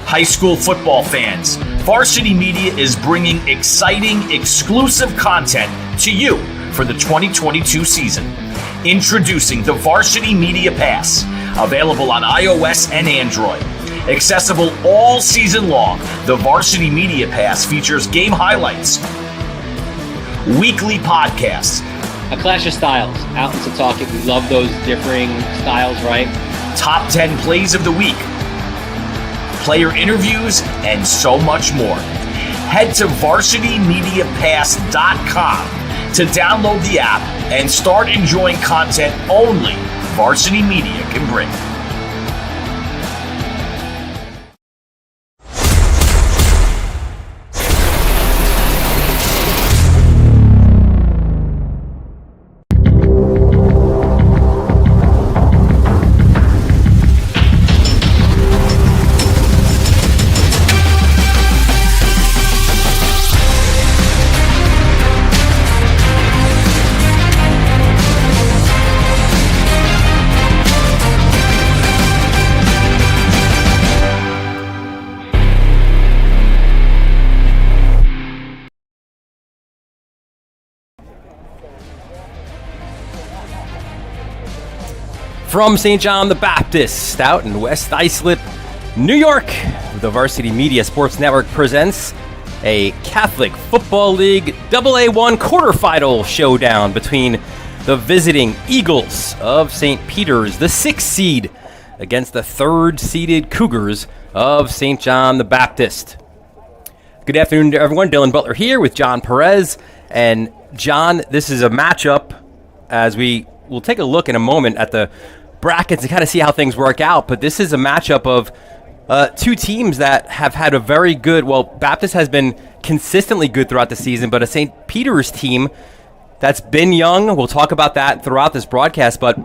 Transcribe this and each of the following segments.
High school football fans, Varsity Media is bringing exciting, exclusive content to you for the 2022 season. Introducing the Varsity Media Pass, available on iOS and Android. Accessible all season long, the Varsity Media Pass features game highlights, weekly podcasts, a clash of styles, out in Setauket. We love those differing styles, right? Top 10 plays of the week, player interviews, and so much more. Head to varsitymediapass.com to download the app and start enjoying content only Varsity Media can bring. From St. John the Baptist out in West Islip, New York, the Varsity Media Sports Network presents a Catholic Football League AA1 quarterfinal showdown between the visiting Eagles of St. Peter's, the 6th seed, against the 3rd seeded Cougars of St. John the Baptist. Good afternoon to everyone. Dylan Butler here with John Perez. And John, this is a matchup as we will take a look in a moment at the brackets and kind of see how things work out. But this is a matchup of two teams that have had a very good, well, Baptist has been consistently good throughout the season, but a St. Peter's team that's been young. We'll talk about that throughout this broadcast, but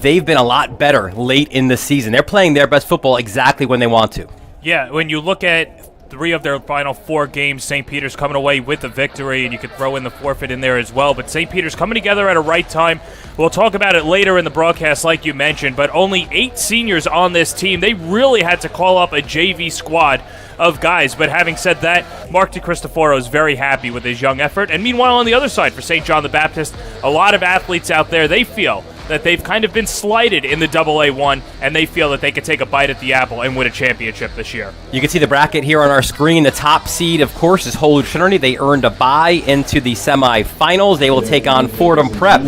they've been a lot better late in the season. They're playing their best football exactly when they want to. Yeah, when you look at 3 of their final 4 games, St. Peter's coming away with the victory, and you could throw in the forfeit in there as well. But St. Peter's coming together at a right time. We'll talk about it later in the broadcast, like you mentioned, but only 8 seniors on this team. They really had to call up a JV squad of guys. But having said that, Mark DeCristoforo is very happy with his young effort. And meanwhile, on the other side for St. John the Baptist, a lot of athletes out there, they feel that they've kind of been slighted in the AA1, and they feel that they could take a bite at the apple and win a championship this year. You can see the bracket here on our screen. The top seed, of course, is Holy Trinity. They earned a bye into the semifinals. They will take on Fordham Prep.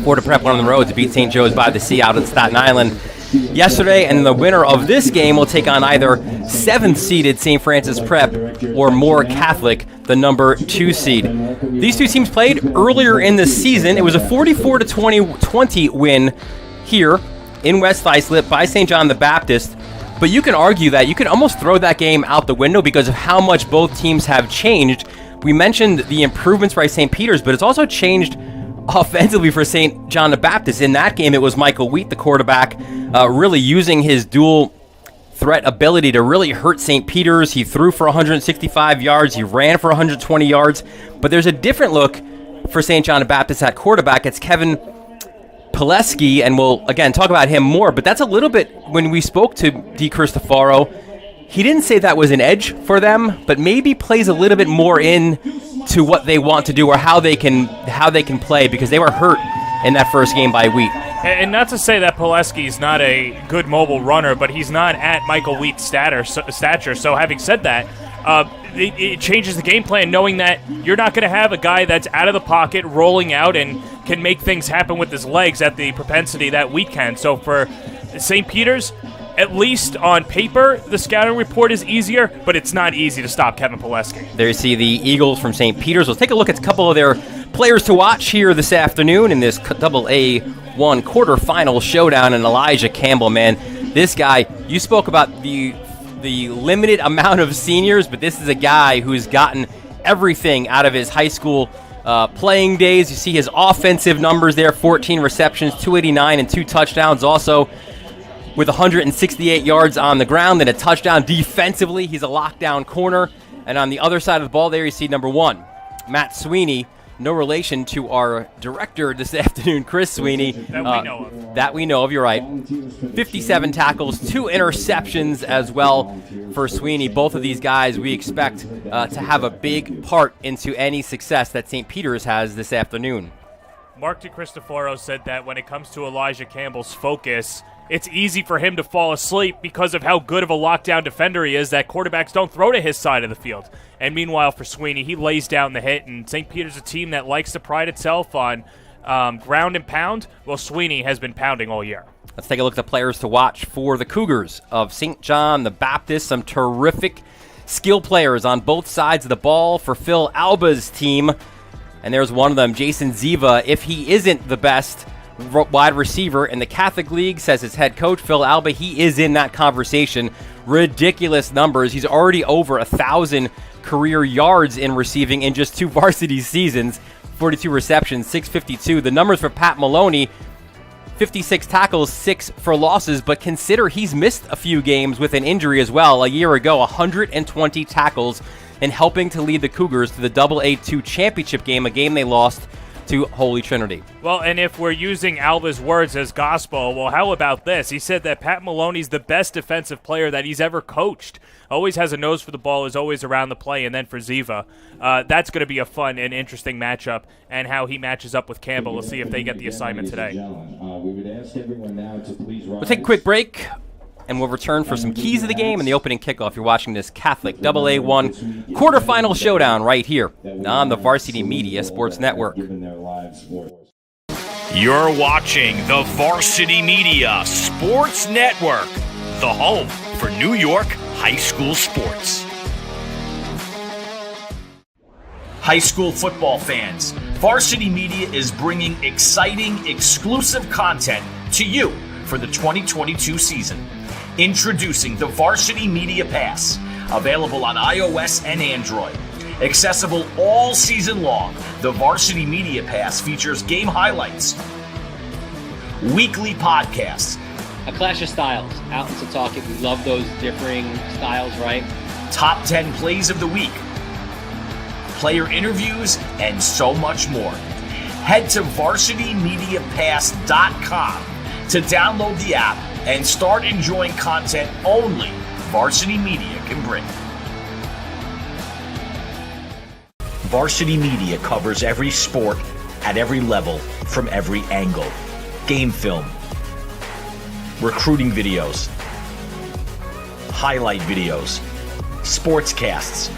Fordham Prep went on the road to beat St. Joe's by the Sea out in Staten Island yesterday, and the winner of this game will take on either 7th-seeded St. Francis Prep or Moore Catholic, the number 2 seed. These two teams played earlier in the season. It was a 44-20 win here in West Islip by St. John the Baptist, but you can argue that you can almost throw that game out the window because of how much both teams have changed. We mentioned the improvements by St. Peter's, but it's also changed offensively for St. John the Baptist. In that game, it was Michael Wheat, the quarterback, really using his dual threat ability to really hurt St. Peter's. He threw for 165 yards. He ran for 120 yards. But there's a different look for St. John the Baptist at quarterback. It's Kevin Pileski, and we'll, again, talk about him more. But that's a little bit, when we spoke to DeCristoforo, he didn't say that was an edge for them, but maybe plays a little bit more in to what they want to do or how they can play, because they were hurt in that first game by Wheat. And not to say that Pileski is not a good mobile runner, but he's not at Michael Wheat's stature. So having said that, it changes the game plan, knowing that you're not going to have a guy that's out of the pocket, rolling out, and can make things happen with his legs at the propensity that Wheat can. So for St. Peter's, at least on paper, the scouting report is easier, but it's not easy to stop Kevin Pileski. There you see the Eagles from St. Peter's. We'll take a look at a couple of their players to watch here this afternoon in this AA1 quarterfinal showdown. And Elijah Campbell, man, this guy, you spoke about the limited amount of seniors, but this is a guy who's gotten everything out of his high school playing days. You see his offensive numbers there, 14 receptions, 289 and 2 touchdowns. Also, with 168 yards on the ground and a touchdown. Defensively, he's a lockdown corner. And on the other side of the ball there, you see number 1, Matt Sweeney, no relation to our director this afternoon, Chris Sweeney. That we know of, you're right. 57 tackles, 2 interceptions as well for Sweeney. Both of these guys we expect to have a big part into any success that St. Peter's has this afternoon. Mark DeCristoforo said that when it comes to Elijah Campbell's focus, it's easy for him to fall asleep because of how good of a lockdown defender he is that quarterbacks don't throw to his side of the field. And meanwhile, for Sweeney, he lays down the hit, and St. Peter's a team that likes to pride itself on ground and pound. Well, Sweeney has been pounding all year. Let's take a look at the players to watch for the Cougars of St. John the Baptist. Some terrific skill players on both sides of the ball for Phil Alba's team. And there's one of them, Jason Ziva. If he isn't the best wide receiver in the Catholic League, says his head coach, Phil Alba, he is in that conversation. Ridiculous numbers. He's already over 1,000 career yards in receiving in just 2 varsity seasons. 42 receptions, 652. The numbers for Pat Maloney, 56 tackles, 6 for losses, but consider he's missed a few games with an injury as well. A year ago, 120 tackles and helping to lead the Cougars to the AA2 championship game, a game they lost to Holy Trinity. Well, and if we're using Alba's words as gospel, well, how about this? He said that Pat Maloney's the best defensive player that he's ever coached. Always has a nose for the ball, is always around the play, and then for Ziva. That's going to be a fun and interesting matchup, and how he matches up with Campbell. We'll see if they get the assignment today. We'll take a quick break, and we'll return for some keys of the game and the opening kickoff. You're watching this Catholic AA1 quarterfinal showdown right here on the Varsity Media Sports Network. You're watching the Varsity Media Sports Network, the home for New York high school sports. High school football fans, Varsity Media is bringing exciting, exclusive content to you for the 2022 season. Introducing the Varsity Media Pass, available on iOS and Android. Accessible all season long, the Varsity Media Pass features game highlights, weekly podcasts, A clash of styles, out in Setauket. We love those differing styles, right? top 10 plays of the week, player interviews, and so much more. Head to varsitymediapass.com to download the app and start enjoying content only Varsity Media can bring. Varsity Media covers every sport at every level from every angle. Game film, recruiting videos, highlight videos, sportscasts.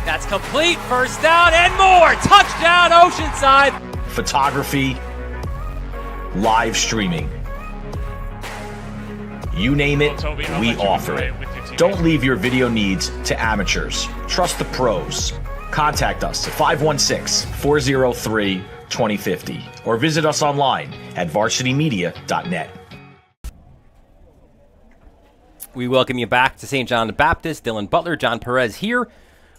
That's complete. First down and more. Touchdown, Oceanside. Photography, live streaming. You name it, we offer it. Don't leave your video needs to amateurs. Trust the pros. Contact us at 516-403-2050 or visit us online at varsitymedia.net. We welcome you back to St. John the Baptist. Dylan Butler, John Perez here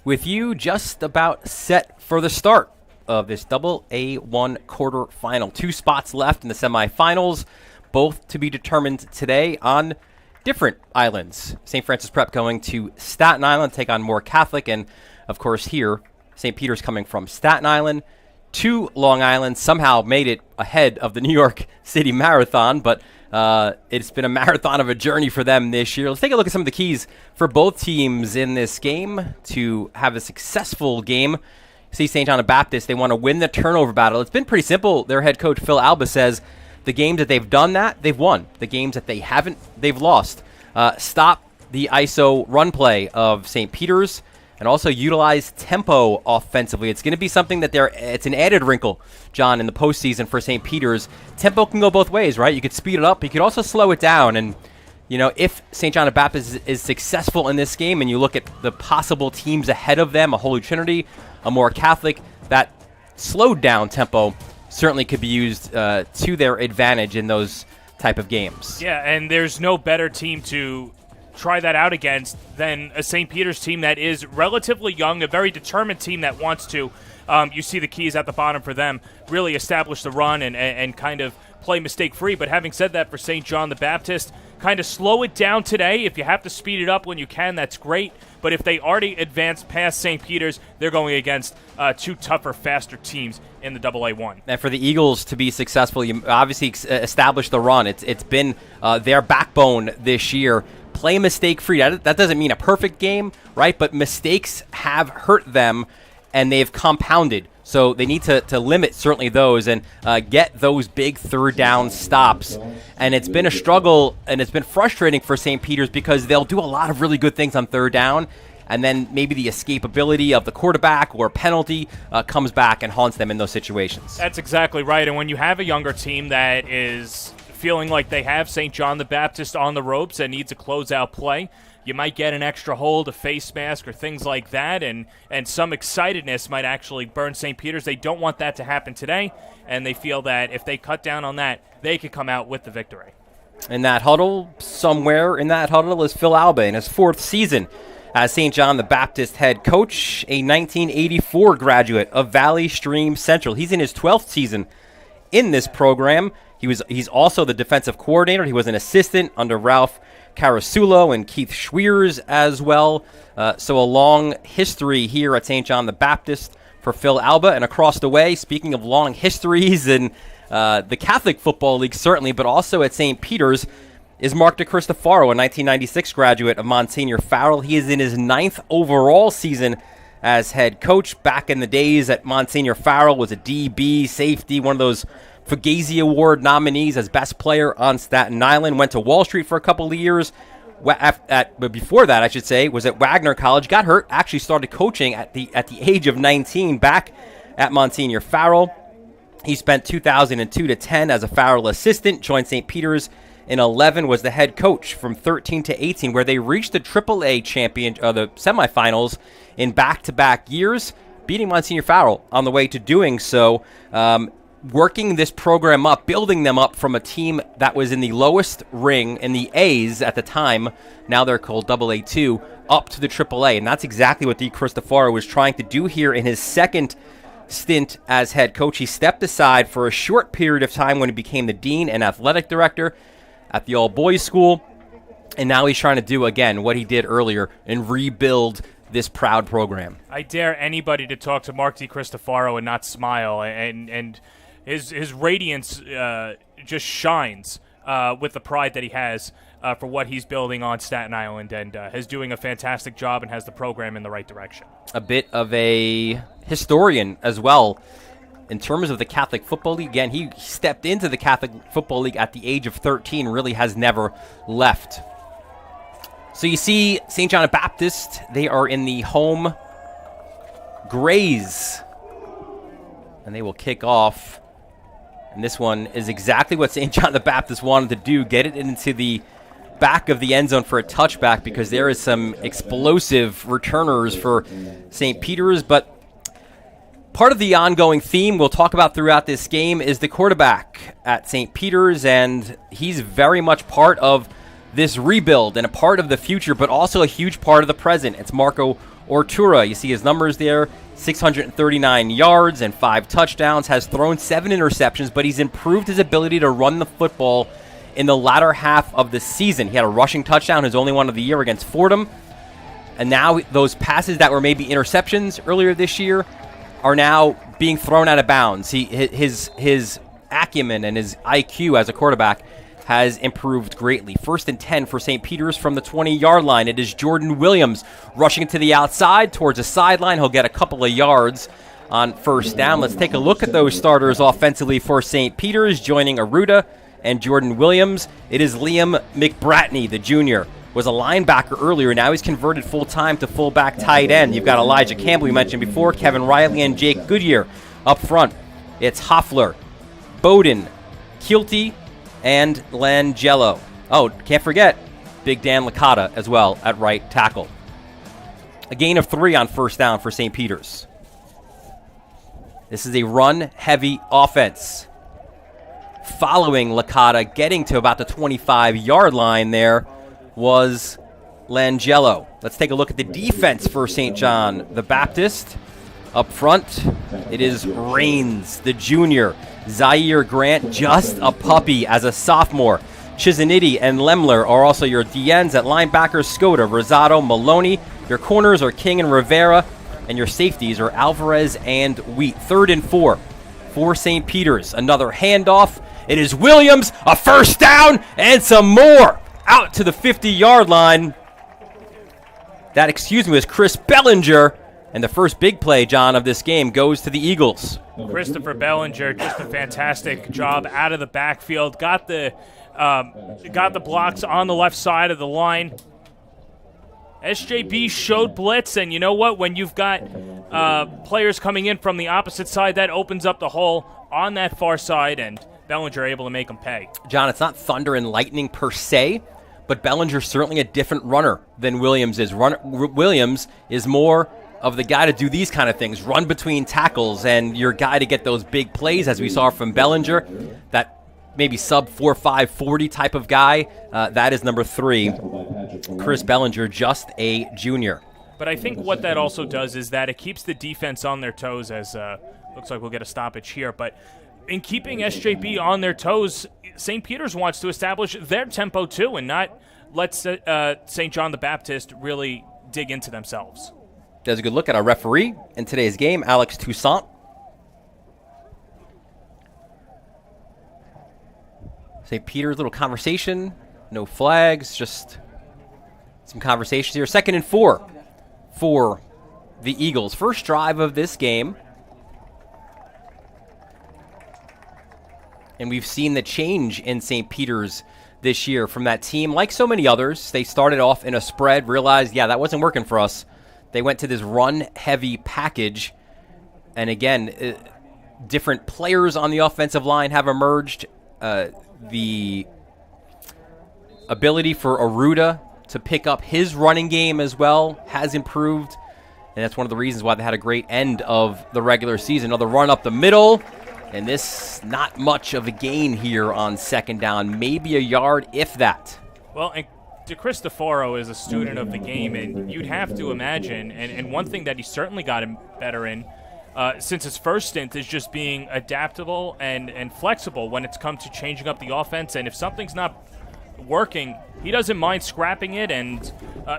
with you, just about set for the start of this AA1 quarterfinal. 2 spots left in the semifinals, both to be determined today on different islands. St. Francis Prep going to Staten Island, take on Moore Catholic, and of course here, St. Peter's coming from Staten Island to Long Island. Somehow made it ahead of the New York City Marathon, but it's been a marathon of a journey for them this year. Let's take a look at some of the keys for both teams in this game to have a successful game. See, St. John the Baptist, they want to win the turnover battle. It's been pretty simple. Their head coach, Phil Alba, says the games that they've done that, they've won. The games that they haven't, they've lost. Stop the ISO run play of St. Peter's and also utilize tempo offensively. It's going to be something that it's an added wrinkle, John, in the postseason for St. Peter's. Tempo can go both ways, right? You could speed it up. You could also slow it down. And, you know, if St. John the Baptist is successful in this game and you look at the possible teams ahead of them, a Holy Trinity, a Moore Catholic, that slowed down tempo certainly could be used to their advantage in those type of games. Yeah, and there's no better team to try that out against than a St. Peter's team that is relatively young, a very determined team that wants to, you see the keys at the bottom for them, really establish the run and kind of play mistake-free. But having said that, for St. John the Baptist, kind of slow it down today. If you have to speed it up when you can, that's great. But if they already advanced past St. Peter's, they're going against two tougher, faster teams in the AA1. And for the Eagles to be successful, you obviously establish the run. It's been their backbone this year. Play mistake-free. That doesn't mean a perfect game, right? But mistakes have hurt them, and they've compounded. So they need to limit certainly those and get those big third down stops. And it's been a struggle, and it's been frustrating for St. Peter's because they'll do a lot of really good things on third down, and then maybe the escapability of the quarterback or penalty comes back and haunts them in those situations. That's exactly right. And when you have a younger team that is feeling like they have St. John the Baptist on the ropes and needs a closeout play, you might get an extra hold, a face mask, or things like that, and some excitedness might actually burn St. Peter's. They don't want that to happen today, and they feel that if they cut down on that, they could come out with the victory. In that huddle, somewhere in that huddle, is Phil Alba in his 4th season as St. John the Baptist head coach, a 1984 graduate of Valley Stream Central. He's in his 12th season in this program. He's also the defensive coordinator. He was an assistant under Ralph Carasulo and Keith Schweers as well. So a long history here at St. John the Baptist for Phil Alba. And across the way, speaking of long histories in the Catholic Football League certainly, but also at St. Peter's, is Mark DeCristofaro, a 1996 graduate of Monsignor Farrell. He is in his 9th overall season as head coach. Back in the days at Monsignor Farrell was a DB, safety, one of those Fugazi Award nominees as best player on Staten Island. Went to Wall Street for a couple of years. But before that, I should say, was at Wagner College. Got hurt. Actually started coaching at the age of 19 back at Monsignor Farrell. He spent 2002 to 10 as a Farrell assistant. Joined St. Peter's in 11. Was the head coach from 13 to 18, where they reached the AAA the semifinals in back-to-back years, beating Monsignor Farrell on the way to doing so. Working this program up, building them up from a team that was in the lowest ring in the A's at the time, now they're called AA2, up to the AAA. And that's exactly what DeCristofaro was trying to do here in his 2nd stint as head coach. He stepped aside for a short period of time when he became the dean and athletic director at the all-boys school. And now he's trying to do, again, what he did earlier and rebuild this proud program. I dare anybody to talk to Mark DeCristofaro and not smile, and his radiance just shines with the pride that he has for what he's building on Staten Island, and is doing a fantastic job and has the program in the right direction. A bit of a historian as well in terms of the Catholic Football League. Again, he stepped into the Catholic Football League at the age of 13, really has never left. So you see St. John the Baptist, they are in the home grays, and they will kick off. And this one is exactly what St. John the Baptist wanted to do, get it into the back of the end zone for a touchback, because there is some explosive returners for St. Peter's. But part of the ongoing theme we'll talk about throughout this game is the quarterback at St. Peter's, and he's very much part of this rebuild and a part of the future, but also a huge part of the present. It's Marco Ortura. You see his numbers there, 639 yards and 5 touchdowns, has thrown 7 interceptions, but he's improved his ability to run the football in the latter half of the season. He had a rushing touchdown, his only one of the year, against Fordham. And now those passes that were maybe interceptions earlier this year are now being thrown out of bounds. His acumen and his IQ as a quarterback has improved greatly. 1st and 10 for St. Peter's from the 20-yard line. It is Jordan Williams rushing to the outside towards the sideline. He'll get a couple of yards on 1st down. Let's take a look at those starters offensively for St. Peter's. Joining Aruda and Jordan Williams, it is Liam McBratney, the junior. Was a linebacker earlier. Now he's converted full-time to fullback tight end. You've got Elijah Campbell, we mentioned before, Kevin Riley, and Jake Goodyear up front. It's Hoffler, Bowden, Kielty, and Langelo. Oh, can't forget Big Dan Licata as well at right tackle. A gain of 3 on 1st down for St. Peter's. This is a run-heavy offense. Following Licata, getting to about the 25-yard line there, was Langelo. Let's take a look at the defense for St. John the Baptist. Up front, it is Rains, the junior. Zaire Grant, just a puppy as a sophomore. Chisiniti and Lemler are also your DNs. At linebackers, Skoda, Rosado, Maloney. Your corners are King and Rivera, and your safeties are Alvarez and Wheat. 3rd and 4 for St. Peter's. Another handoff. It is Williams, a first down, and some more out to the 50-yard line. That, was Chris Bellinger. And the first big play, John, of this game goes to the Eagles. Christopher Bellinger, just a fantastic job out of the backfield. Got the blocks on the left side of the line. SJB showed blitz, and you know what? When you've got players coming in from the opposite side, that opens up the hole on that far side, and Bellinger able to make them pay. John, it's not thunder and lightning per se, but Bellinger's certainly a different runner than Williams is. Williams is more of the guy to do these kind of things, run between tackles, and your guy to get those big plays, as we saw from Bellinger, that maybe sub 4.5 40 type of guy. That is number 3, Chris Bellinger, just a junior. But I think what that also does is that it keeps the defense on their toes, as looks like we'll get a stoppage here. But in keeping SJB on their toes, St. Peter's wants to establish their tempo too and not let St. John the Baptist really dig into themselves. There's a good look at our referee in today's game, Alex Toussaint. St. Peter's, little conversation, no flags, just some conversations here. 2nd and 4 for the Eagles. First drive of this game. And we've seen the change in St. Peter's this year from that team. Like so many others, they started off in a spread, realized, that wasn't working for us. They went to this run-heavy package. And again, different players on the offensive line have emerged. The ability for Aruda to pick up his running game as well has improved. And that's one of the reasons why they had a great end of the regular season. Another run up the middle. And this, not much of a gain here on 2nd down. Maybe a yard, if that. Well, and DeCristoforo is a student of the game, and you'd have to imagine, and one thing that he certainly got him better in since his first stint is just being adaptable and flexible when it's come to changing up the offense. And if something's not working, he doesn't mind scrapping it and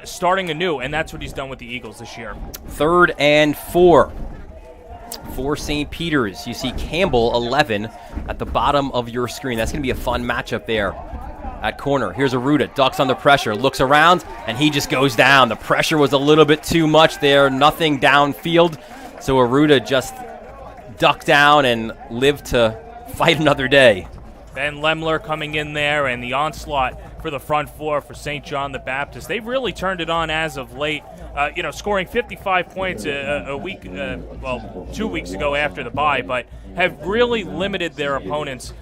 starting anew, and that's what he's done with the Eagles this year. 3rd and 4 for St. Peter's. You see Campbell, 11, at the bottom of your screen. That's going to be a fun matchup there at corner. Here's Aruda, ducks under pressure, looks around, and he just goes down. The pressure was a little bit too much there, nothing downfield. So Aruda just ducked down and lived to fight another day. Ben Lemler coming in there, and the onslaught for the front four for St. John the Baptist. They've really turned it on as of late, scoring 55 points a week, 2 weeks ago after the bye, but have really limited their opponents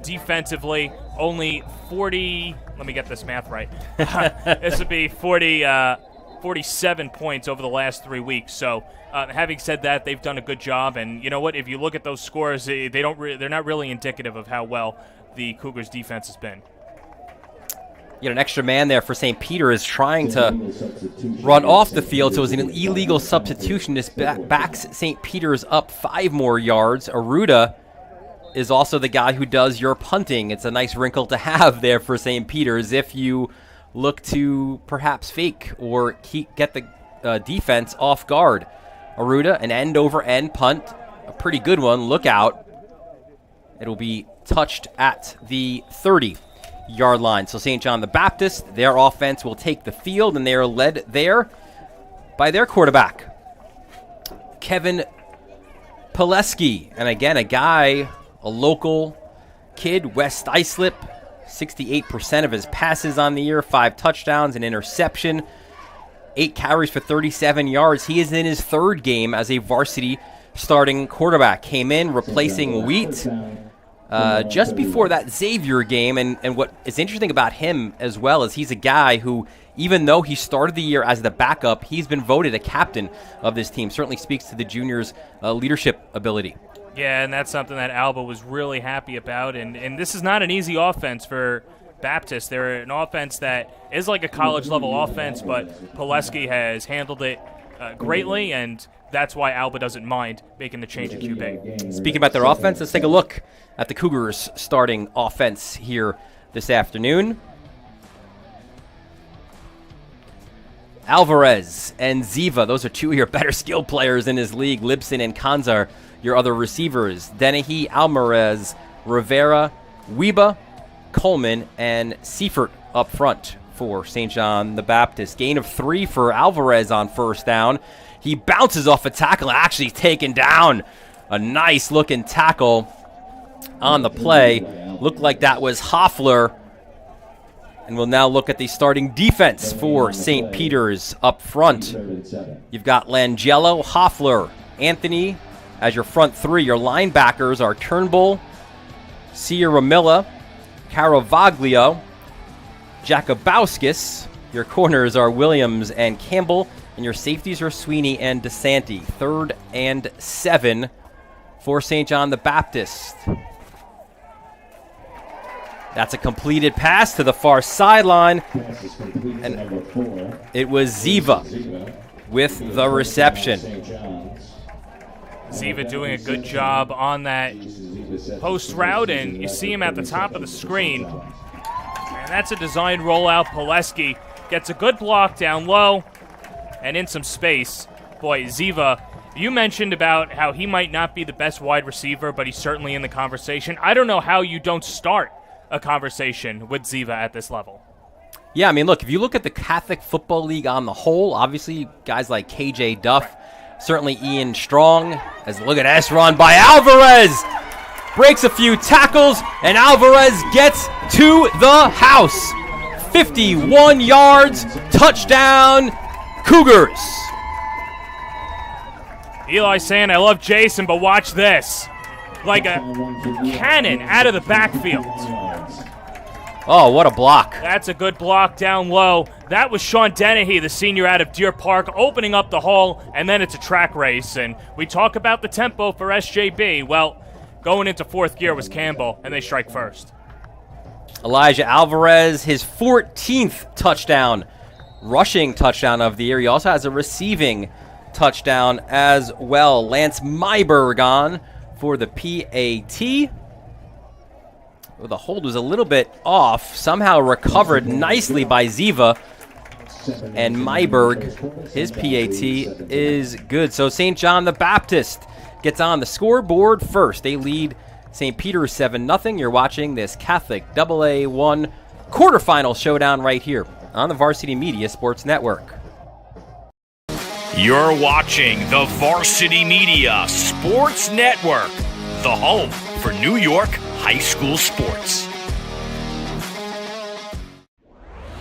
defensively. Only 40, let me get this math right. This would be 47 points over the last 3 weeks. So having said that, they've done a good job. And you know what? If you look at those scores, they're not really indicative of how well the Cougars defense has been. You know, an extra man there for St. Peter is trying to run off the field, so it was an illegal substitution. This backs St. Peter's up 5 more yards. Aruda is also the guy who does your punting. It's a nice wrinkle to have there for St. Peter's if you look to perhaps fake or get the defense off guard. Aruda, an end-over-end punt, a pretty good one. Look out. It'll be touched at the 30-yard line. So St. John the Baptist, their offense will take the field, and they are led there by their quarterback, Kevin Pileski. And again, a local kid, West Islip, 68% of his passes on the year, 5 touchdowns, an interception, 8 carries for 37 yards. He is in his 3rd game as a varsity starting quarterback. Came in replacing Wheat just before that Xavier game. And what is interesting about him as well is he's a guy who, even though he started the year as the backup, he's been voted a captain of this team. Certainly speaks to the juniors' leadership ability. Yeah, and that's something that Alba was really happy about. And this is not an easy offense for Baptist. They're an offense that is like a college-level offense, but Pileski has handled it greatly, and that's why Alba doesn't mind making the change in QB. Speaking about their offense, let's take a look at the Cougars' starting offense here this afternoon. Alvarez and Ziva, those are two of your better skilled players in this league. Libson and Kanzar, your other receivers. Dennehy, Alvarez, Rivera, Wieba, Coleman, and Seifert up front for St. John the Baptist. Gain of 3 for Alvarez on first down. He bounces off a tackle, actually taken down. A nice looking tackle on the play. Looked like that was Hoffler. And we'll now look at the starting defense for St. Peter's up front. You've got Langello, Hoffler, Anthony as your front three. Your linebackers are Turnbull, Ciaramilla, Caravaglio, Jakubowskis. Your corners are Williams and Campbell. And your safeties are Sweeney and DeSanti. 3rd and 7 for St. John the Baptist. That's a completed pass to the far sideline. And it was Ziva with the reception. Ziva doing a good job on that post route, and you see him at the top of the screen. And that's a designed rollout. Pileski gets a good block down low and in some space. Boy, Ziva, you mentioned about how he might not be the best wide receiver, but he's certainly in the conversation. I don't know how you don't start a conversation with Ziva at this level. Yeah, I mean, look, if you look at the Catholic Football League on the whole, obviously guys like KJ Duff, certainly Ian Strong, as look at this run by Alvarez. Breaks a few tackles, and Alvarez gets to the house. 51 yards, touchdown, Cougars. Eli saying, I love Jason, but watch this. Like a cannon out of the backfield. Oh, what a block. That's a good block down low. That was Sean Dennehy, the senior out of Deer Park, opening up the hole, and then it's a track race. And we talk about the tempo for SJB. Well, going into 4th gear was Campbell, and they strike first. Elijah Alvarez, his 14th touchdown, rushing touchdown of the year. He also has a receiving touchdown as well. Lance Myberg on for the PAT. Well, the hold was a little bit off, somehow recovered nicely by Ziva. And Myberg, his PAT is good. So St. John the Baptist gets on the scoreboard first. They lead St. Peter's 7-0. You're watching this Catholic AA1 quarterfinal showdown right here on the Varsity Media Sports Network. You're watching the Varsity Media Sports Network, the home for New York high school sports.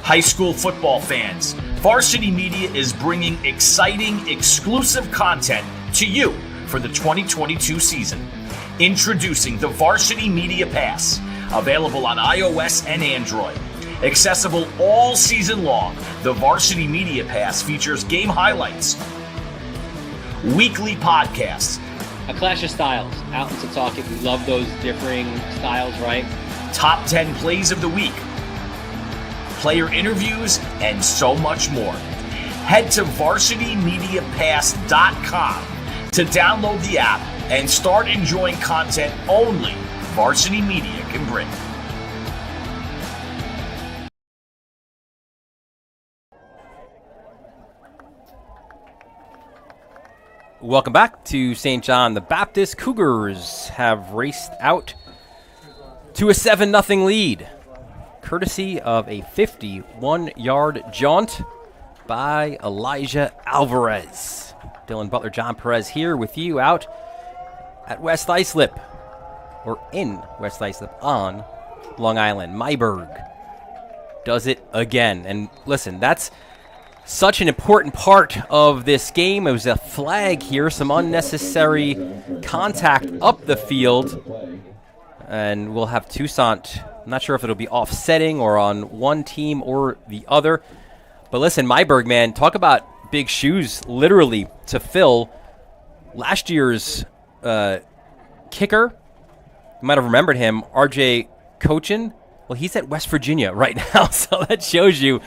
High school football fans, Varsity Media is bringing exciting, exclusive content to you for the 2022 season. Introducing the Varsity Media Pass, available on iOS and Android. Accessible all season long, the Varsity Media Pass features game highlights, weekly podcasts, A clash of styles out in Setauket. We love those differing styles, right? top 10 plays of the week, player interviews, and so much more. Head to varsitymediapass.com to download the app and start enjoying content only Varsity Media can bring. Welcome back to St. John the Baptist. Cougars have raced out to a 7-0 lead, courtesy of a 51-yard jaunt by Elijah Alvarez. Dylan Butler, John Perez here with you out at West Islip, or in West Islip on Long Island. Myberg does it again. And listen, that's such an important part of this game. It was a flag here, some unnecessary contact up the field. And we'll have Toussaint, I'm not sure if it'll be offsetting or on one team or the other. But listen, Myberg, man, talk about big shoes, literally, to fill. Last year's kicker, you might have remembered him, RJ Cochin. Well, he's at West Virginia right now, so that shows you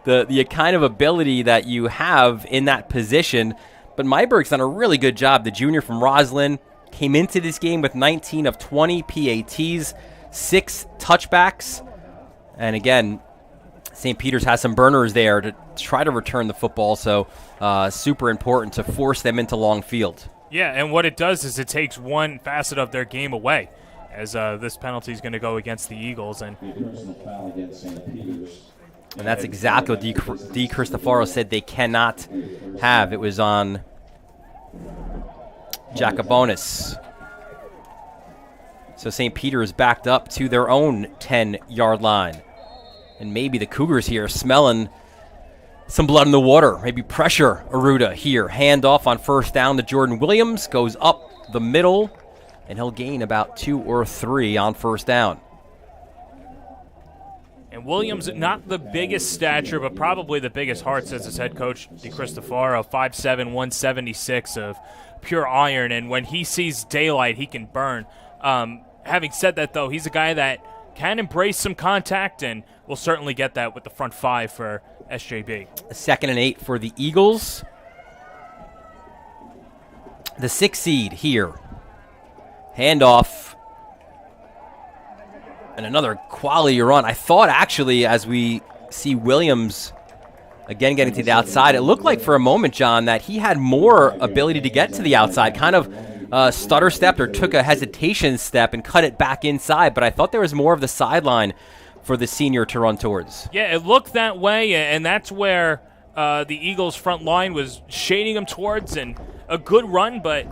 the kind of ability that you have in that position. But Myberg's done a really good job. The junior from Roslyn came into this game with 19 of 20 PATs, 6 touchbacks. And again, St. Peter's has some burners there to try to return the football, so super important to force them into long field. Yeah, and what it does is it takes one facet of their game away, as this penalty is going to go against the Eagles. And that's exactly what D. Cristofaro said they cannot have. It was on Jacobonis. So St. Peter is backed up to their own 10-yard line. And maybe the Cougars here smelling some blood in the water. Maybe pressure Aruda here. Handoff on first down to Jordan Williams. Goes up the middle, and he'll gain about 2 or 3 on first down. And Williams, not the biggest stature, but probably the biggest heart, says his head coach, Di Cristofaro, 5'7", 176 of pure iron. And when he sees daylight, he can burn. Having said that, though, he's a guy that can embrace some contact, and will certainly get that with the front 5 for SJB. 2nd and 8 for the Eagles. The 6 seed here. Handoff. And another quality run. I thought, actually, as we see Williams again getting to the outside, it looked like for a moment, John, that he had more ability to get to the outside. Kind of stutter stepped or took a hesitation step and cut it back inside. But I thought there was more of the sideline for the senior to run towards. Yeah, it looked that way, and that's where the Eagles' front line was shading him towards, and a good run, but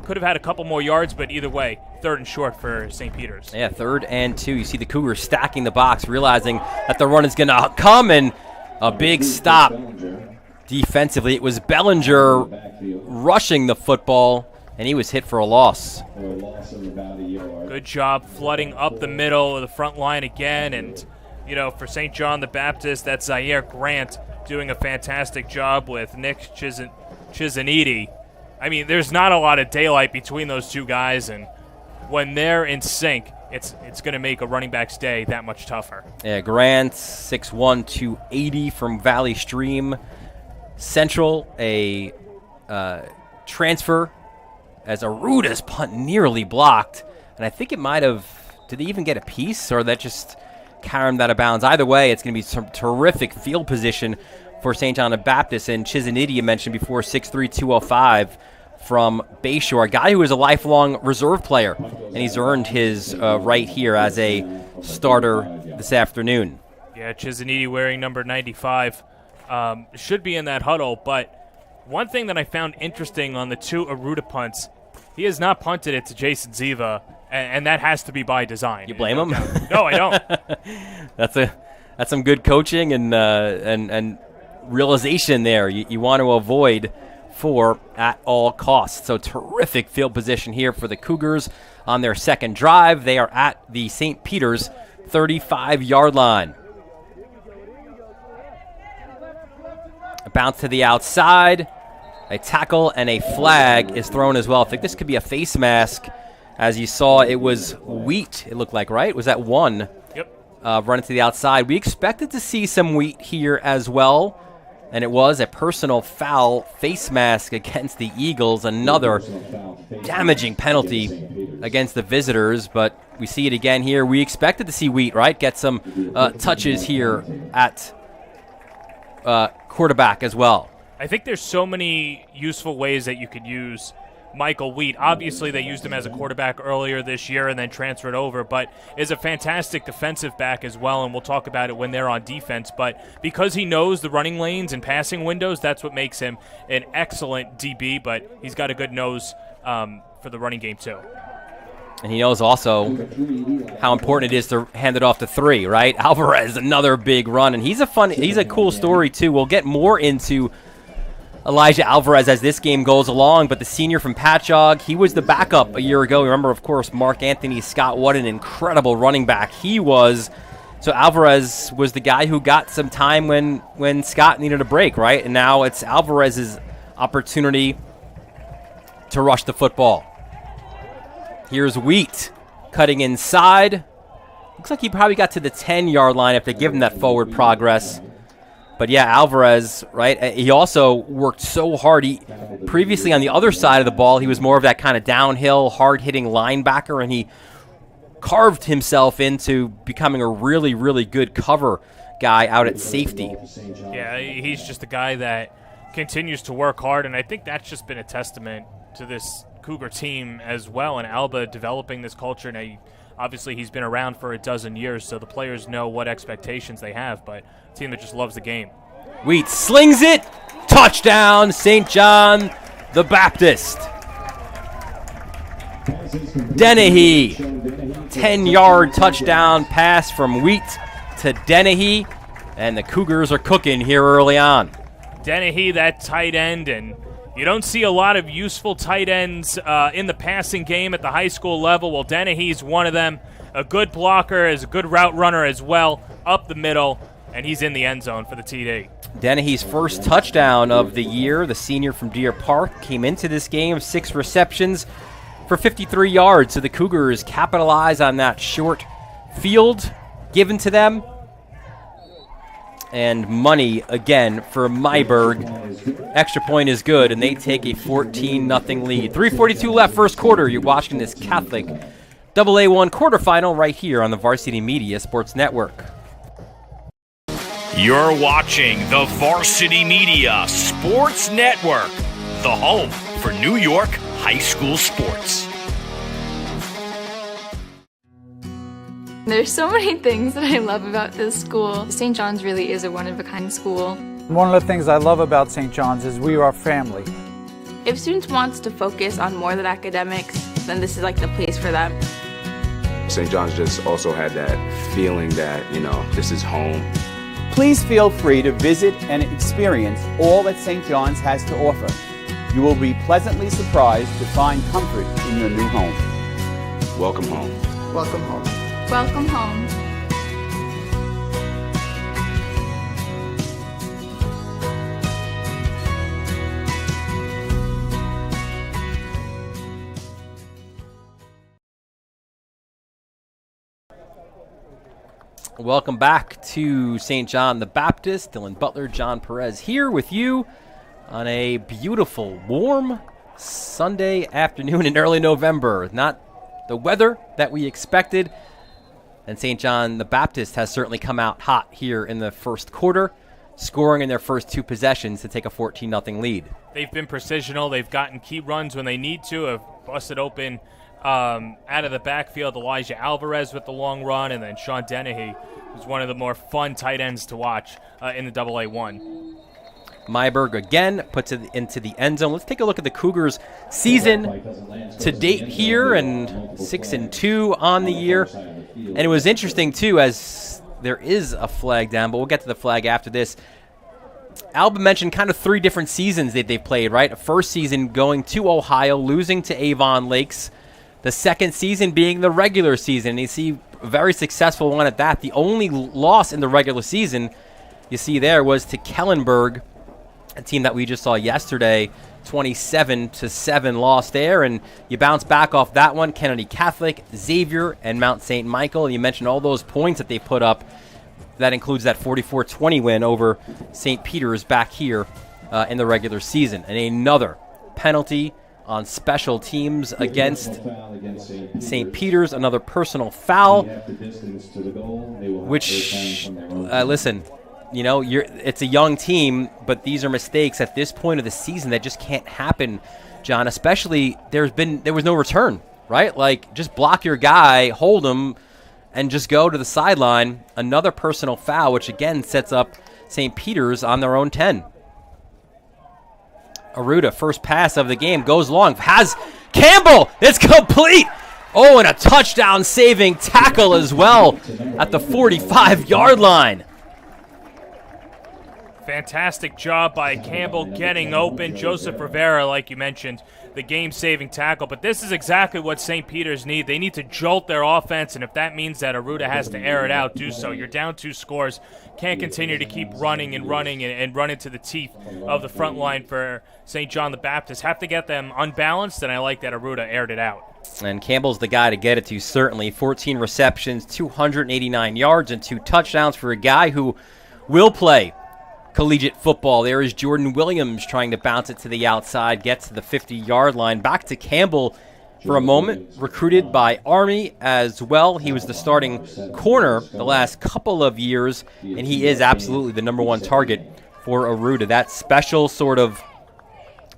could have had a couple more yards, but either way, 3rd and short for St. Peter's. Yeah, 3rd and 2. You see the Cougars stacking the box, realizing that the run is going to come, and a big stop defensively. It was Bellinger rushing the football, and he was hit for a loss. Good job flooding up the middle of the front line again. And, you know, for St. John the Baptist, that's Zaire Grant doing a fantastic job with Nick Chisanidi. I mean, there's not a lot of daylight between those two guys, and when they're in sync, it's going to make a running back's day that much tougher. Yeah, Grant, 6'1", 280 from Valley Stream Central, a transfer, as Aruda's punt nearly blocked. And I think it might have, did they even get a piece, or that just carried him out of bounds? Either way, it's going to be some terrific field position for St. John the Baptist. And Chisanidi, you mentioned before, 6'3", 205 from Bayshore, a guy who is a lifelong reserve player, and he's earned his right here as a starter this afternoon. Yeah, Chisanidi wearing number 95 should be in that huddle, but one thing that I found interesting on the 2 Aruda punts, he has not punted it to Jason Ziva, and that has to be by design. You blame him? No, I don't. That's some good coaching and realization there. You want to avoid 4 at all costs. So terrific field position here for the Cougars on their second drive. They are at the St. Peter's 35-yard line. A bounce to the outside. A tackle and a flag is thrown as well. I think this could be a face mask. As you saw, it was Wheat, it looked like, right? Was that 1? Yep. Running to the outside. We expected to see some Wheat here as well. And it was a personal foul face mask against the Eagles. Another damaging penalty against the visitors. But we see it again here. We expected to see Wheat, right? Get some touches here at quarterback as well. I think there's so many useful ways that you could use Michael Wheat. Obviously, they used him as a quarterback earlier this year and then transferred over, but is a fantastic defensive back as well, and we'll talk about it when they're on defense. But because he knows the running lanes and passing windows, that's what makes him an excellent DB, but he's got a good nose for the running game too. And he knows also how important it is to hand it off to 3, right? Alvarez, another big run, and he's a cool story too. We'll get more into Elijah Alvarez as this game goes along, but the senior from Patchogue, he was the backup a year ago. Remember, of course, Mark Anthony Scott, what an incredible running back he was. So Alvarez was the guy who got some time when Scott needed a break, right? And now it's Alvarez's opportunity to rush the football. Here's Wheat cutting inside. Looks like he probably got to the 10-yard line if they give him that forward progress. But yeah, Alvarez, right, he also worked so hard. Previously on the other side of the ball, he was more of that kind of downhill, hard-hitting linebacker, and he carved himself into becoming a really, really good cover guy out at safety. Yeah, he's just a guy that continues to work hard, and I think that's just been a testament to this Cougar team as well, and Alba developing this culture. And obviously he's been around for a dozen years, so the players know what expectations they have, but a team that just loves the game. Wheat slings it. Touchdown, St. John the Baptist. Dennehy, 10-yard touchdown pass from Wheat to Dennehy, and the Cougars are cooking here early on. Dennehy, that tight end, and you don't see a lot of useful tight ends in the passing game at the high school level. Well, Dennehy's one of them. A good blocker, is a good route runner as well, up the middle, and he's in the end zone for the TD. Dennehy's first touchdown of the year, the senior from Deer Park, came into this game, 6 receptions for 53 yards. So the Cougars capitalize on that short field given to them. And money again for Myberg. Extra point is good, and they take a 14-0 lead. 3:42 left, first quarter. You're watching this Catholic AA1 quarterfinal right here on the Varsity Media Sports Network. You're watching the Varsity Media Sports Network, the home for New York high school sports. There's so many things that I love about this school. St. John's really is a one-of-a-kind school. One of the things I love about St. John's is we are family. If students want to focus on more than academics, then this is like the place for them. St. John's just also had that feeling that, this is home. Please feel free to visit and experience all that St. John's has to offer. You will be pleasantly surprised to find comfort in your new home. Welcome home. Welcome home. Welcome home. Welcome back to St. John the Baptist. Dylan Butler, John Perez here with you on a beautiful, warm Sunday afternoon in early November. Not the weather that we expected, and St. John the Baptist has certainly come out hot here in the first quarter, scoring in their first 2 possessions to take a 14-0 lead. They've been precisional. They've gotten key runs when they need to, have busted open out of the backfield. Elijah Alvarez with the long run, and then Sean Dennehy, who's one of the more fun tight ends to watch in the AA1. Myberg again puts it into the end zone. Let's take a look at the Cougars' season to date here, and 6-2 on the year. And it was interesting, too, as there is a flag down, but we'll get to the flag after this. Alba mentioned kind of 3 different seasons that they've played, right? First season going to Ohio, losing to Avon Lakes. The second season being the regular season. And you see a very successful one at that. The only loss in the regular season you see there was to Kellenberg, a team that we just saw yesterday, 27-7 loss there, and you bounce back off that one. Kennedy Catholic, Xavier, and Mount St. Michael. You mentioned all those points that they put up. That includes that 44-20 win over St. Peter's back here in the regular season. And another penalty on special teams against St. Peter's, another personal foul, which, listen, it's a young team, but these are mistakes at this point of the season that just can't happen, John, especially there was no return, right? Like, just block your guy, hold him, and just go to the sideline. Another personal foul, which again sets up St. Peter's on their own 10. Aruda, first pass of the game, goes long, has Campbell, it's complete! Oh, and a touchdown-saving tackle as well at the 45-yard line. Fantastic job by Campbell getting open. Joseph Rivera, like you mentioned, the game-saving tackle. But this is exactly what St. Peter's need. They need to jolt their offense, and if that means that Aruda has to air it out, do so. You're down 2 scores. Can't continue to keep running and run into the teeth of the front line for St. John the Baptist. Have to get them unbalanced, and I like that Aruda aired it out. And Campbell's the guy to get it to, certainly. 14 receptions, 289 yards, and 2 touchdowns for a guy who will play collegiate football. There is Jordan Williams trying to bounce it to the outside, gets to the 50-yard line. Back to Campbell. for a moment, recruited by Army as well. He was the starting corner the last couple of years, and he is absolutely the number one target for Arruda. That special sort of,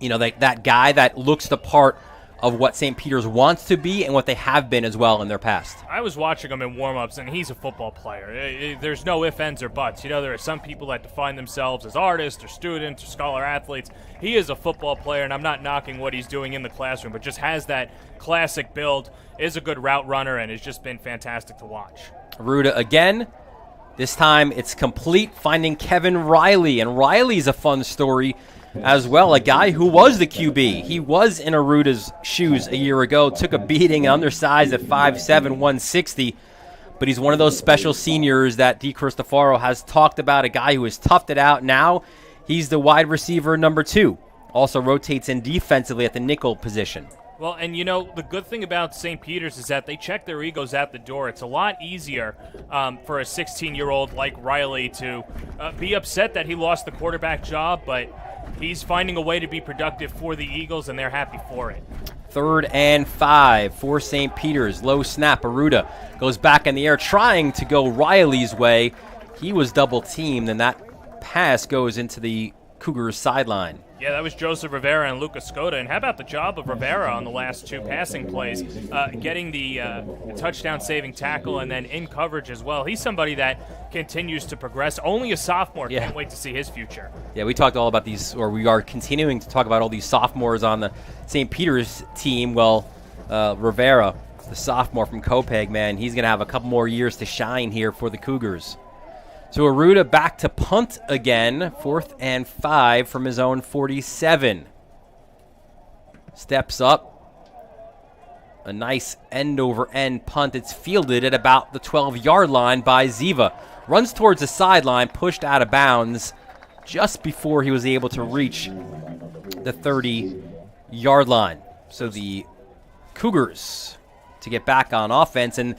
that guy that looks the part of what St. Peter's wants to be and what they have been as well in their past. I was watching him in warm-ups, and he's a football player. There's no ifs, ands, or buts. There are some people that define themselves as artists or students or scholar athletes. He is a football player, and I'm not knocking what he's doing in the classroom, but just has that classic build, is a good route runner, and has just been fantastic to watch. Arruda again. This time it's complete, finding Kevin Riley, and Riley's a fun story as well, a guy who was the QB. He was in Arruda's shoes a year ago, took a beating, undersized at 5'7", 160, but he's one of those special seniors that DeCristofaro has talked about, a guy who has toughed it out. Now he's the wide receiver number 2, also rotates in defensively at the nickel position. Well, and the good thing about St. Peter's is that they check their egos at the door. It's a lot easier for a 16-year-old like Riley to be upset that he lost the quarterback job, but he's finding a way to be productive for the Eagles, and they're happy for it. 3rd and 5 for St. Peter's. Low snap. Arruda goes back in the air, trying to go Riley's way. He was double-teamed, and that pass goes into the Cougars sideline. Yeah, that was Joseph Rivera and Lucas Scotta. And how about the job of Rivera on the last 2 passing plays, getting the touchdown-saving tackle and then in coverage as well. He's somebody that continues to progress. Only a sophomore. Yeah. Can't wait to see his future. Yeah, we talked all about these, or we are continuing to talk about all these sophomores on the St. Peter's team. Well, Rivera, the sophomore from Copeg, man, he's going to have a couple more years to shine here for the Cougars. So Arruda back to punt again, 4th and 5 from his own 47. Steps up. A nice end-over-end punt. It's fielded at about the 12-yard line by Ziva. Runs towards the sideline, pushed out of bounds just before he was able to reach the 30-yard line. So the Cougars to get back on offense. And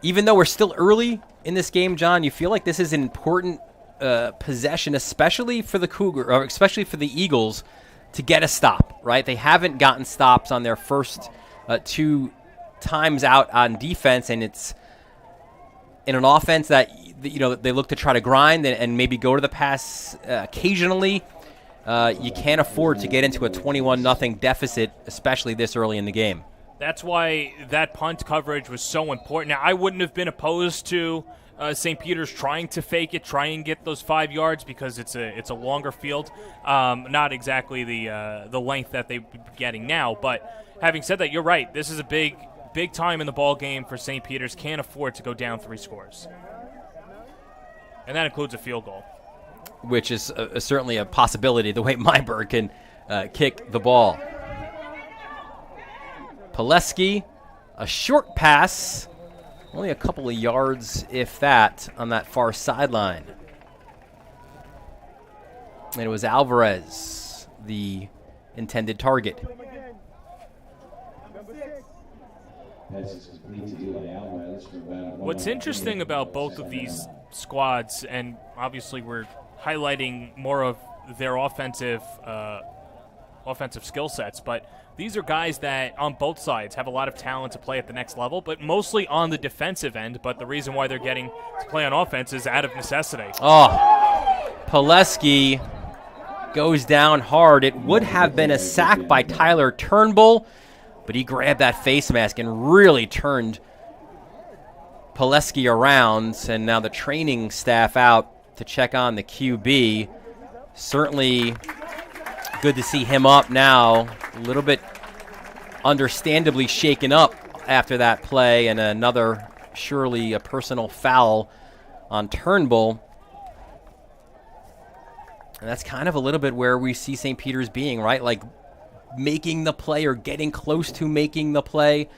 even though we're still early in this game, John, you feel like this is an important possession, especially for the Cougar, or especially for the Eagles, to get a stop, right? They haven't gotten stops on their first 2 times out on defense, and it's in an offense that they look to try to grind and maybe go to the pass occasionally. You can't afford to get into a 21-0 deficit, especially this early in the game. That's why that punt coverage was so important. Now, I wouldn't have been opposed to St. Peter's trying to fake it, try and get those 5 yards because it's a longer field, not exactly the length that they're getting now. But having said that, you're right. This is a big time in the ball game for St. Peter's. Can't afford to go down 3 scores, and that includes a field goal, which is certainly a possibility. The way Myberg can kick the ball. Pileski, a short pass, only a couple of yards, if that, on that far sideline. And it was Alvarez, the intended target. What's interesting about both of these squads, and obviously we're highlighting more of their offensive skill sets, but these are guys that on both sides have a lot of talent to play at the next level, but mostly on the defensive end. But the reason why they're getting to play on offense is out of necessity. Oh, Pileski goes down hard. It would have been a sack by Tyler Turnbull, but he grabbed that face mask and really turned Pileski around. And now the training staff out to check on the QB. Certainly good to see him up now. A little bit understandably shaken up after that play, and another, surely a personal foul on Turnbull. And that's kind of a little bit where we see St. Peter's being, right? Like making the play or getting close to making the play,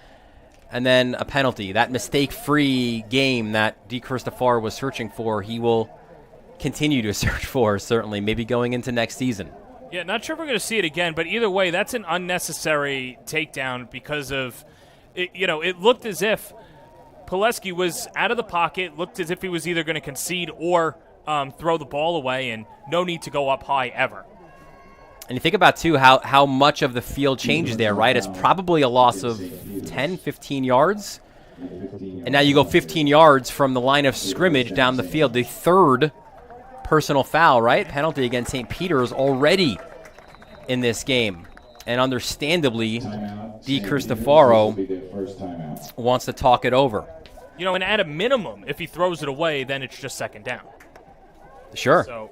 and then a penalty. That mistake-free game that DeCristofaro was searching for, he will continue to search for, certainly, maybe going into next season. Yeah, not sure if we're going to see it again, but either way, that's an unnecessary takedown because of, it looked as if Pileski was out of the pocket, looked as if he was either going to concede or throw the ball away, and no need to go up high ever. And you think about, too, how much of the field changes there, right? It's probably a loss of 10, 15 yards. And now you go 15 yards from the line of scrimmage down the field. The third personal foul, right? Penalty against St. Peter's already in this game. And understandably, Di Cristofaro wants to talk it over. You know, and at a minimum, if he throws it away, then it's just second down. Sure. So,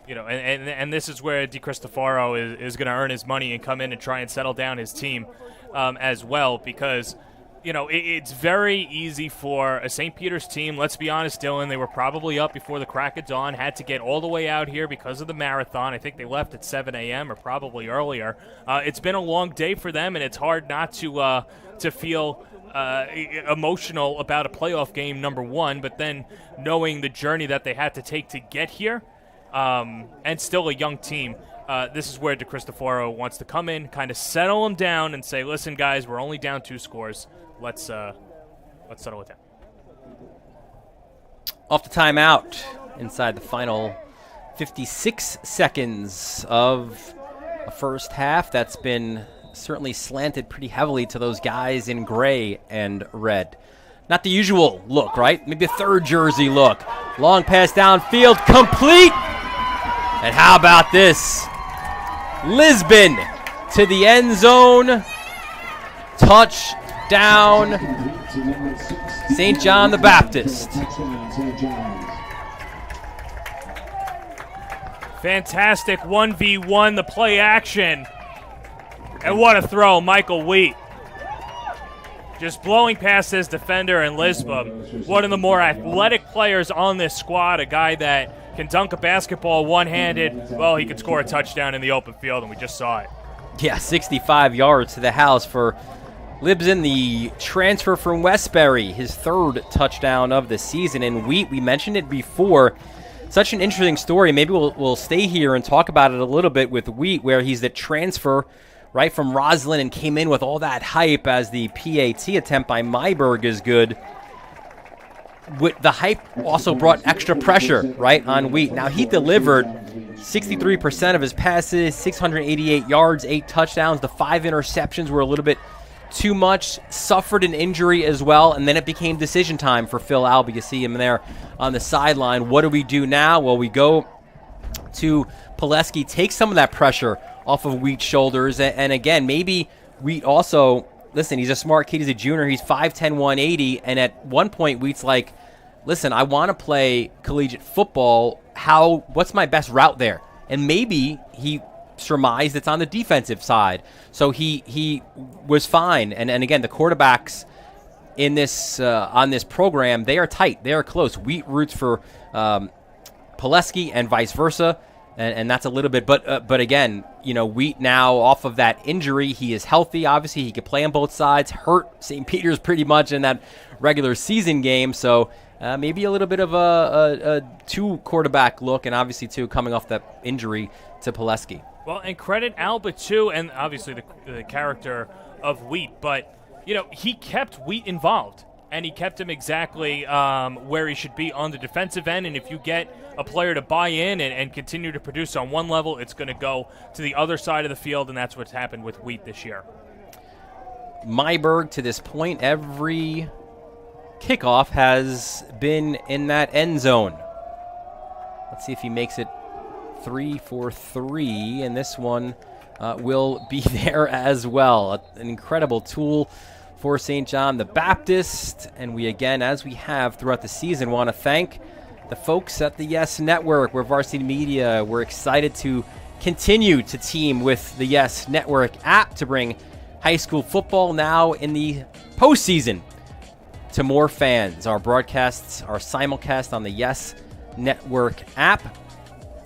you know, and this is where Di Cristofaro is going to earn his money and come in and try and settle down his team as well, because, you know, it's very easy for a St. Peter's team. Let's be honest, Dylan, they were probably up before the crack of dawn, had to get all the way out here because of the marathon. I think they left at 7 a.m. or probably earlier. It's been a long day for them, and it's hard not to feel emotional about a playoff game, number one, but then knowing the journey that they had to take to get here, and still a young team, this is where Di Cristofaro wants to come in, kind of settle them down and say, listen, guys, we're only down 2 scores. Let's settle it down. Off the timeout inside the final 56 seconds of a first half that's been certainly slanted pretty heavily to those guys in gray and red. Not the usual look, right? Maybe a third jersey look. Long pass downfield, complete. And how about this? Lisbon to the end zone. Touchdown, St. John the Baptist. Fantastic 1v1, the play action. And what a throw, Michael Wheat. Just blowing past his defender and Lisbon. One of the more athletic players on this squad, a guy that can dunk a basketball one-handed. Well, he could score a touchdown in the open field, and we just saw it. Yeah, 65 yards to the house for Libsyn, the transfer from Westbury, his third touchdown of the season. And Wheat, we mentioned it before, such an interesting story. Maybe we'll stay here and talk about it a little bit with Wheat, where he's the transfer right from Roslyn and came in with all that hype as the PAT attempt by Myberg is good. With the hype also brought extra pressure, right, on Wheat. Now, he delivered 63% of his passes, 688 yards, 8 touchdowns. The 5 interceptions were a little bit too much, suffered an injury as well, and then it became decision time for Phil Alba. You see him there on the sideline. What do we do now? Well, we go to Pileski, take some of that pressure off of Wheat's shoulders, and again, maybe Wheat also, listen, he's a smart kid, he's a junior, he's 5'10", 180, and at one point, Wheat's like, listen, I want to play collegiate football, what's my best route there? And maybe he surmised it's on the defensive side. So he was fine. And again, the quarterbacks in this on this program, they are tight. They are close. Wheat roots for Pileski and vice versa. And that's a little bit. But again, you know, Wheat now off of that injury, he is healthy. Obviously, he could play on both sides. Hurt St. Peter's pretty much in that regular season game. So maybe a little bit of a 2-quarterback look. And obviously, too, coming off that injury to Pileski. Well, and credit Alba, too, and obviously the character of Wheat. But, you know, he kept Wheat involved, and he kept him exactly where he should be on the defensive end. And if you get a player to buy in and continue to produce on one level, it's going to go to the other side of the field, and that's what's happened with Wheat this year. Myberg, to this point, every kickoff has been in that end zone. Let's see if he makes it 3 for 3, and this one will be there as well. An incredible tool for St. John the Baptist, and we again, as we have throughout the season, want to thank the folks at the Yes Network. We're Varsity Media. We're excited to continue to team with the Yes Network app to bring high school football now in the postseason to more fans. Our broadcasts are simulcast on the Yes Network app.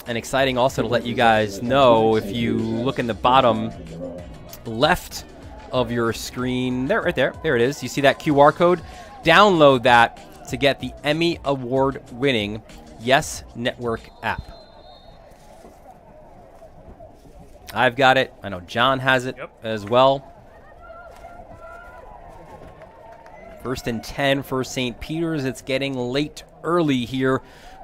And exciting also to let you guys know, if you look in the bottom left of your screen, right there it is. You see that QR code? Download that to get the Emmy Award-winning Yes Network app. I've got it. I know John has it as well. 1st and 10 for St. Peter's. It's getting late early here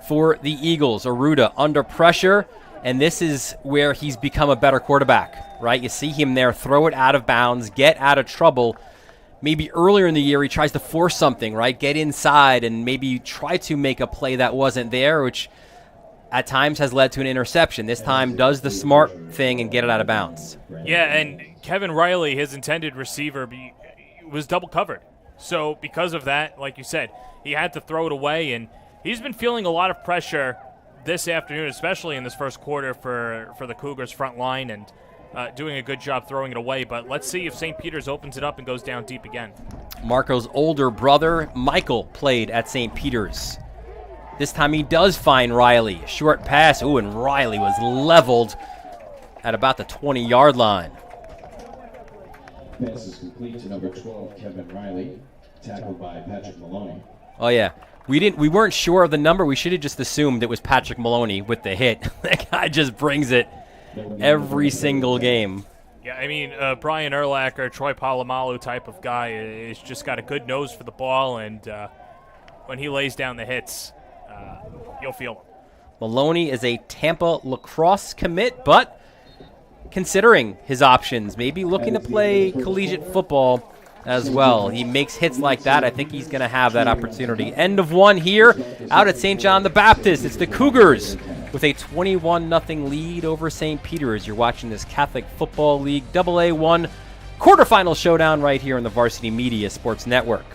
for the Eagles. Aruda under pressure, And this is where he's become a better quarterback, right? You see him there, throw it out of bounds, get out of trouble. Maybe earlier in the year he tries to force something, right? Get inside and maybe try to make a play that wasn't there, which at times has led to an interception. This time does the smart thing and get it out of bounds. Yeah, and Kevin Riley, his intended receiver, was double covered. So because of that, like you said, he had to throw it away, and he's been feeling a lot of pressure this afternoon, especially in this first quarter for the Cougars front line, and doing a good job throwing it away. But let's see if St. Peter's opens it up and goes down deep again. Marco's older brother, Michael, played at St. Peter's. This time he does find Riley. Short pass. Ooh, and Riley was leveled at about the 20-yard line. Pass is complete to number 12, Kevin Riley, tackled by Patrick Maloney. Oh, yeah. We weren't sure of the number. We should have just assumed it was Patrick Maloney with the hit. That guy just brings it every single game. Yeah, I mean, Brian Urlacher, Troy Polamalu type of guy, is just got a good nose for the ball, and when he lays down the hits, you'll feel him. Maloney is a Tampa lacrosse commit, but considering his options, maybe looking to play collegiate football as well. He makes hits like that. I think he's going to have that opportunity. End of one here out at St. John the Baptist. It's the Cougars with a 21-0 lead over St. Peter's. You're watching this Catholic Football League AA1 quarterfinal showdown right here on the Varsity Media Sports Network.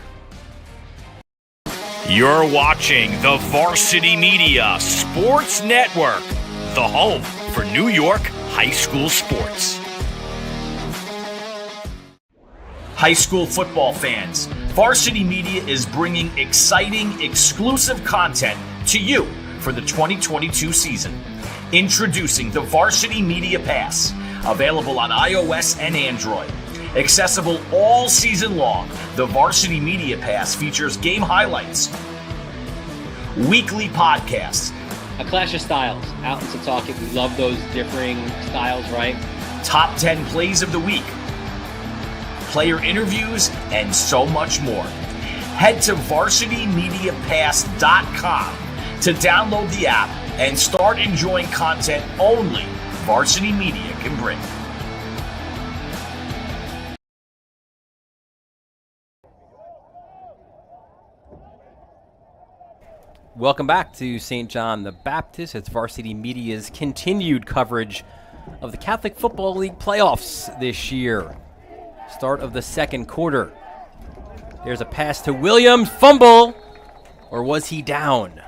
You're watching the Varsity Media Sports Network, the home for New York high school sports. High school football fans, Varsity Media is bringing exciting, exclusive content to you for the 2022 season. Introducing the Varsity Media Pass, available on iOS and Android. Accessible all season long, the Varsity Media Pass features game highlights, weekly podcasts, A clash of styles out in Setauket. We love those differing styles, right? top 10 plays of the week, player interviews, and so much more. Head to varsitymediapass.com to download the app and start enjoying content only Varsity Media can bring. Welcome back to St. John the Baptist. It's Varsity Media's continued coverage of the Catholic Football League playoffs this year. Start of the second quarter. There's a pass to Williams. Fumble! Or was he down?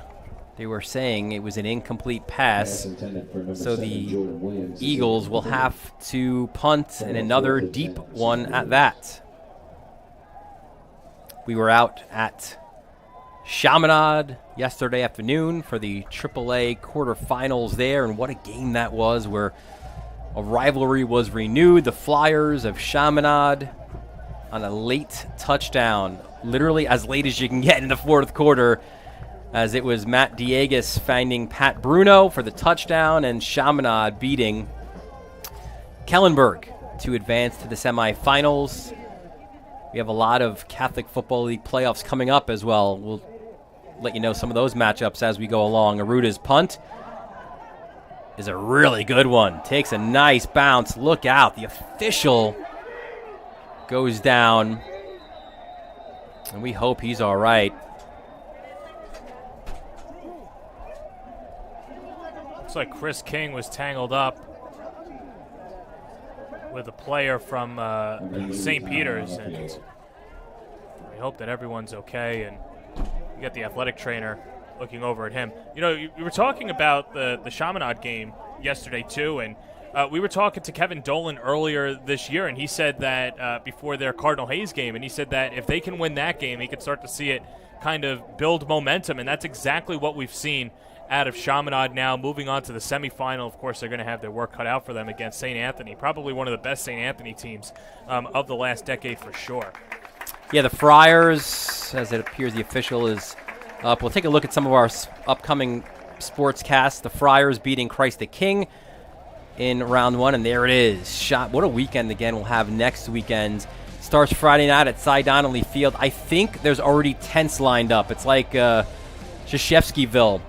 They were saying it was an incomplete pass. So the Eagles will have to punt, and another deep one at that. We were out at Chaminade yesterday afternoon for the AAA quarterfinals there, and what a game that was, where a rivalry was renewed. The Flyers of Chaminade on a late touchdown, literally as late as you can get in the fourth quarter, as it was Matt Diegas finding Pat Bruno for the touchdown, and Chaminade beating Kellenberg to advance to the semifinals. We have a lot of Catholic Football League playoffs coming up as well. We'll let you know some of those matchups as we go along. Aruta's punt is a really good one. Takes a nice bounce. Look out. The official goes down, and we hope he's all right. Looks like Chris King was tangled up with a player from St. Peter's, and we hope that everyone's okay, and you get the athletic trainer looking over at him. You know, you were talking about the Chaminade game yesterday too, and we were talking to Kevin Dolan earlier this year, and he said that before their Cardinal Hayes game, and he said that if they can win that game, he could start to see it kind of build momentum, and that's exactly what we've seen out of Chaminade now. Moving on to the semifinal, of course, they're going to have their work cut out for them against St. Anthony, probably one of the best St. Anthony teams of the last decade for sure. Yeah, the Friars, as it appears the official is up. We'll take a look at some of our upcoming sportscasts. The Friars beating Christ the King in round one, and there it is. What a weekend again we'll have next weekend. Starts Friday night at Cy Donnelly Field. I think there's already tents lined up. It's like Krzyzewskiville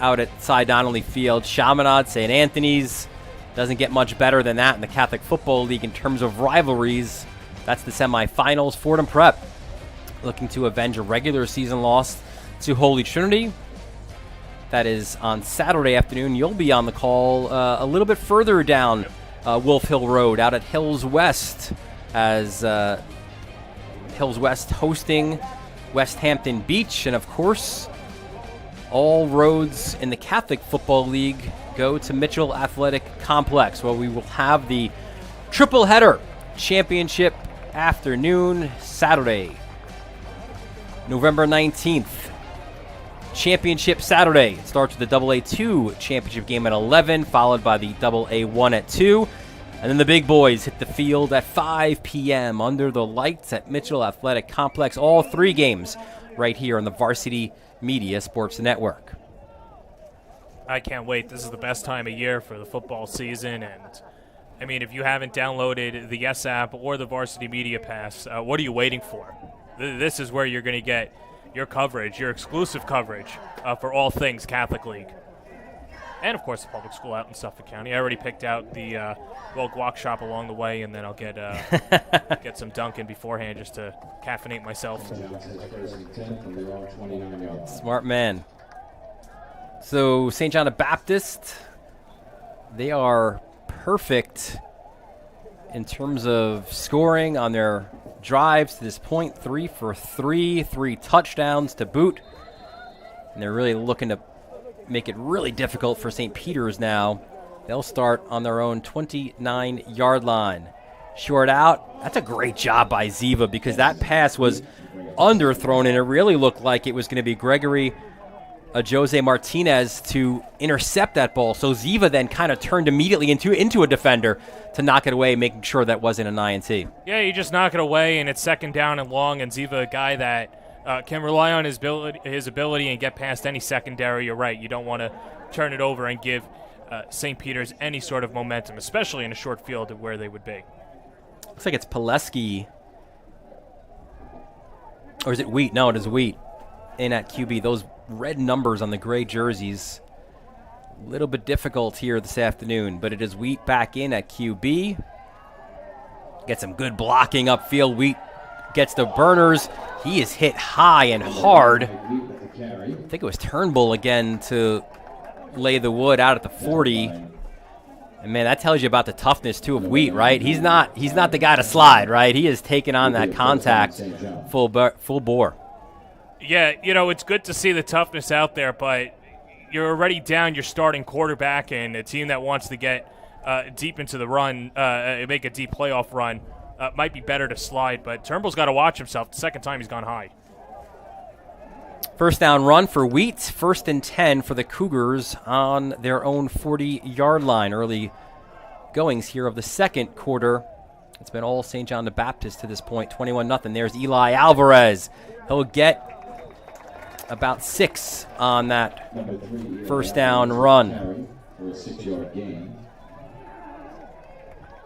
out at Cy Donnelly Field. Chaminade, St. Anthony's. Doesn't get much better than that in the Catholic Football League in terms of rivalries. That's the semifinals. Fordham Prep looking to avenge a regular season loss to Holy Trinity. That is on Saturday afternoon. You'll be on the call a little bit further down Wolf Hill Road out at Hills West, as Hills West hosting West Hampton Beach. And of course, all roads in the Catholic Football League go to Mitchell Athletic Complex, where we will have the triple header championship afternoon, Saturday, November 19th. Championship Saturday. It starts with the AA2 championship game at 11, followed by the AA1 at 2. And then the big boys hit the field at 5 p.m. under the lights at Mitchell Athletic Complex. All 3 games right here on the Varsity Media Sports Network. I can't wait. This is the best time of year for the football season. And, I mean, if you haven't downloaded the Yes app or the Varsity Media Pass, what are you waiting for? This is where you're going to get your coverage, your exclusive coverage for all things Catholic League. And, of course, the public school out in Suffolk County. I already picked out the guac shop along the way, and then I'll get get some Dunkin' beforehand just to caffeinate myself. Smart man. So, St. John the Baptist, they are perfect in terms of scoring on their drives to this point. 3 for 3, 3 touchdowns to boot. And they're really looking to make it really difficult for St. Peter's now. They'll start on their own 29-yard line. Short out. That's a great job by Ziva, because that pass was underthrown, and it really looked like it was going to be Gregory Jose Martinez to intercept that ball. So Ziva then kind of turned immediately into a defender to knock it away, making sure that wasn't an INT. Yeah, you just knock it away, and it's second down and long, and Ziva, a guy that can rely on his ability and get past any secondary. You're right. You don't want to turn it over and give St. Peter's any sort of momentum, especially in a short field of where they would be. Looks like it's Pileski. Or is it Wheat? No, it is Wheat in at QB. Those red numbers on the gray jerseys, a little bit difficult here this afternoon, but it is Wheat back in at QB. Get some good blocking upfield. Wheat gets the burners. He is hit high and hard. I think it was Turnbull again to lay the wood out at the 40. And man, that tells you about the toughness too of Wheat, right? He's not the guy to slide, right? He is taking on that contact full bore. Yeah, it's good to see the toughness out there, but you're already down your starting quarterback, and a team that wants to get deep into the run, make a deep playoff run, might be better to slide. But Turnbull's got to watch himself. The second time he's gone high. First down run for Wheat. 1st and 10 for the Cougars on their own 40-yard line. Early goings here of the second quarter. It's been all St. John the Baptist to this point, 21-0. There's Eli Alvarez. He'll get about 6 on that first down run.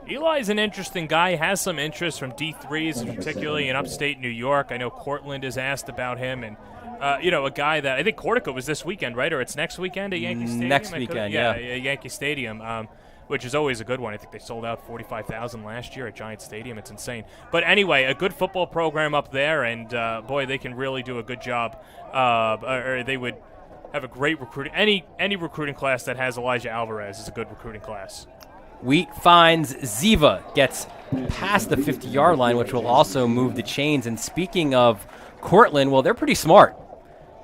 Eli's an interesting guy. He has some interest from D3s, particularly in upstate New York. I know Cortland has asked about him, and a guy that I think Cortico was this weekend, right? Or it's next weekend at Yankee Stadium? Next weekend, yeah. Yankee Stadium, which is always a good one. I think they sold out 45,000 last year at Giant Stadium. It's insane. But anyway, a good football program up there, and boy, they can really do a good job. Or they would have a great recruiting. Any recruiting class that has Elijah Alvarez is a good recruiting class. Wheat finds Ziva, gets past the 50-yard line, which will also move the chains. And speaking of Cortland, well, they're pretty smart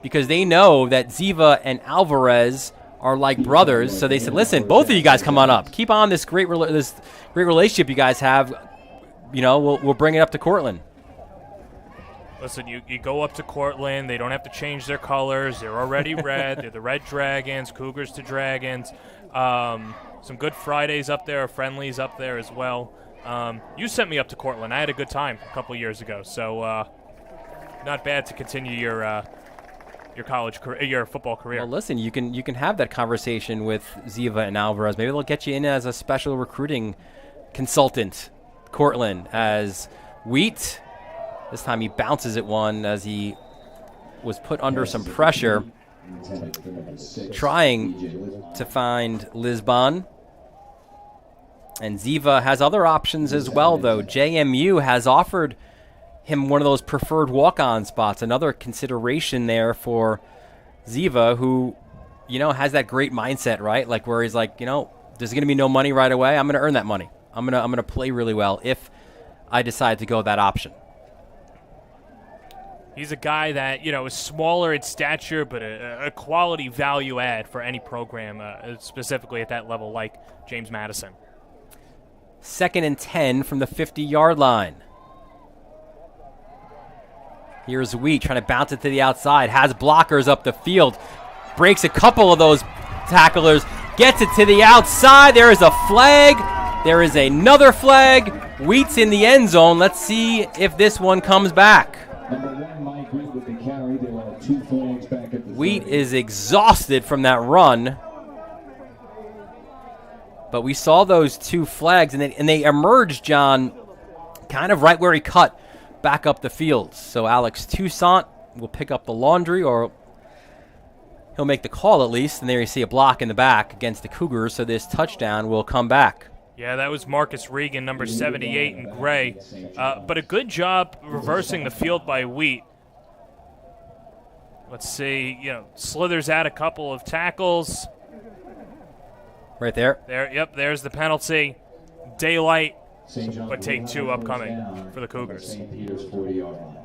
because they know that Ziva and Alvarez are like brothers. So they said, listen, both of you guys come on up. Keep on this great relationship you guys have. We'll bring it up to Cortland. Listen, you go up to Cortland. They don't have to change their colors. They're already red. They're the Red Dragons, Cougars to Dragons. Some good Fridays up there, friendlies up there as well. You sent me up to Cortland. I had a good time a couple years ago. So not bad to continue your college career, your football career. Well, listen, you can have that conversation with Ziva and Alvarez. Maybe they'll get you in as a special recruiting consultant, Cortland, as Wheat. This time he bounces at one as he was put under some pressure. Intended for number 6. trying to find Lisbon. And Ziva has other options as well, though. JMU has offered him one of those preferred walk-on spots. Another consideration there for Ziva, who, has that great mindset, right? Like where he's like, there's going to be no money right away. I'm going to earn that money. I'm going to play really well if I decide to go that option. He's a guy that, is smaller in stature, but a quality value add for any program, specifically at that level like James Madison. 2nd and 10 from the 50-yard line. Here's Wheat trying to bounce it to the outside. Has blockers up the field. Breaks a couple of those tacklers. Gets it to the outside. There is a flag. There is another flag. Wheat's in the end zone. Let's see if this one comes back. Number 1, Mike Wheat with the carry. There are 2 flags back at the Wheat 30. is exhausted from that run. But we saw those 2 flags, and they emerged, John, kind of right where he cut back up the field. So Alex Toussaint will pick up the laundry, or he'll make the call at least. And there you see a block in the back against the Cougars, so this touchdown will come back. Yeah, that was Marcus Regan, number 78 in gray. But a good job reversing the field by Wheat. Let's see, slithers out a couple of tackles. Right there. There's the penalty. Daylight, St. John's but take 2 upcoming down for the Cougars. St. Peter's 40-yard line.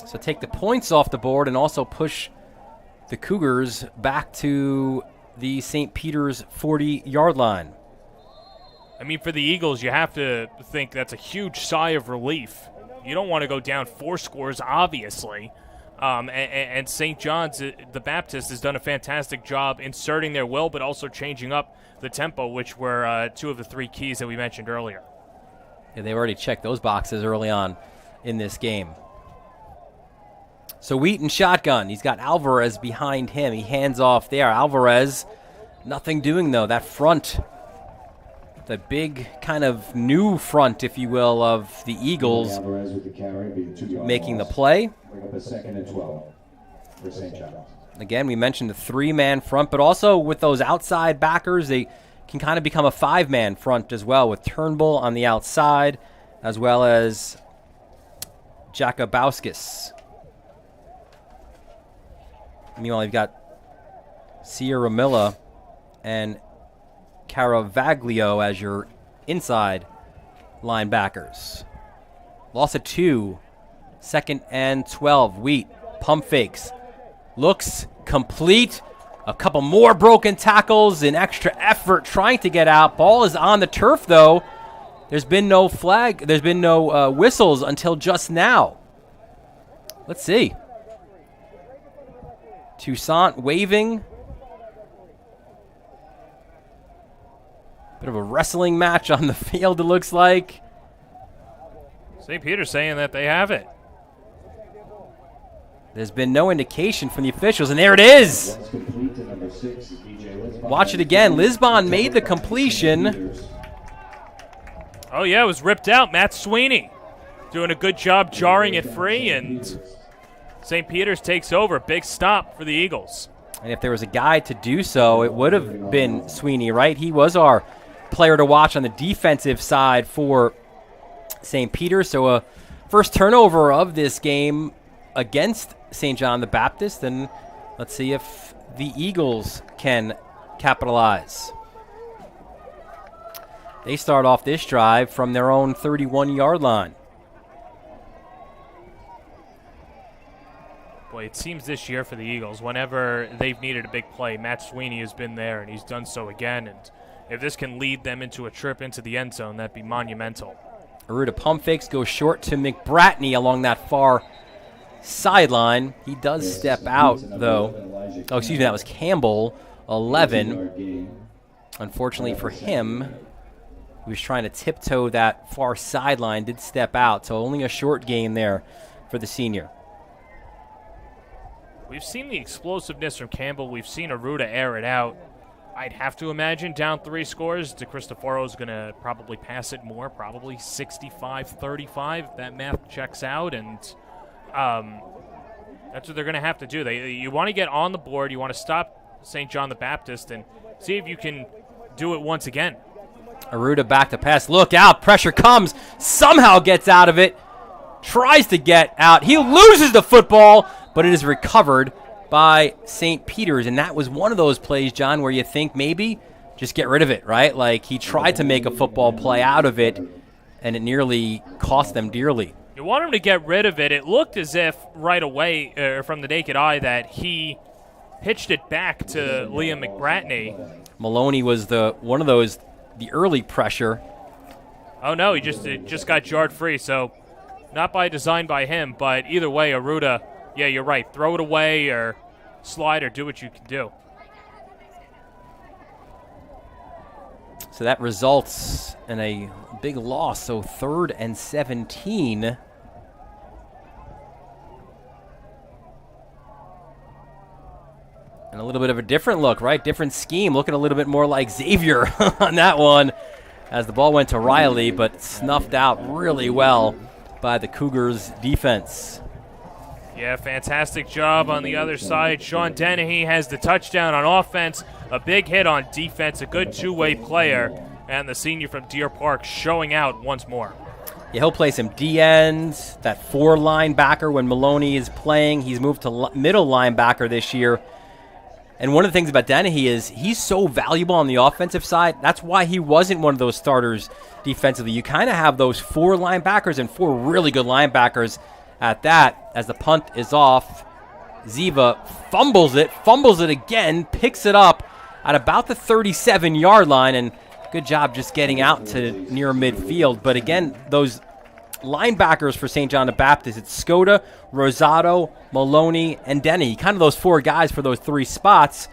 So take the points off the board and also push the Cougars back to the St. Peter's 40-yard line. I mean, for the Eagles, you have to think that's a huge sigh of relief. You don't want to go down 4 scores, obviously. And St. John's, the Baptist, has done a fantastic job inserting their will, but also changing up the tempo, which were 2 of the 3 keys that we mentioned earlier. Yeah, they already checked those boxes early on in this game. So Wheaton shotgun. He's got Alvarez behind him. He hands off there. Alvarez, nothing doing, though. That front, the big kind of new front, if you will, of the Eagles Alvarez with the carry, being 2-yard making the loss. play. Bring up a 2nd and 12 for St. John's. Again, we mentioned the 3-man front, but also with those outside backers, they can kind of become a 5-man front as well, with Turnbull on the outside, as well as Jakubowskis. Meanwhile, you've got Sierra Milla and Caravaglio as your inside linebackers. Loss of 2. 2nd and 12. Wheat, pump fakes. Looks complete. A couple more broken tackles, an extra effort trying to get out. Ball is on the turf, though. There's been no flag. There's been no whistles until just now. Let's see. Toussaint waving. Bit of a wrestling match on the field, it looks like. St. Peter's saying that they have it. There's been no indication from the officials, and there it is. Once complete to number 6, DJ Lisbon. Watch it again. Lisbon made the completion. Oh, yeah, it was ripped out. Matt Sweeney doing a good job jarring it free, and St. Peter's takes over. Big stop for the Eagles. And if there was a guy to do so, it would have been Sweeney, right? He was our player to watch on the defensive side for St. Peter's. So a first turnover of this game against St. John the Baptist, and let's see if the Eagles can capitalize. They start off this drive from their own 31-yard line. Boy, it seems this year for the Eagles, whenever they've needed a big play, Matt Sweeney has been there, and he's done so again. And if this can lead them into a trip into the end zone, that'd be monumental. Aruda pump fakes, goes short to McBratney along that far sideline. He does step out, though. Oh, excuse me, that was Campbell, 11. Unfortunately for him, he was trying to tiptoe that far sideline, did step out, so only a short gain there for the senior. We've seen the explosiveness from Campbell. We've seen Aruda air it out. I'd have to imagine down 3 scores, DeCristoforo's going to probably pass it more, probably 65-35. That math checks out. And That's what they're going to have to do. You want to get on the board. You want to stop St. John the Baptist and see if you can do it once again. Aruda back to pass. Look out. Pressure comes. Somehow gets out of it. Tries to get out. He loses the football, but it is recovered by St. Peter's. And that was one of those plays, John, where you think maybe just get rid of it, right? Like he tried to make a football play out of it, and it nearly cost them dearly. You want him to get rid of it. It looked as if right away, from the naked eye, that he pitched it back to Liam McBratney. Maloney was the early pressure. Oh no, he just got jarred free. So not by design by him, but either way, Aruda. Yeah, you're right. Throw it away or slide or do what you can do. So that results in a big loss. So 3rd and 17. And a little bit of a different look, right? Different scheme. Looking a little bit more like Xavier on that one as the ball went to Riley, but snuffed out really well by the Cougars defense. Yeah, fantastic job on the other side. Sean Dennehy has the touchdown on offense, a big hit on defense, a good two-way player, and the senior from Deer Park showing out once more. Yeah, he'll play some D-ends, that 4 linebacker when Maloney is playing. He's moved to middle linebacker this year. And one of the things about Dennehy is he's so valuable on the offensive side. That's why he wasn't one of those starters defensively. You kind of have those 4 linebackers and 4 really good linebackers at that. As the punt is off, Ziva fumbles it again, picks it up at about the 37-yard line, and good job just getting out to near midfield. But again, those linebackers for St. John the Baptist, it's Skoda, Rosado, Maloney, and Denny. Kind of those 4 guys for those 3 spots.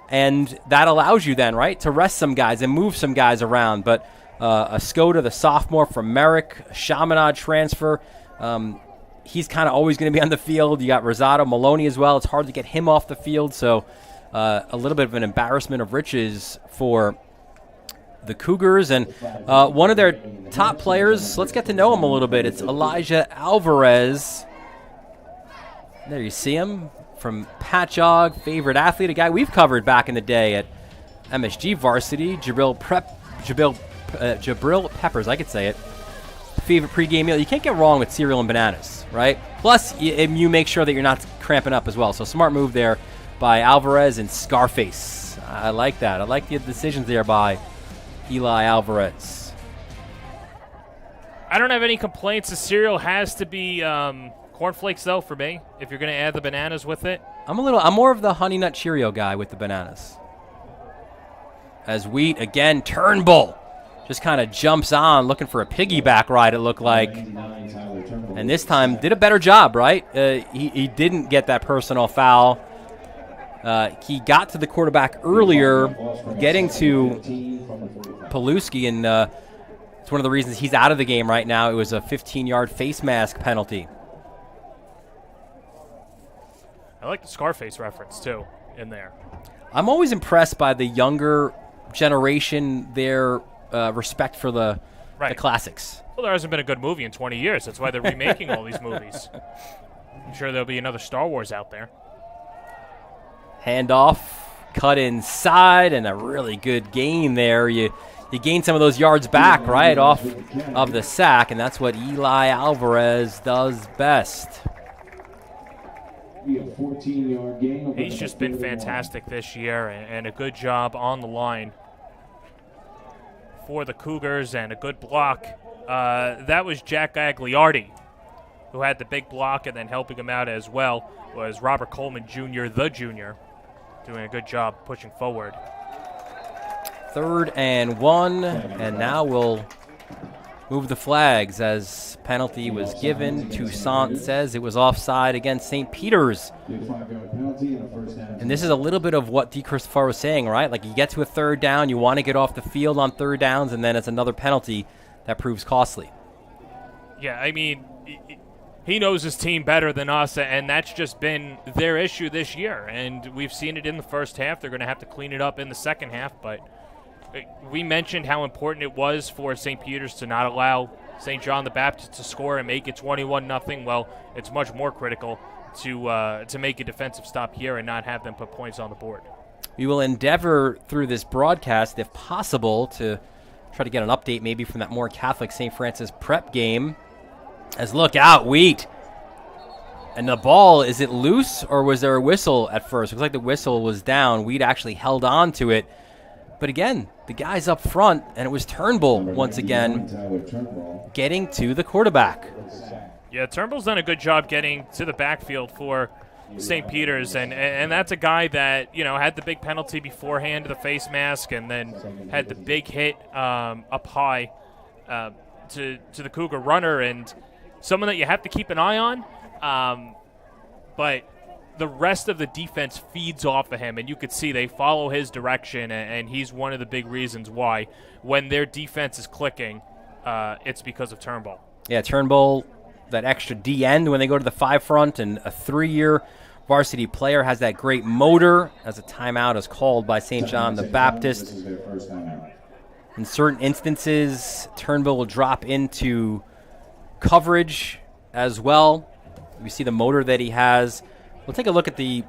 And that allows you then, right, to rest some guys and move some guys around. But a Skoda, the sophomore from Merrick, a Chaminade transfer, he's kind of always going to be on the field. You got Rosado, Maloney as well. It's hard to get him off the field. So a little bit of an embarrassment of riches for the Cougars. And one of their top players, let's get to know him a little bit. It's Elijah Alvarez. There you see him from Patchogue, favorite athlete, a guy we've covered back in the day at MSG Varsity. Jabril Peppers, I could say it. Favorite pregame meal. You can't get wrong with cereal and bananas, right? Plus, you make sure that you're not cramping up as well. So smart move there by Alvarez and Scarface. I like that. I like the decisions there by Eli Alvarez. I don't have any complaints. The cereal has to be cornflakes, though, for me, if you're going to add the bananas with it. I'm more of the Honey Nut Cheerio guy with the bananas. As Wheat, again, Turnbull just kind of jumps on, looking for a piggyback ride, it looked like. And this time did a better job, right? He didn't get that personal foul. He got to the quarterback earlier, getting to Paluski, and it's one of the reasons he's out of the game right now. It was a 15-yard face mask penalty. I like the Scarface reference, too, in there. I'm always impressed by the younger generation, their respect for the classics. Well, there hasn't been a good movie in 20 years. That's why they're remaking all these movies. I'm sure there'll be another Star Wars out there. Handoff, cut inside, and a really good gain there. You gain some of those yards back, right, off of the sack, and that's what Eli Alvarez does best. He's just been fantastic this year, and a good job on the line for the Cougars, and a good block. That was Jack Gagliardi, who had the big block, and then helping him out as well was Robert Coleman Jr., the junior, doing a good job pushing forward. 3rd and 1, and now we'll move the flags as penalty was given. Toussaint says it was offside against St. Peter's. And this is a little bit of what DeCristofaro was saying, right? Like you get to a 3rd down, you want to get off the field on 3rd downs, and then it's another penalty that proves costly. Yeah, I mean, he knows his team better than us, and that's just been their issue this year. And we've seen it in the first half. They're going to have to clean it up in the second half, but we mentioned how important it was for St. Peter's to not allow St. John the Baptist to score and make it 21-0, well, it's much more critical to make a defensive stop here and not have them put points on the board. We will endeavor through this broadcast, if possible, to try to get an update maybe from that more Catholic St. Francis prep game. As look out, Wheat. And the ball, is it loose or was there a whistle at first? Looks like the whistle was down. Wheat actually held on to it. But again, the guy's up front, and it was Turnbull once again getting to the quarterback. Yeah, Turnbull's done a good job getting to the backfield for St. Peter's, and that's a guy that, had the big penalty beforehand to the face mask and then had the big hit up high to the Cougar runner, and someone that you have to keep an eye on. But the rest of the defense feeds off of him, and you could see they follow his direction, and he's one of the big reasons why when their defense is clicking, it's because of Turnbull. Yeah, Turnbull, that extra D end when they go to the 5 front, and a 3-year varsity player, has that great motor, as a timeout is called by St. John the Baptist. In certain instances, Turnbull will drop into coverage as well. We see the motor that he has. We'll take a look at the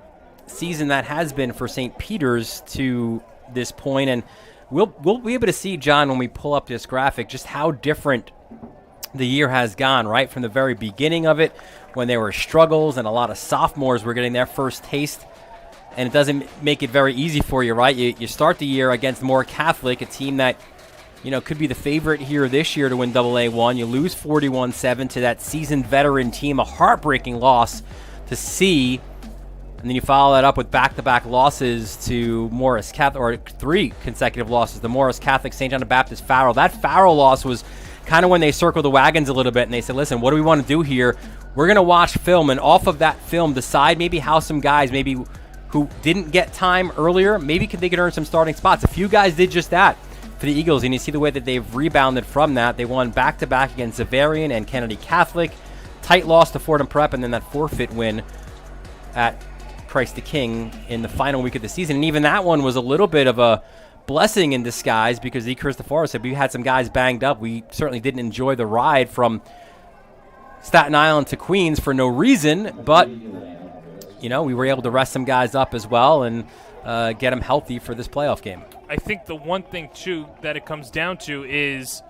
season that has been for St. Peter's to this point, and we'll be able to see, John, when we pull up this graphic, just how different the year has gone, right? From the very beginning of it, when there were struggles and a lot of sophomores were getting their first taste, and it doesn't make it very easy for you, right? You start the year against Moore Catholic, a team that, could be the favorite here this year to win AA1. You lose 41-7 to that seasoned veteran team, a heartbreaking loss to see. And then you follow that up with back-to-back losses to Morris Catholic, or 3 consecutive losses, the Morris Catholic, St. John the Baptist, Farrell. That Farrell loss was kind of when they circled the wagons a little bit, and they said, listen, what do we want to do here? We're going to watch film, and off of that film, decide maybe how some guys maybe who didn't get time earlier, maybe they could earn some starting spots. A few guys did just that for the Eagles, and you see the way that they've rebounded from that. They won back-to-back against Zavarian and Kennedy Catholic. Tight loss to Fordham Prep, and then that forfeit win at Christ the King in the final week of the season. And even that one was a little bit of a blessing in disguise, because E. Christopher said we had some guys banged up. We certainly didn't enjoy the ride from Staten Island to Queens for no reason, but we were able to rest some guys up as well and get them healthy for this playoff game. I think the one thing, too, that it comes down to is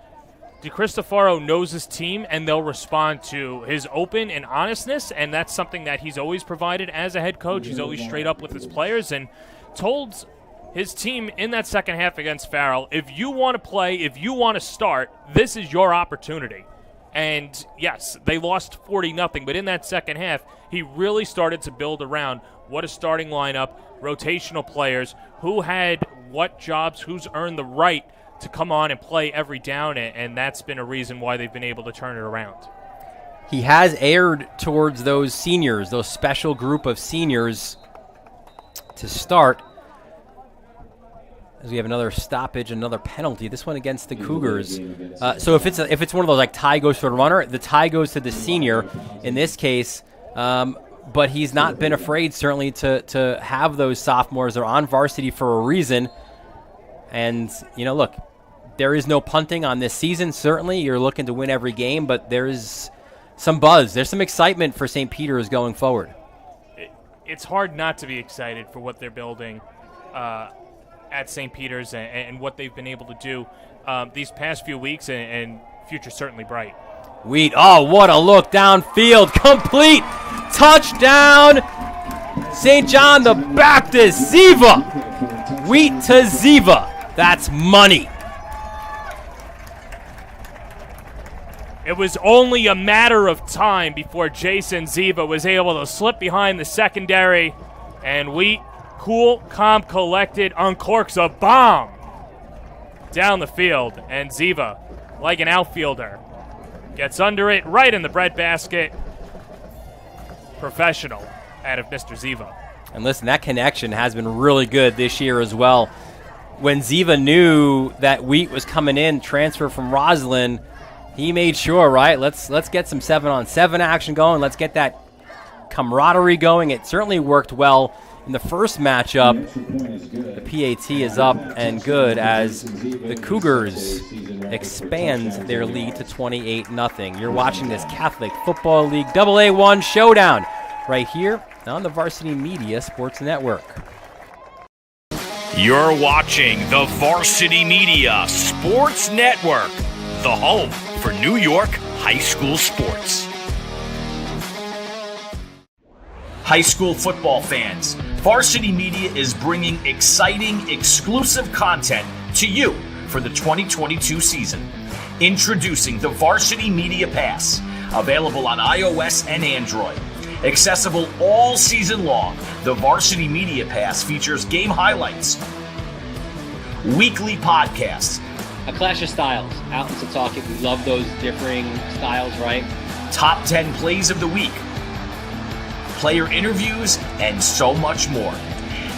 DeCristofaro knows his team, and they'll respond to his open and honestness, and that's something that he's always provided as a head coach. He's always straight up with his players and told his team in that second half against Farrell, if you want to play, if you want to start, this is your opportunity. And, yes, they lost 40-0, but in that second half, he really started to build around what a starting lineup, rotational players, who had what jobs, who's earned the right to come on and play every down, and that's been a reason why they've been able to turn it around. He has erred towards those seniors, those special group of seniors to start. As we have another stoppage, another penalty. This one against the Cougars. So if it's one of those like tie goes to the runner, the tie goes to the senior in this case. But he's not been afraid certainly to have those sophomores. They're on varsity for a reason. And look, there is no punting on this season. Certainly, you're looking to win every game, but there is some buzz. There's some excitement for St. Peter's going forward. It's hard not to be excited for what they're building at St. Peter's and what they've been able to do these past few weeks, and future certainly bright. Wheat, what a look downfield. Complete touchdown, St. John the Baptist. Ziva. Wheat to Ziva. That's money. It was only a matter of time before Jason Ziva was able to slip behind the secondary, and Wheat, cool, calm, collected, uncorks a bomb down the field, and Ziva, like an outfielder, gets under it right in the breadbasket. Professional out of Mr. Ziva. And listen, that connection has been really good this year as well. When Ziva knew that Wheat was coming in, transfer from Roslyn, he made sure, right, let's get some 7-on-7 action going. Let's get that camaraderie going. It certainly worked well In the first matchup, the PAT is up and good as the Cougars expand their lead to 28-0. You're watching this Catholic Football League AA1 showdown right here on the Varsity Media Sports Network. You're watching the Varsity Media Sports Network, the home for New York high school sports. High school football fans, Varsity Media is bringing exciting, exclusive content to you for the 2022 season. Introducing the Varsity Media Pass, available on iOS and Android. Accessible all season long, the Varsity Media Pass features game highlights, weekly podcasts, A clash of styles, out in Setauket. We love those differing styles, right? top 10 plays of the week, player interviews, and so much more.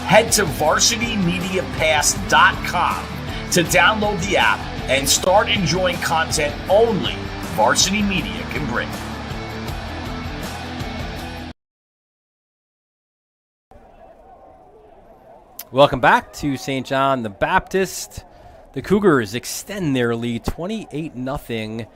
Head to varsitymediapass.com to download the app and start enjoying content only Varsity Media can bring. Welcome back to St. John the Baptist. The Cougars extend their lead 28-0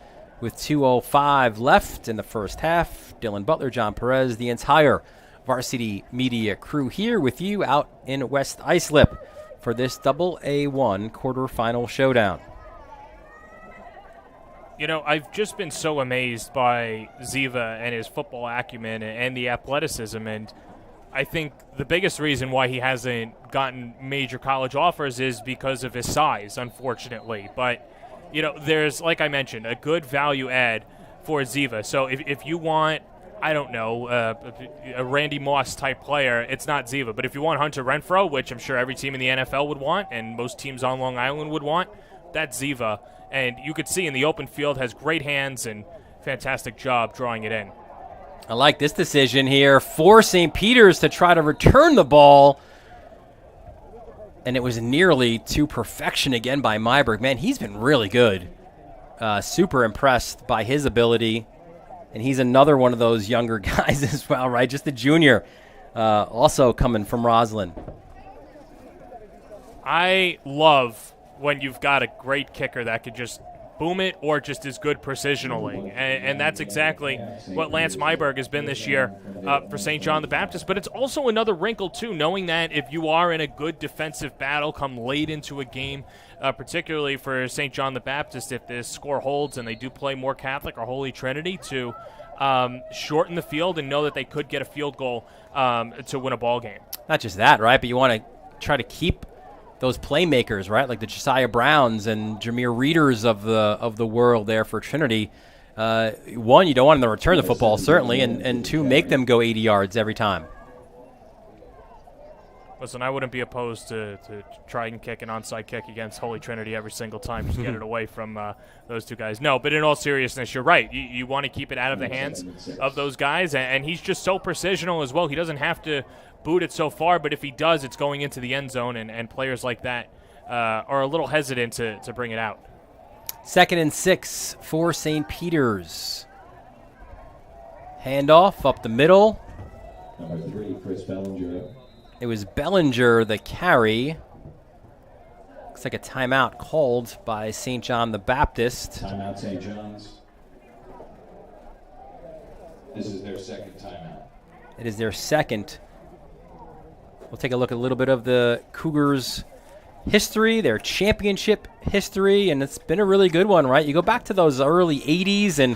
with 2:05 left in the first half. Dylan Butler, John Perez, the entire Varsity Media crew here with you out in West Islip for this AA1 quarterfinal showdown. You know, I've just been so amazed by Ziva and his football acumen and the athleticism, and I think the biggest reason why he hasn't gotten major college offers is because of his size, unfortunately. But, you know, there's, like I mentioned, a good value add for Ziva. So if you want, I don't know, a Randy Moss type player, it's not Ziva. But if you want Hunter Renfrow, which I'm sure every team in the NFL would want and most teams on Long Island would want, that's Ziva. And you could see in the open field, has great hands and fantastic job drawing it in. I like this decision here for St. Peter's to try to return the ball. And it was nearly to perfection again by Myberg. Man, he's been really good. Super impressed by his ability. And he's another one of those younger guys as well, right? Just a junior, also coming from Roslyn. I love when you've got a great kicker that could just boom it or just is good precisionally. And that's exactly what Lance Myberg has been this year for St. John the Baptist. But it's also another wrinkle, too, knowing that if you are in a good defensive battle come late into a game, particularly for St. John the Baptist, if this score holds and they do play more Catholic or Holy Trinity, to shorten the field and know that they could get a field goal to win a ball game. Not just that, right? But you want to try to keep those playmakers, right? Like the Josiah Browns and Jameer Reeders of the world there for Trinity. One, you don't want them to return the football, certainly, and two, make them go 80 yards every time. Listen, I wouldn't be opposed to try and kick an onside kick against Holy Trinity every single time to get it away from those two guys. No, but in all seriousness, you're right. You want to keep it out of the hands of those guys, and he's just so precisional as well. He doesn't have to boot it so far, but if he does, it's going into the end zone, and players like that are a little hesitant to bring it out. 2nd and 6 for St. Peter's. Handoff up the middle. Number 3, Chris Bellinger. It was Bellinger the carry. Looks like a timeout called by St. John the Baptist. Timeout, St. John's. This is their second timeout. It is their second. We'll take a look at a little bit of the Cougars' history, their championship history, and it's been a really good one, right? You go back to those early 80s, and,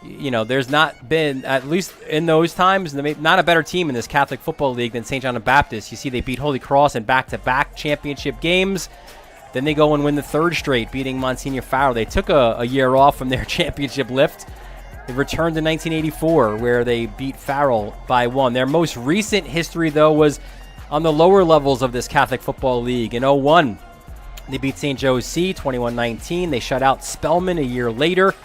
you know, there's not been, at least in those times, not a better team in this Catholic Football League than St. John the Baptist. You see they beat Holy Cross in back-to-back championship games. Then they go and win the third straight, beating Monsignor Farrell. They took a year off from their championship lift. They returned in 1984, where they beat Farrell by 1. Their most recent history, though, was on the lower levels of this Catholic Football League. In 2001, they beat St. Joe's C 21-19. They shut out Spellman a year later,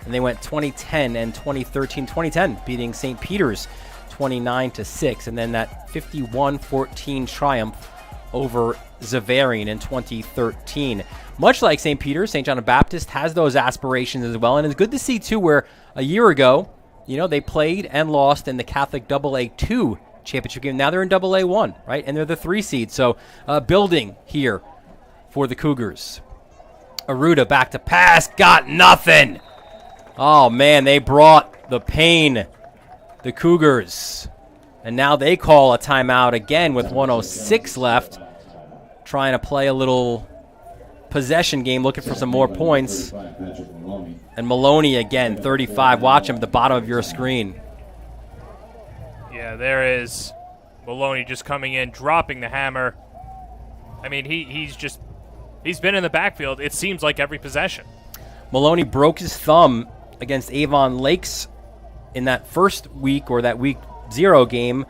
and they went 2010 and 2010, beating St. Peter's 29-6, and then that 51-14 triumph over Zavarian in 2013. Much like St. Peter's, St. John the Baptist has those aspirations as well, and it's good to see, too, where a year ago, you know, they played and lost in the Catholic AA2 championship game. Now they're in AA1, right? And they're the 3 seed. So building here for the Cougars. Aruda back to pass. Got nothing. Oh, man, they brought the pain, the Cougars. And now they call a timeout again with 1:06 left, trying to play a little possession game, looking for some more points. And Maloney again, 35. Watch him at the bottom of your screen. Yeah, there is Maloney just coming in, dropping the hammer. I mean, he's been in the backfield, it seems like, every possession. Maloney broke his thumb against Avon Lakes in that first week, or that week 0 game,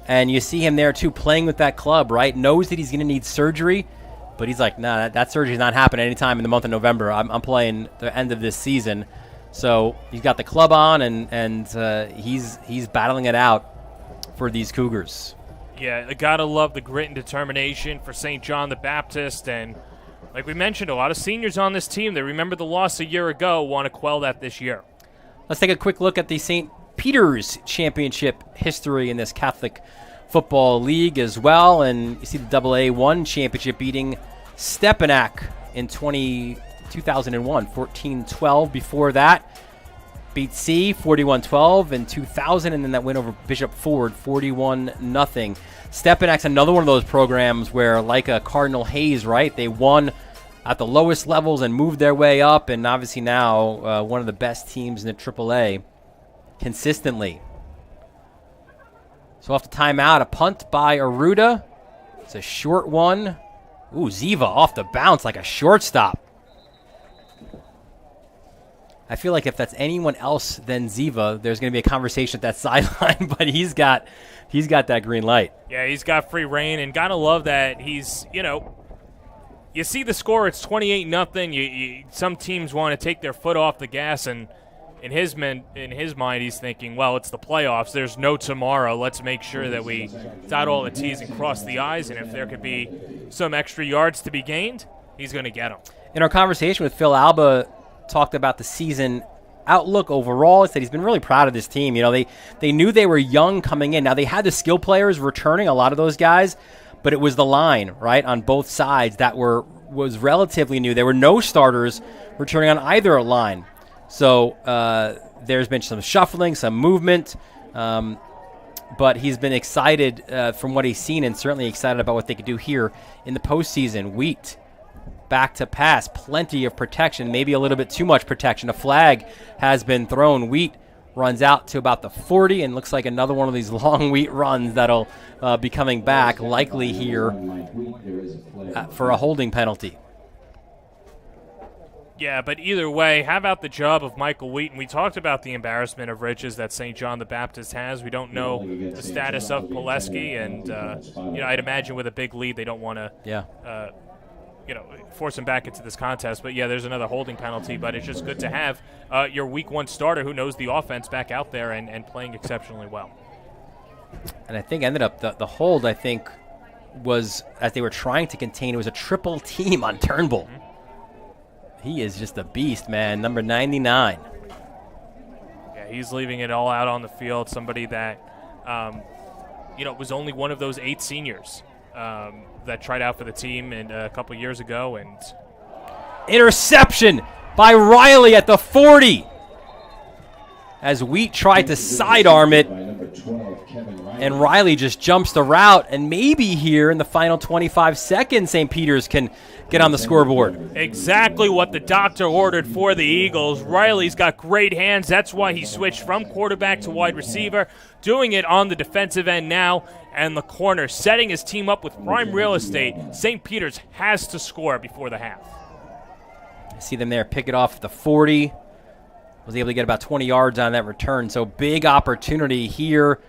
and you see him there too, playing with that club, right? Knows that he's going to need surgery, but he's like, nah, that surgery's not happening anytime in the month of November. I'm playing the end of this season. So he's got the club on, and he's battling it out for these Cougars. Yeah, I gotta love the grit and determination for St. John the Baptist, and like we mentioned, a lot of seniors on this team. They remember the loss a year ago, want to quell that this year. Let's take a quick look at the St. Peter's Championship history in this Catholic Football League as well. And you see the AA1 championship beating Stepinac in 2001, 14-12. Before that, beat C 41-12 in 2000, and then that win over Bishop Ford 41-0. Stepinac's another one of those programs where, like a Cardinal Hayes, right, they won at the lowest levels and moved their way up, and obviously now one of the best teams in the AAA consistently. So off the timeout, a punt by Aruda. It's a short one. Ooh, Ziva off the bounce like a shortstop. I feel like if that's anyone else than Ziva, there's going to be a conversation at that sideline, but he's got that green light. Yeah, he's got free reign, and gotta love that he's, you see the score, it's 28-0. Some teams want to take their foot off the gas, and in his mind, he's thinking, well, it's the playoffs. There's no tomorrow. Let's make sure that we dot all the T's and cross the I's, and if there could be some extra yards to be gained, he's going to get them. In our conversation with Phil Alba, talked about the season outlook overall. He said he's been really proud of this team. They knew they were young coming in. Now, they had the skill players returning, a lot of those guys, but it was the line, right, on both sides that was relatively new. There were no starters returning on either line. So there's been some shuffling, some movement, but he's been excited from what he's seen, and certainly excited about what they could do here in the postseason. Wheat back to pass, plenty of protection, maybe a little bit too much protection. A flag has been thrown. Wheat runs out to about the 40, and looks like another one of these long Wheat runs that'll be coming back, likely here for a holding penalty. Yeah, but either way, how about the job of Michael Wheaton? We talked about the embarrassment of riches that St. John the Baptist has. We don't know the status of Pileski, and I'd imagine with a big lead, they don't want to, force him back into this contest. But yeah, there's another holding penalty. But it's just good to have your Week 1 starter who knows the offense back out there and playing exceptionally well. And I think ended up the hold, I think, was, as they were trying to contain, it was a triple team on Turnbull. Mm-hmm. He is just a beast, man. Number 99. Yeah, he's leaving it all out on the field. Somebody that, was only one of those 8 seniors that tried out for the team a couple years ago. And interception by Riley at the 40. As Wheat tried to sidearm it, and Riley just jumps the route, and maybe here in the final 25 seconds, St. Peter's can get on the scoreboard. Exactly what the doctor ordered for the Eagles. Riley's got great hands. That's why he switched from quarterback to wide receiver, doing it on the defensive end now, and the corner, setting his team up with prime real estate. St. Peter's has to score before the half. I see them there, pick it off at the 40. Was able to get about 20 yards on that return. So big opportunity here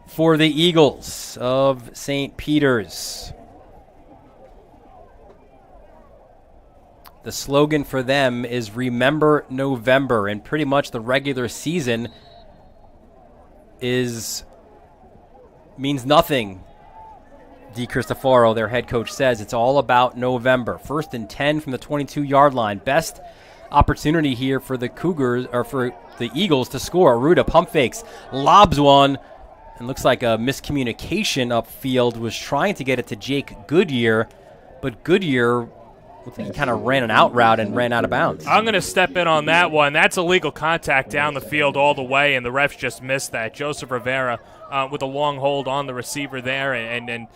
for the Eagles of St. Peter's. The slogan for them is Remember November, and pretty much the regular season means nothing. Di Cristoforo, their head coach, says it's all about November. 1st and 10 from the 22-yard line. Best opportunity here for the Cougars, or for the Eagles, to score. Aruda pump fakes, lobs one, And looks like a miscommunication upfield, was trying to get it to Jake Goodyear, but Goodyear looks like he kind of ran an out route and ran out of bounds. I'm going to step in on that one. That's illegal contact down the field all the way, and the refs just missed that. Joseph Rivera with a long hold on the receiver there, and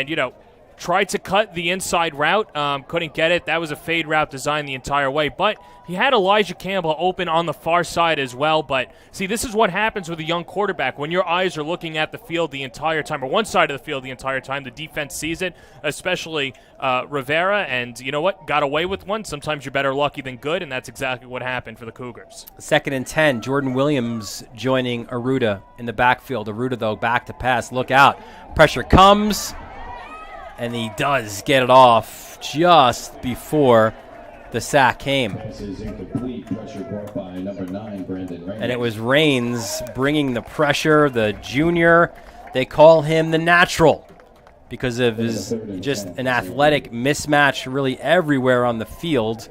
you know, tried to cut the inside route, couldn't get it. That was a fade route designed the entire way, but he had Elijah Campbell open on the far side as well. But see, this is what happens with a young quarterback. When your eyes are looking at the field the entire time, or one side of the field the entire time, the defense sees it, especially Rivera, and you know what? Got away with one. Sometimes you're better lucky than good, and that's exactly what happened for the Cougars. 2nd and 10, Jordan Williams joining Aruda in the backfield. Aruda, though, back to pass. Look out. Pressure comes, and he does get it off just before the sack came. And it was Raines bringing the pressure, the junior. They call him the natural because of his just an athletic mismatch really everywhere on the field.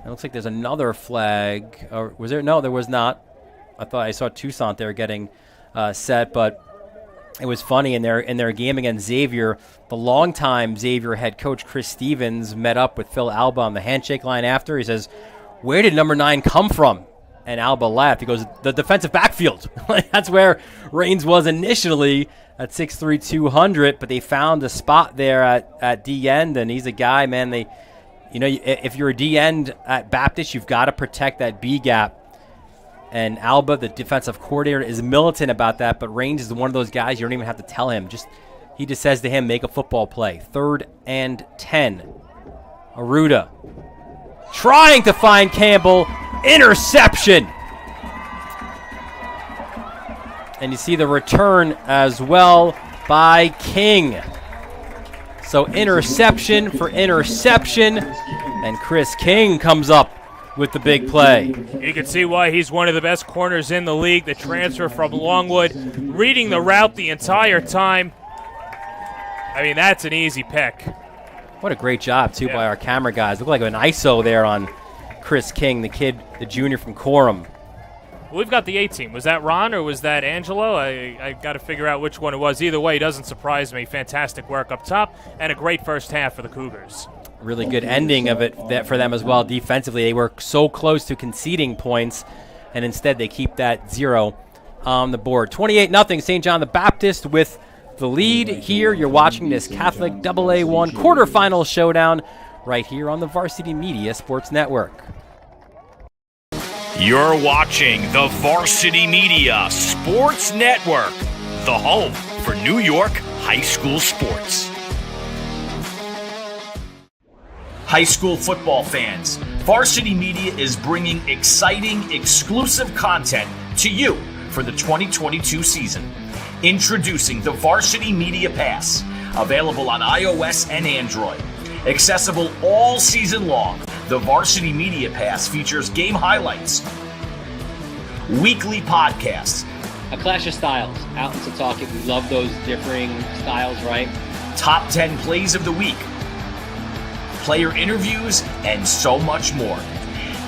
It looks like there's another flag. Or was there? No, there was not. I thought I saw Toussaint there getting set, but it was funny in their game against Xavier. The longtime Xavier head coach Chris Stevens met up with Phil Alba on the handshake line after. He says, "Where did number 9 come from?" And Alba laughed. He goes, "The defensive backfield." That's where Raines was initially at 6'3", 200, but they found a spot there at D end, and he's a guy, man. If you're a D end at Baptist, you've got to protect that B gap. And Alba, the defensive coordinator, is militant about that, but Raines is one of those guys you don't even have to tell him. He just says to him, make a football play. 3rd and 10. Aruda trying to find Campbell. Interception. And you see the return as well by King. So interception for interception, and Chris King comes up with the big play. You can see why he's one of the best corners in the league. The transfer from Longwood, reading the route the entire time. I mean, that's an easy pick. What a great job, too, by our camera guys. Look like an ISO there on Chris King, the junior from Coram. We've got the A team. Was that Ron or was that Angelo? I got to figure out which one it was. Either way, it doesn't surprise me. Fantastic work up top and a great first half for the Cougars. Really good ending of it for them as well defensively. They were so close to conceding points, and instead they keep that 0 on the board. 28-0, St. John the Baptist with the lead here. You're watching this Catholic AA1 quarterfinal showdown right here on the Varsity Media Sports Network. You're watching the Varsity Media Sports Network, the home for New York high school sports. High school football fans, Varsity Media is bringing exciting, exclusive content to you for the 2022 season. Introducing the Varsity Media Pass, available on iOS and Android. Accessible all season long, the Varsity Media Pass features game highlights, weekly podcasts, a clash of styles out in Setauket. We love those differing styles, right? top 10 plays of the week, player interviews, and so much more.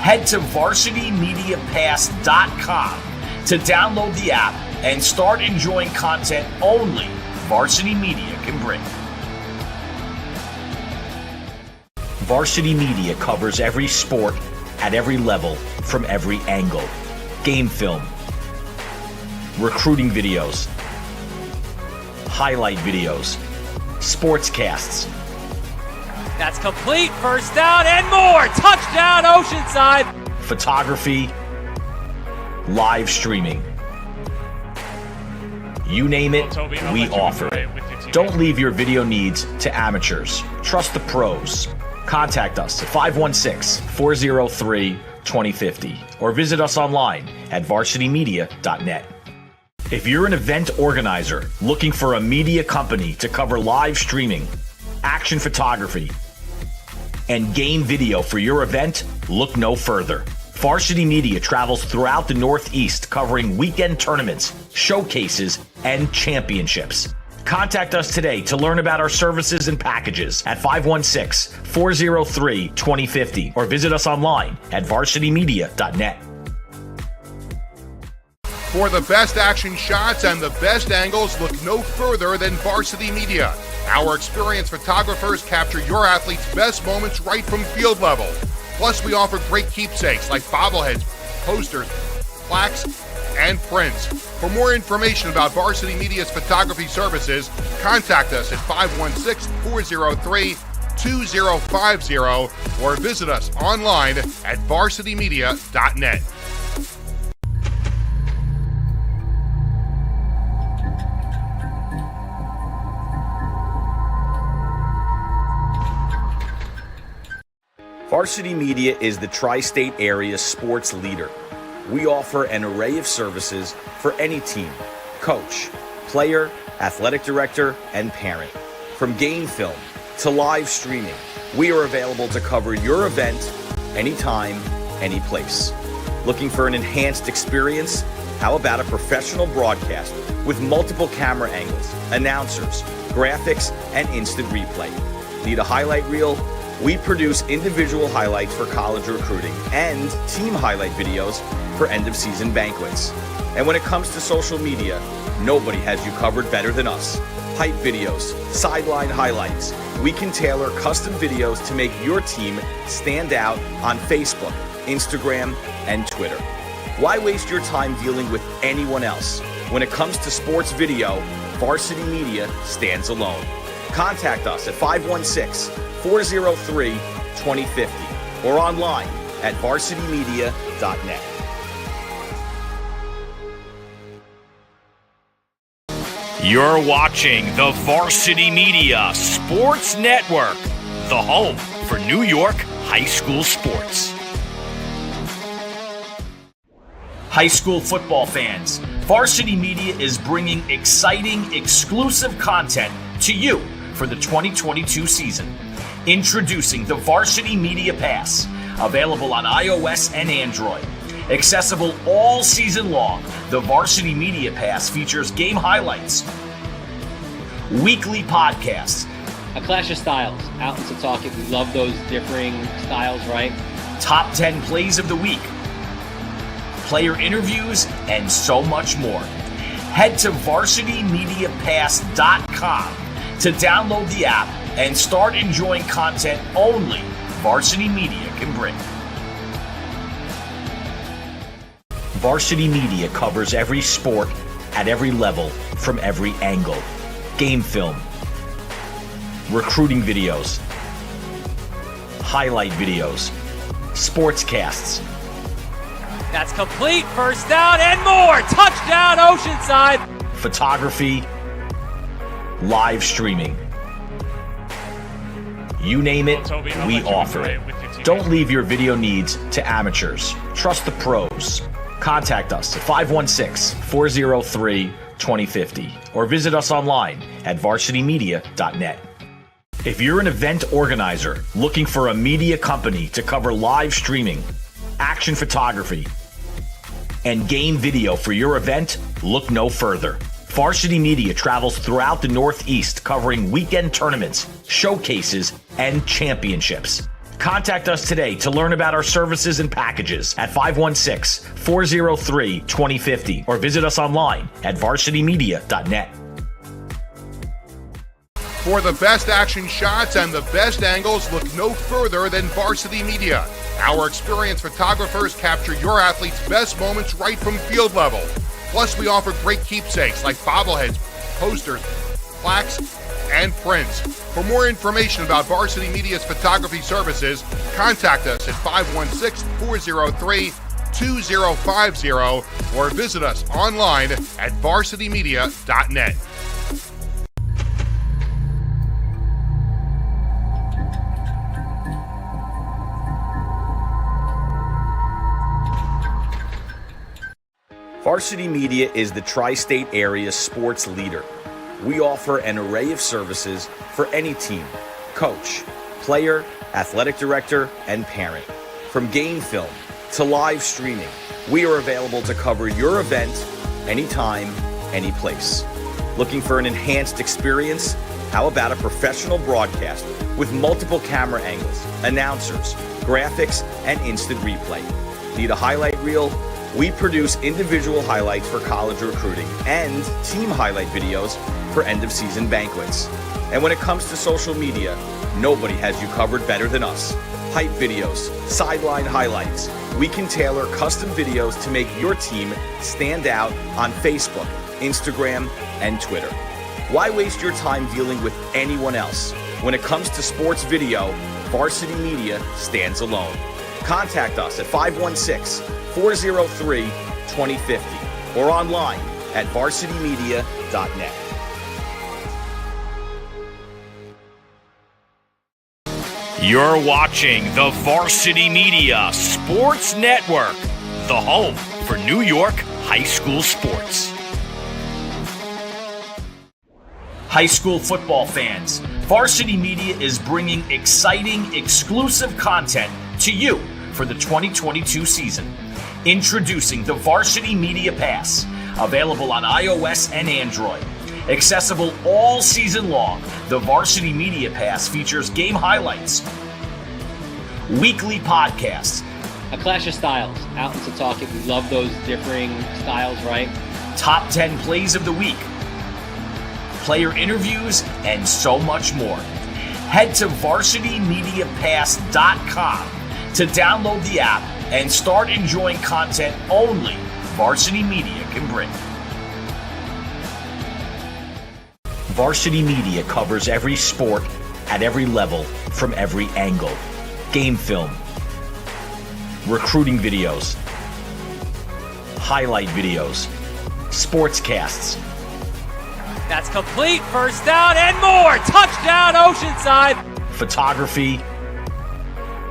Head to varsitymediapass.com to download the app and start enjoying content only Varsity Media can bring. Varsity Media covers every sport at every level from every angle. Game film, recruiting videos, highlight videos, sportscasts. That's complete. First down and more. Touchdown, Oceanside. Photography, live streaming. You name it, we offer it. Don't leave your video needs to amateurs. Trust the pros. Contact us at 516-403-2050 or visit us online at varsitymedia.net. If you're an event organizer looking for a media company to cover live streaming, action photography, and game video for your event, look no further. Varsity Media travels throughout the Northeast covering weekend tournaments, showcases, and championships. Contact us today to learn about our services and packages at 516-403-2050 or visit us online at varsitymedia.net. For the best action shots and the best angles, look no further than Varsity Media. Our experienced photographers capture your athletes' best moments right from field level. Plus, we offer great keepsakes like bobbleheads, posters, plaques, and prints. For more information about Varsity Media's photography services, contact us at 516-403-2050 or visit us online at varsitymedia.net. Varsity Media is the tri-state area sports leader. We offer an array of services for any team, coach, player, athletic director, and parent. From game film to live streaming, we are available to cover your event anytime, any place. Looking for an enhanced experience? How about a professional broadcast with multiple camera angles, announcers, graphics, and instant replay? Need a highlight reel? We produce individual highlights for college recruiting and team highlight videos for end-of-season banquets. And when it comes to social media, nobody has you covered better than us. Hype videos, sideline highlights. We can tailor custom videos to make your team stand out on Facebook, Instagram, and Twitter. Why waste your time dealing with anyone else? When it comes to sports video, Varsity Media stands alone. Contact us at 516-403-2050 or online at varsitymedia.net. You're watching the Varsity Media Sports Network, the home for New York high school sports. High school football fans, Varsity Media is bringing exciting, exclusive content to you for the 2022 season. Introducing the Varsity Media Pass, available on iOS and Android. Accessible all season long, the Varsity Media Pass features game highlights, weekly podcasts, A clash of styles, out in Setauket. We love those differing styles, right? top 10 plays of the week, player interviews, and so much more. Head to varsitymediapass.com to download the app and start enjoying content only Varsity Media can bring. Varsity Media covers every sport at every level from every angle. Game film, recruiting videos, highlight videos, sportscasts. That's complete. First down and more. Touchdown, Oceanside. Photography, live streaming. You name it, we offer it. Don't leave your video needs to amateurs. Trust the pros. Contact us at 516-403-2050 or visit us online at varsitymedia.net. If you're an event organizer looking for a media company to cover live streaming, action photography, and game video for your event, look no further. Varsity Media travels throughout the Northeast covering weekend tournaments, showcases, and championships. Contact us today to learn about our services and packages at 516-403-2050 or visit us online at varsitymedia.net. For the best action shots and the best angles, look no further than Varsity Media. Our experienced photographers capture your athletes' best moments right from field level. Plus, we offer great keepsakes like bobbleheads, posters, plaques, and prints. For more information about Varsity Media's photography services, contact us at 516-403-2050 or visit us online at varsitymedia.net. Varsity Media is the tri-state area sports leader. We offer an array of services for any team, coach, player, athletic director, and parent. From game film to live streaming, we are available to cover your event anytime, any place. Looking for an enhanced experience? How about a professional broadcast with multiple camera angles, announcers, graphics, and instant replay? Need a highlight reel? we produce individual highlights for college recruiting and team highlight videos for end-of-season banquets. And when it comes to social media, nobody has you covered better than us. Hype videos, sideline highlights. We can tailor custom videos to make your team stand out on Facebook, Instagram, and Twitter. Why waste your time dealing with anyone else? When it comes to sports video, Varsity Media stands alone. Contact us at 516-403-2050 or online at varsitymedia.net. You're watching the Varsity Media Sports Network, the home for New York high school sports. High school football fans, Varsity Media is bringing exciting, exclusive content to you for the 2022 season. Introducing the Varsity Media Pass, available on iOS and Android. Accessible all season long, the Varsity Media Pass features game highlights, weekly podcasts, A clash of styles, out in Setauket. We love those differing styles, right? top 10 plays of the week, player interviews, and so much more. Head to varsitymediapass.com to download the app and start enjoying content only Varsity Media can bring. Varsity Media covers every sport at every level from every angle. Game film, recruiting videos, highlight videos, sportscasts. That's complete. First down and more. Touchdown, Oceanside. Photography,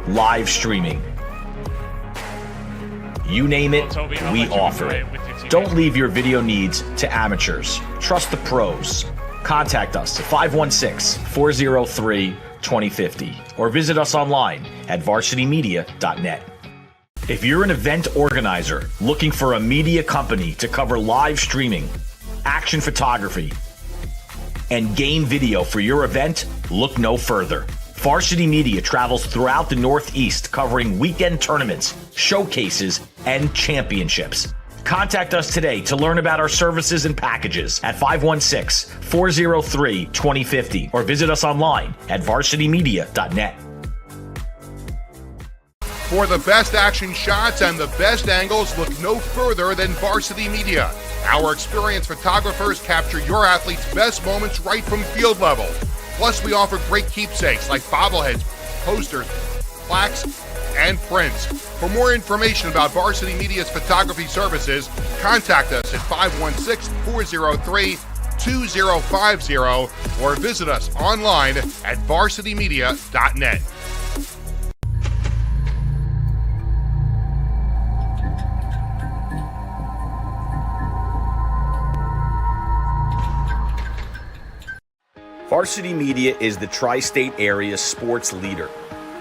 live streaming. You name it, we offer it. Don't leave your video needs to amateurs. Trust the pros. Contact us at 516-403-2050 or visit us online at varsitymedia.net. If you're an event organizer looking for a media company to cover live streaming, action photography, and game video for your event, look no further. Varsity Media travels throughout the Northeast covering weekend tournaments, showcases, and championships. Contact us today to learn about our services and packages at 516-403-2050 or visit us online at varsitymedia.net. For the best action shots and the best angles, look no further than Varsity Media. Our experienced photographers capture your athletes' best moments right from field level. Plus, we offer great keepsakes like bobbleheads, posters, plaques, and prints. For more information about Varsity Media's photography services, contact us at 516-403-2050 or visit us online at varsitymedia.net. Varsity Media is the tri-state area sports leader.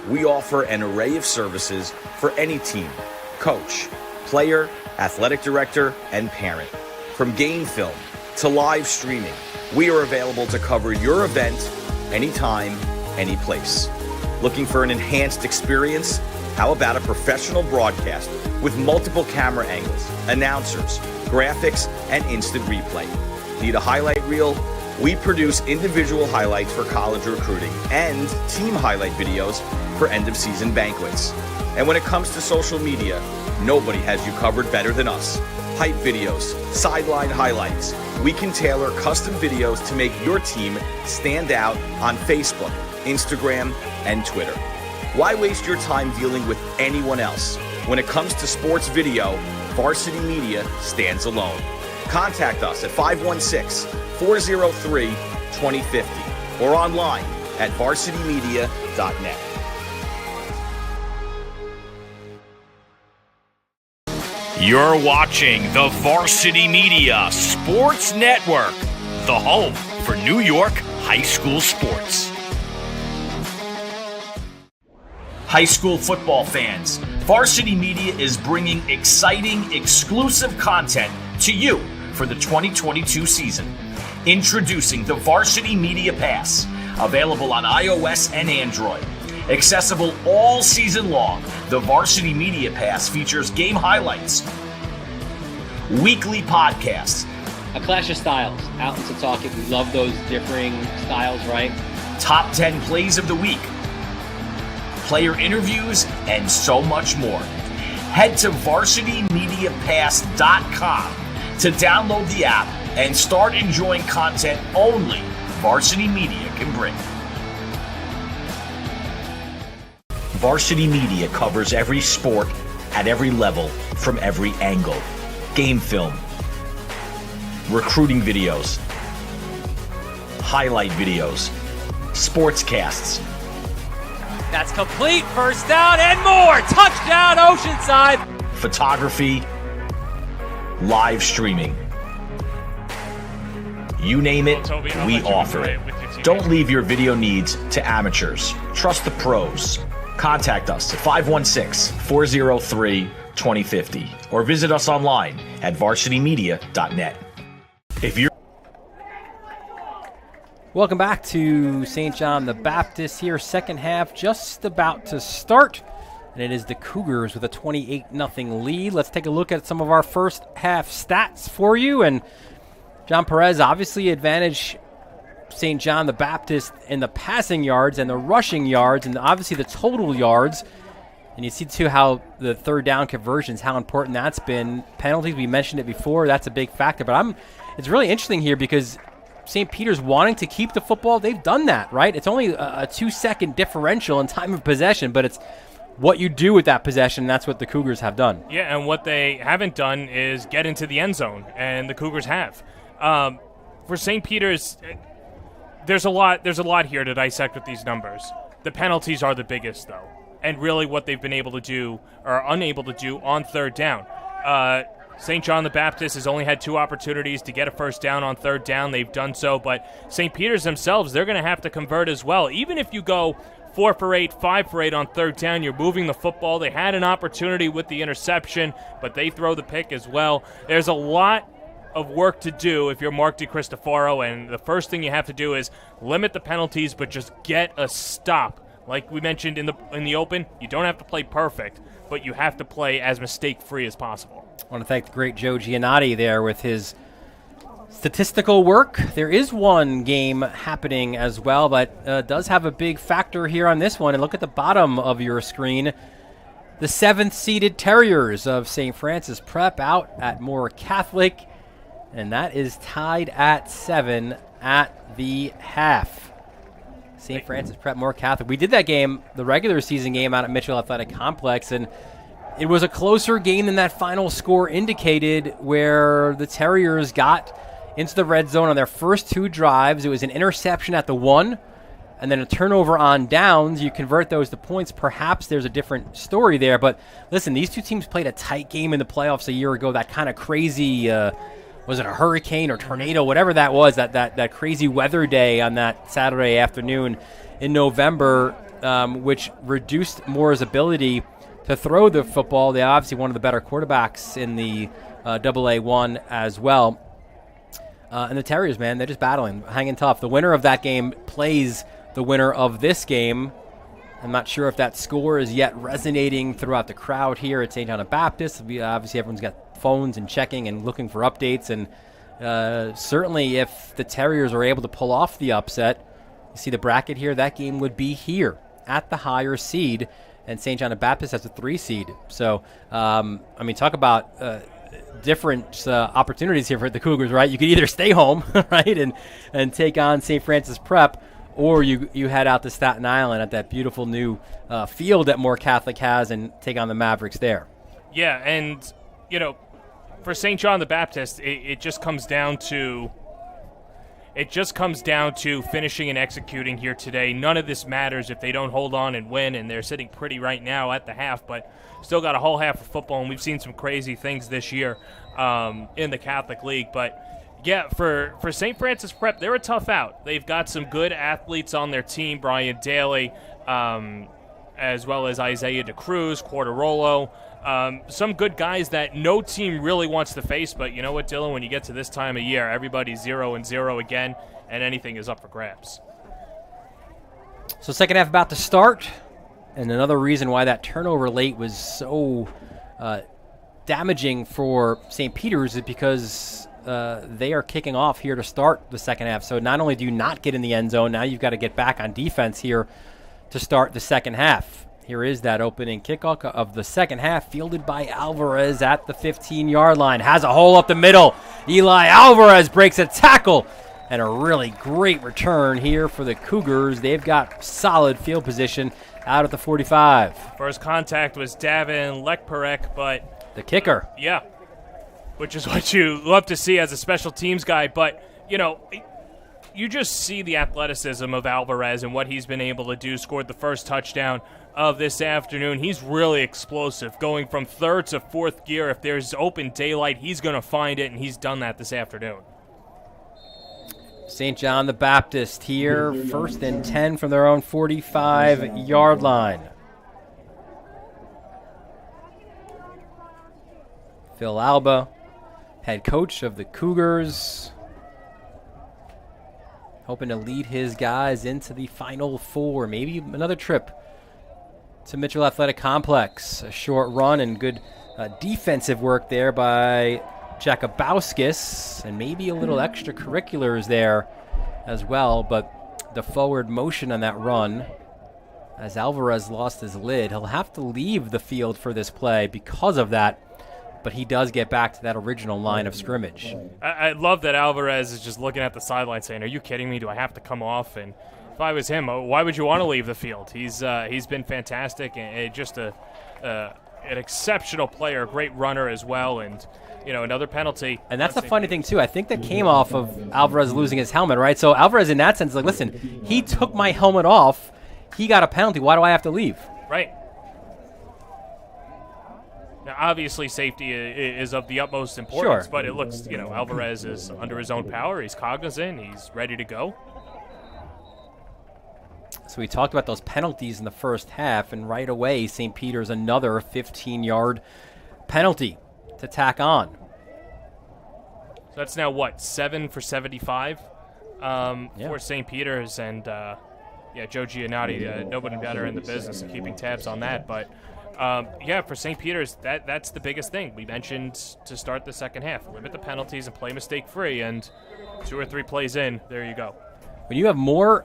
We offer an array of services for any team, coach, player, athletic director, and parent. From game film to live streaming, we are available to cover your event anytime, any place. Looking for an enhanced experience? How about a professional broadcast with multiple camera angles, announcers, graphics, and instant replay? Need a highlight reel? We produce individual highlights for college recruiting and team highlight videos for end-of-season banquets. And when it comes to social media, nobody has you covered better than us. Hype videos, sideline highlights. We can tailor custom videos to make your team stand out on Facebook, Instagram, and Twitter. Why waste your time dealing with anyone else? When it comes to sports video, Varsity Media stands alone. Contact us at 516-403-2050 or online at varsitymedia.net. You're watching the Varsity Media Sports Network, the home for New York high school sports. High school football fans, Varsity Media is bringing exciting, exclusive content to you for the 2022 season. Introducing the Varsity Media Pass, available on iOS and Android. Accessible all season long, the Varsity Media Pass features game highlights, weekly podcasts, A clash of styles, out in Setauket. We love those differing styles, right? top 10 plays of the week, player interviews, and so much more. Head to VarsityMediaPass.com to download the app and start enjoying content only Varsity Media can bring. Varsity Media covers every sport at every level from every angle. Game film, recruiting videos, highlight videos, sportscasts. That's complete. First down and more. Touchdown, Oceanside. Photography, live streaming. You name it, we offer it. Don't leave your video needs to amateurs. Trust the pros. Contact us at 516-403-2050 or visit us online at varsitymedia.net. If you're Welcome back to St. John the Baptist here. Second half just about to start, and it is the Cougars with a 28-0 lead. Let's take a look at some of our first half stats for you. And John Perez, obviously advantage St. John the Baptist in the passing yards and the rushing yards and obviously the total yards. And you see, too, how the third down conversions, how important that's been. Penalties, we mentioned it before, that's a big factor. But it's really interesting here because St. Peter's wanting to keep the football, they've done that, right? It's only a 2-second differential in time of possession, but it's what you do with that possession, that's what the Cougars have done. Yeah, and what they haven't done is get into the end zone, and the Cougars have. For St. Peter's, there's a lot here to dissect with these numbers. The penalties are the biggest, though, and really what they've been able to do or unable to do on third down. St. John the Baptist has only had 2 opportunities to get a first down on third down. They've done so, but St. Peter's themselves, they're going to have to convert as well. Even if you go 4 for 8, 5 for 8 on third down, you're moving the football. They had an opportunity with the interception, but they throw the pick as well. There's a lot of work to do if you're Mark DiCristofaro, and the first thing you have to do is limit the penalties, but just get a stop. Like we mentioned in the open, you don't have to play perfect, but you have to play as mistake-free as possible. I want to thank the great Joe Giannotti there with his statistical work. There is one game happening as well, but does have a big factor here on this one. And look at the bottom of your screen. The 7th-seeded Terriers of St. Francis Prep out at Moore Catholic, and that is tied at 7 at the half. St. Francis Prep, Moore Catholic. We did that game, the regular season game, out at Mitchell Athletic Complex, and it was a closer game than that final score indicated, where the Terriers got into the red zone on their first 2 drives. It was an interception at the 1, and then a turnover on downs. You convert those to points. Perhaps there's a different story there. But listen, these 2 teams played a tight game in the playoffs a year ago. That kind of crazy, was it a hurricane or tornado, whatever that was, that crazy weather day on that Saturday afternoon in November, which reduced Moore's ability to throw the football. They obviously one of the better quarterbacks in the AA1 as well. And the Terriers, man, they're just battling, hanging tough. The winner of that game plays the winner of this game. I'm not sure if that score is yet resonating throughout the crowd here at St. John the Baptist. Obviously, everyone's got phones and checking and looking for updates. And certainly if the Terriers are able to pull off the upset, you see the bracket here, that game would be here at the higher seed. And St. John the Baptist has a 3 seed. So, talk about different opportunities here for the Cougars, right? You could either stay home, right, and take on St. Francis Prep, or you head out to Staten Island at that beautiful new field that Moore Catholic has and take on the Mavericks there. Yeah, and, for St. John the Baptist, it just comes down to finishing and executing here today. None of this matters if they don't hold on and win, and they're sitting pretty right now at the half, but still got a whole half of football, and we've seen some crazy things this year in the Catholic League. But, yeah, for St. Francis Prep, they're a tough out. They've got some good athletes on their team, Brian Daly, as well as Isaiah DeCruz, Quartarolo. Some good guys that no team really wants to face, but you know what, Dylan, when you get to this time of year, everybody's 0-0 again, and anything is up for grabs. So second half about to start, and another reason why that turnover late was so damaging for St. Peter's is because they are kicking off here to start the second half. So not only do you not get in the end zone, now you've got to get back on defense here to start the second half. Here is that opening kickoff of the second half, fielded by Alvarez at the 15-yard line. Has a hole up the middle. Eli Alvarez breaks a tackle, and a really great return here for the Cougars. They've got solid field position out at the 45. First contact was Davin Lekperek, but the kicker. Yeah, which is what you love to see as a special teams guy. But, you know, you just see the athleticism of Alvarez and what he's been able to do. Scored the first touchdown of this afternoon. He's really explosive, going from third to fourth gear. If there's open daylight, he's going to find it, and he's done that this afternoon. St. John the Baptist here, 1st and 10 from their own 45-yard line. Phil Alba, head coach of the Cougars, hoping to lead his guys into the Final Four. Maybe another trip to Mitchell Athletic Complex. A short run and good defensive work there by Jakubowskis, and maybe a little extracurriculars there as well. But the forward motion on that run, as Alvarez lost his lid, he'll have to leave the field for this play because of that. But he does get back to that original line of scrimmage. I love that Alvarez is just looking at the sideline saying, "Are you kidding me? Do I have to come off?" And if I was him, why would you want to leave the field? He's been fantastic and just an exceptional player, a great runner as well, and you know, another penalty. And that's the funny thing too. I think that came off of Alvarez losing his helmet, right? So Alvarez, in that sense, is like, listen, he took my helmet off. He got a penalty. Why do I have to leave? Right. Now, obviously, safety is of the utmost importance, Sure. but it looks, you know, Alvarez is under his own power. He's cognizant. He's ready to go. So we talked about those penalties in the first half, and right away, St. Peter's another 15-yard penalty to tack on. So that's now, what, 7 for 75 for St. Peter's, and, Joe Giannotti, nobody better in the business of keeping tabs on that, but for St. Peter's, that's the biggest thing. We mentioned to start the second half. Limit the penalties and play mistake-free, and 2 or 3 plays in, there you go. When you have more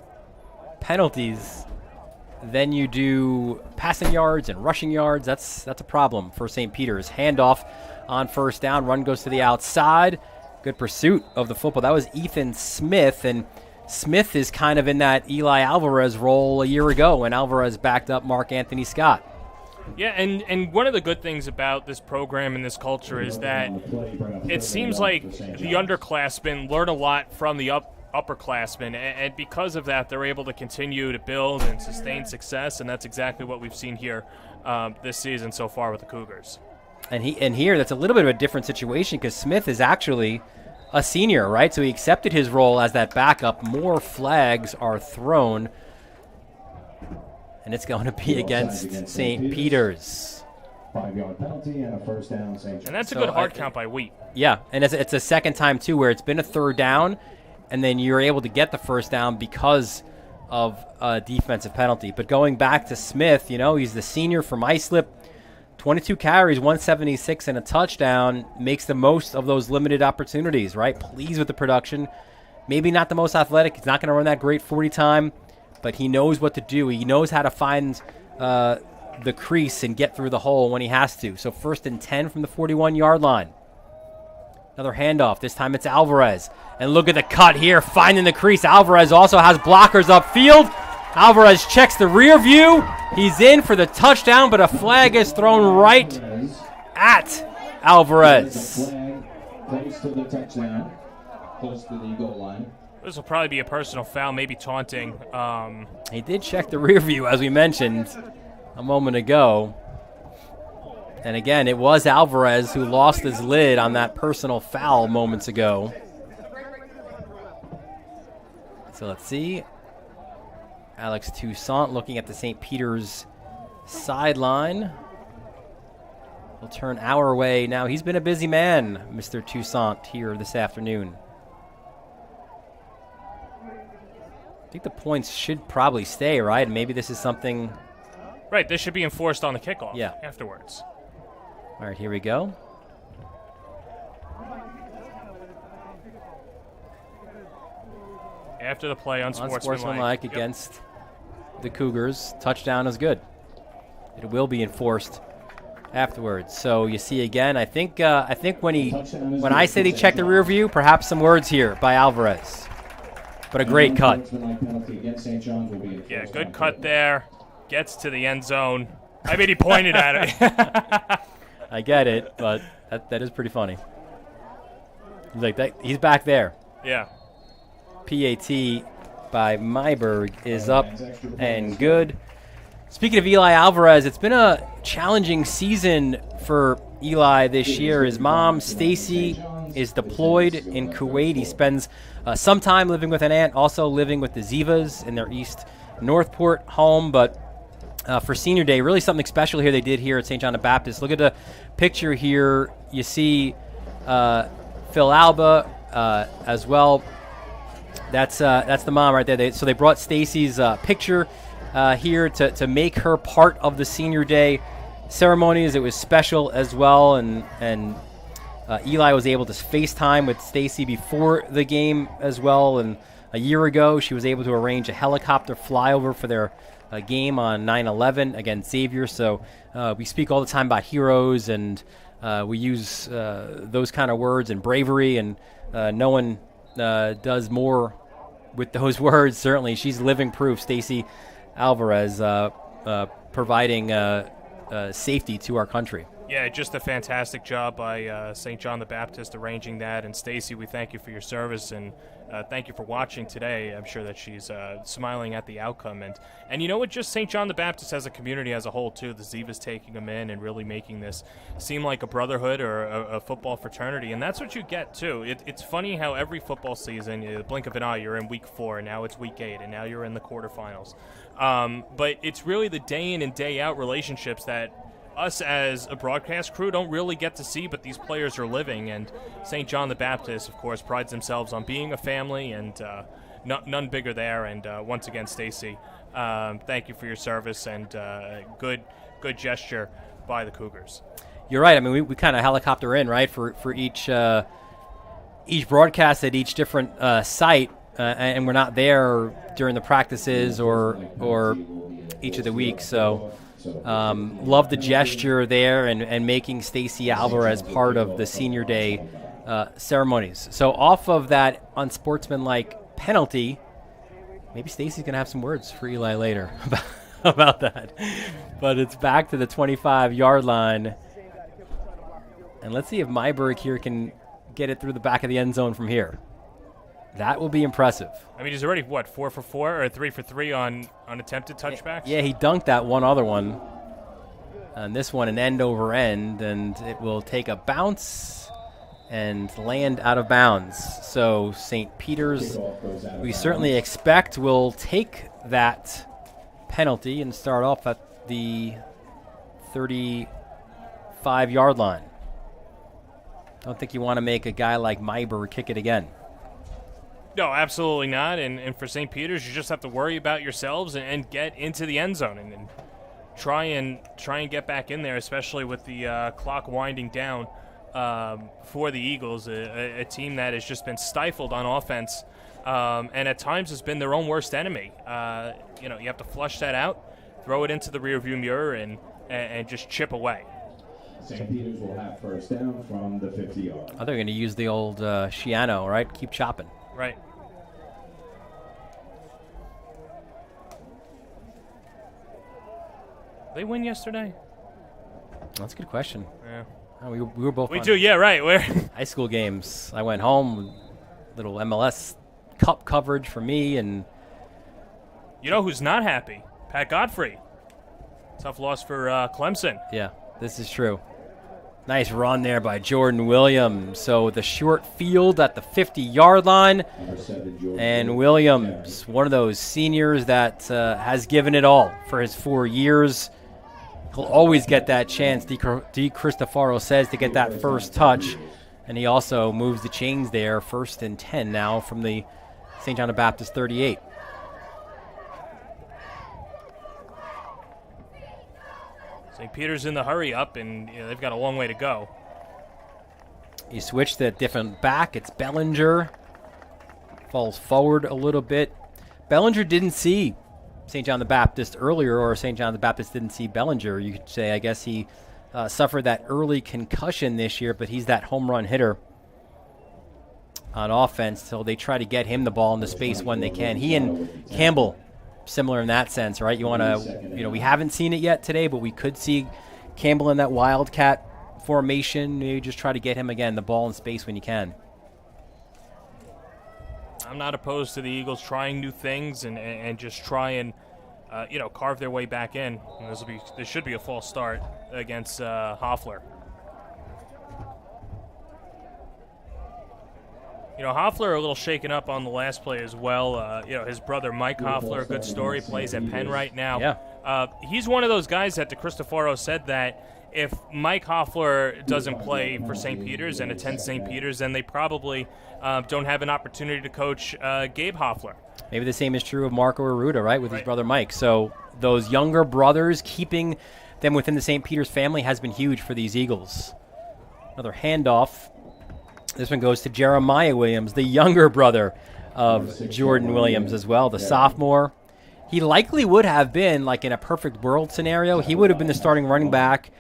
penalties than you do passing yards and rushing yards, that's a problem for St. Peter's. Handoff on first down. Run goes to the outside. Good pursuit of the football. That was Ethan Smith, and Smith is kind of in that Eli Alvarez role a year ago when Alvarez backed up Mark Anthony Scott. Yeah, and one of the good things about this program and this culture is that it seems like the underclassmen learn a lot from the upperclassmen, and because of that, they're able to continue to build and sustain success, and that's exactly what we've seen here this season so far with the Cougars. And here, that's a little bit of a different situation because Smith is actually a senior, right? So he accepted his role as that backup. More flags are thrown, and it's going to be against St. Peter's. 5-yard penalty and a first down. And that's a good hard count by Wheat. Yeah, and it's a second time, too, where it's been a third down, and then you're able to get the first down because of a defensive penalty. But going back to Smith, you know, he's the senior from Islip. 22 carries, 176, and a touchdown. Makes the most of those limited opportunities, right? Pleased with the production. Maybe not the most athletic. He's not going to run that great 40 time, but he knows what to do. He knows how to find the crease and get through the hole when he has to. So 1st and 10 from the 41-yard line. Another handoff. This time it's Alvarez. And look at the cut here, finding the crease. Alvarez also has blockers upfield. Alvarez checks the rear view. He's in for the touchdown, but a flag is thrown right at Alvarez. Close to the touchdown, close to the goal line. This will probably be a personal foul, maybe taunting. He did check the rear view, as we mentioned a moment ago. And again, it was Alvarez who lost his lid on that personal foul moments ago. So let's see. Alex Toussaint looking at the St. Peter's sideline. He'll turn our way now. He's been a busy man, Mr. Toussaint, here this afternoon. I think the points should probably stay, right? Maybe this is something... Right, this should be enforced on the kickoff Yeah. afterwards. All right, here we go. After the play, unsportsmanlike. Unsportsmanlike against the Cougars. Touchdown is good. It will be enforced afterwards. So you see again, I think when I say they check the rear view, perhaps some words here by Alvarez. But a great cut. Yeah, good cut there. Gets to the end zone. I mean, he pointed at it. I get it, but that is pretty funny. He's like that. He's back there. Yeah. PAT by Myberg is up and good. Speaking of Eli Alvarez, it's been a challenging season for Eli this year. His mom, Stacy, is deployed in Kuwait. He spends some time living with an aunt, also living with the Zivas in their East Northport home. But for Senior Day, really something special here they did here at St. John the Baptist. Look at the picture here. You see Phil Alba as well. That's the mom right there. So they brought Stacy's picture here to make her part of the Senior Day ceremonies. It was special as well, and Eli was able to FaceTime with Stacy before the game as well. And a year ago, she was able to arrange a helicopter flyover for their game on 9/11 against Xavier. So we speak all the time about heroes, and we use those kind of words and bravery, and no one does more with those words. Certainly, she's living proof. Stacy Alvarez providing safety to our country. Yeah, just a fantastic job by St. John the Baptist arranging that. And Stacy, we thank you for your service, and thank you for watching today. I'm sure that she's smiling at the outcome. And you know what? Just St. John the Baptist as a community as a whole, too. The Zivas taking them in and really making this seem like a brotherhood or a football fraternity. And that's what you get, too. It's funny how every football season, the blink of an eye, you're in week 4, and now it's week 8, and now you're in the quarterfinals. But it's really the day in and day out relationships that us as a broadcast crew don't really get to see, but these players are living. And St. John the Baptist, of course, prides themselves on being a family, and none bigger there. And once again, Stacy, thank you for your service, and good gesture by the Cougars. You're right. I mean, we kind of helicopter in, right, for each broadcast at each different site, and we're not there during the practices or each of the weeks. So love the gesture there and making Stacy Alvarez part of the Senior Day ceremonies. So off of that unsportsmanlike penalty, maybe Stacy's going to have some words for Eli later about that. But it's back to the 25-yard line. And let's see if Myberg here can get it through the back of the end zone from here. That will be impressive. I mean, he's already, 4 for 4 or 3 for 3 on attempted touchbacks? Yeah, he dunked that one other one. And this one an end over end, and it will take a bounce and land out of bounds. So St. Peter's, we certainly expect, will take that penalty and start off at the 35-yard line. Don't think you want to make a guy like Myberg kick it again. No, absolutely not. And for St. Peter's, you just have to worry about yourselves and get into the end zone and try and get back in there, especially with the clock winding down for the Eagles, a team that has just been stifled on offense and at times has been their own worst enemy. You have to flush that out, throw it into the rearview mirror, and just chip away. St. Peter's will have first down from the 50-yard. Oh, they're going to use the old Shiano, right? Keep chopping. Right. They win yesterday? That's a good question. Yeah. Oh, we were both. We do, yeah, right. We're high school games. I went home, little MLS Cup coverage for me, and you know who's not happy? Pat Godfrey. Tough loss for Clemson. Yeah, this is true. Nice run there by Jordan Williams. So the short field at the 50-yard line. And Williams, one of those seniors that has given it all for his 4 years. He'll always get that chance, D. Cristofaro says, to get that first touch. And he also moves the chains there, 1st and 10 now from the St. John the Baptist 38. St. Peter's in the hurry up, and they've got a long way to go. He switched to a different back. It's Bellinger falls forward a little bit. Bellinger didn't see St. John the Baptist earlier, or St. John the Baptist didn't see Bellinger. You could say, I guess he suffered that early concussion this year, but he's that home run hitter on offense, so they try to get him the ball into space when they can. He and Campbell, similar in that sense, right? You want to, we haven't seen it yet today, but we could see Campbell in that wildcat formation. You just try to get him, again, the ball in space when you can. I'm not opposed to the Eagles trying new things and just try and, carve their way back in. And this should be a false start against Hoffler. Hoffler a little shaken up on the last play as well. His brother Mike Hoffler, a good story, plays at Penn right now. Yeah. He's one of those guys that DeCristofaro said that if Mike Hoffler doesn't play for St. Peter's and attends St. Peter's, then they probably don't have an opportunity to coach Gabe Hoffler. Maybe the same is true of Marco Arruda, right, with his brother Mike. So those younger brothers, keeping them within the St. Peter's family has been huge for these Eagles. Another handoff. This one goes to Jeremiah Williams, the younger brother of Jordan Williams as well, the sophomore. He likely would have been, like in a perfect world scenario, he would have been the starting running back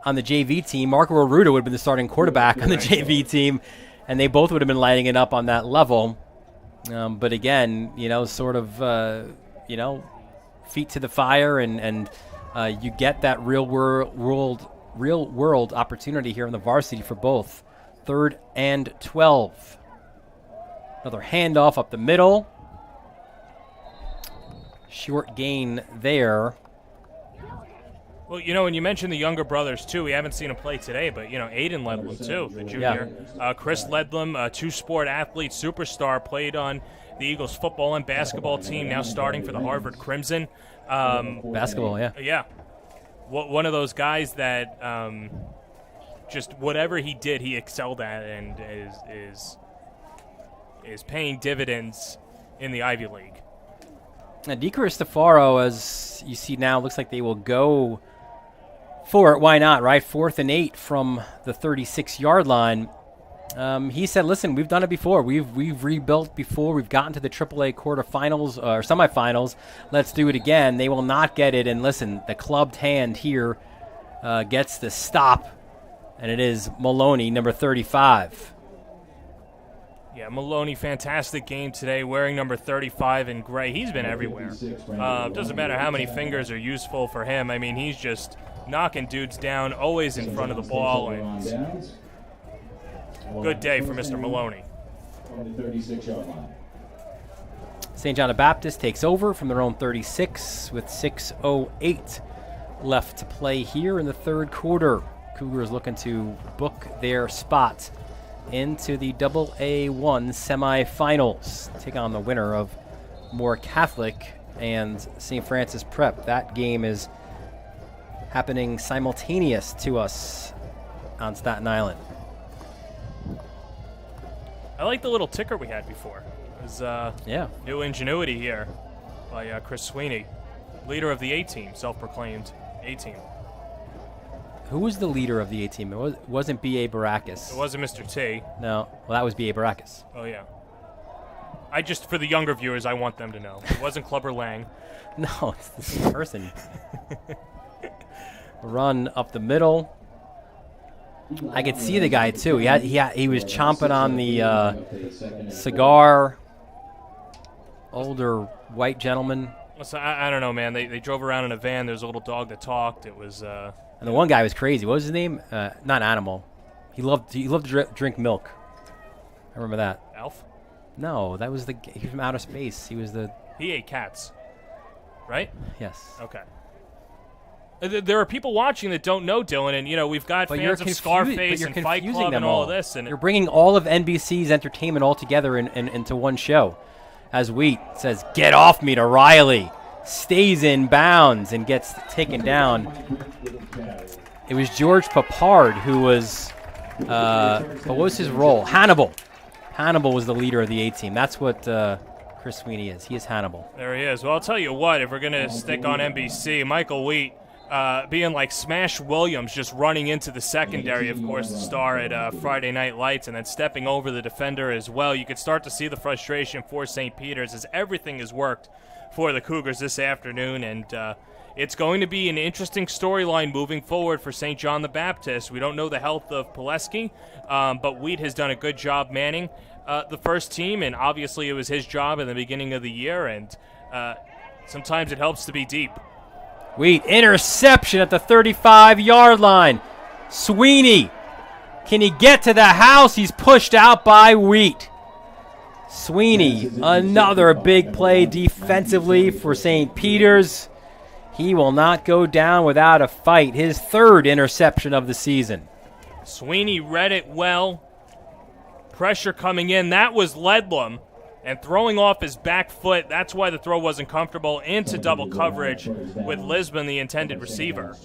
on the JV team. Marco Arruda would have been the starting quarterback on the JV team, and they both would have been lighting it up on that level. But again, feet to the fire, and you get that real world opportunity here in the varsity for both. 3rd and 12. Another handoff up the middle. Short gain there. Well, when you mentioned the younger brothers, too, we haven't seen him play today, but, Aiden Ledlam, too, the junior. Yeah. Chris Ledlam, two-sport athlete, superstar, played on the Eagles football and basketball team, now starting for the Harvard Crimson. Basketball, yeah. Yeah. One of those guys that just whatever he did, he excelled at and is paying dividends in the Ivy League. Now, DeCristofaro, as you see now, looks like they will go for it. Why not, right? 4th and 8 from the 36-yard line. He said, listen, we've done it before. We've rebuilt before. We've gotten to the AAA quarterfinals or semifinals. Let's do it again. They will not get it. And listen, the clubbed hand here gets the stop, and it is Maloney, number 35. Yeah, Maloney, fantastic game today, wearing number 35 in gray. He's been everywhere. Doesn't matter how many fingers are useful for him. I mean, he's just knocking dudes down, always in front of the ball. And good day for Mr. Maloney. St. John the Baptist takes over from their own 36 with 6:08 left to play here in the third quarter. Cougars looking to book their spot into the AA1 semifinals. Take on the winner of Moore Catholic and St. Francis Prep. That game is happening simultaneous to us on Staten Island. I like the little ticker we had before. It was new ingenuity here by Chris Sweeney, leader of the A-team, self-proclaimed A-team. Who was the leader of the A-team? It wasn't B.A. Baracus. It wasn't Mr. T. No. Well, that was B.A. Baracus. Oh, yeah. For the younger viewers, I want them to know. It wasn't Clubber Lang. No, it's the same person. Run up the middle. I could see the guy, too. He was chomping on the cigar. Older white gentleman. So I don't know, man. They drove around in a van. There's a little dog that talked. It was... And the one guy was crazy. What was his name? Not Animal. He loved to drink milk. I remember that. Alf? No, that was he was from outer space. He ate cats, right? Yes. Okay. There are people watching that don't know Dylan, and we've got fans of Scarface and Fight Club and all of this. And you're bringing all of NBC's entertainment all together into one show. As Wheat says, "Get off me" to Riley. Stays in bounds and gets taken down. It was George Papard who was, what was his role? Hannibal. Hannibal was the leader of the A-team. That's what Chris Sweeney is. He is Hannibal. There he is. Well, I'll tell you what, if we're going to stick on NBC, Michael Wheat being like Smash Williams, just running into the secondary, of course, the star at Friday Night Lights, and then stepping over the defender as well. You could start to see the frustration for St. Peter's as everything has worked for the Cougars this afternoon, and it's going to be an interesting storyline moving forward for St. John the Baptist. We don't know the health of Pileski, but Wheat has done a good job manning the first team, and obviously it was his job in the beginning of the year, and sometimes it helps to be deep. Wheat, interception at the 35-yard line. Sweeney, can he get to the house? He's pushed out by Wheat. Sweeney, another big play defensively for St. Peter's. He will not go down without a fight. His third interception of the season. Sweeney read it well. Pressure coming in. That was Ledlam. And throwing off his back foot, that's why the throw wasn't comfortable, into double coverage with Lisbon, the intended receiver.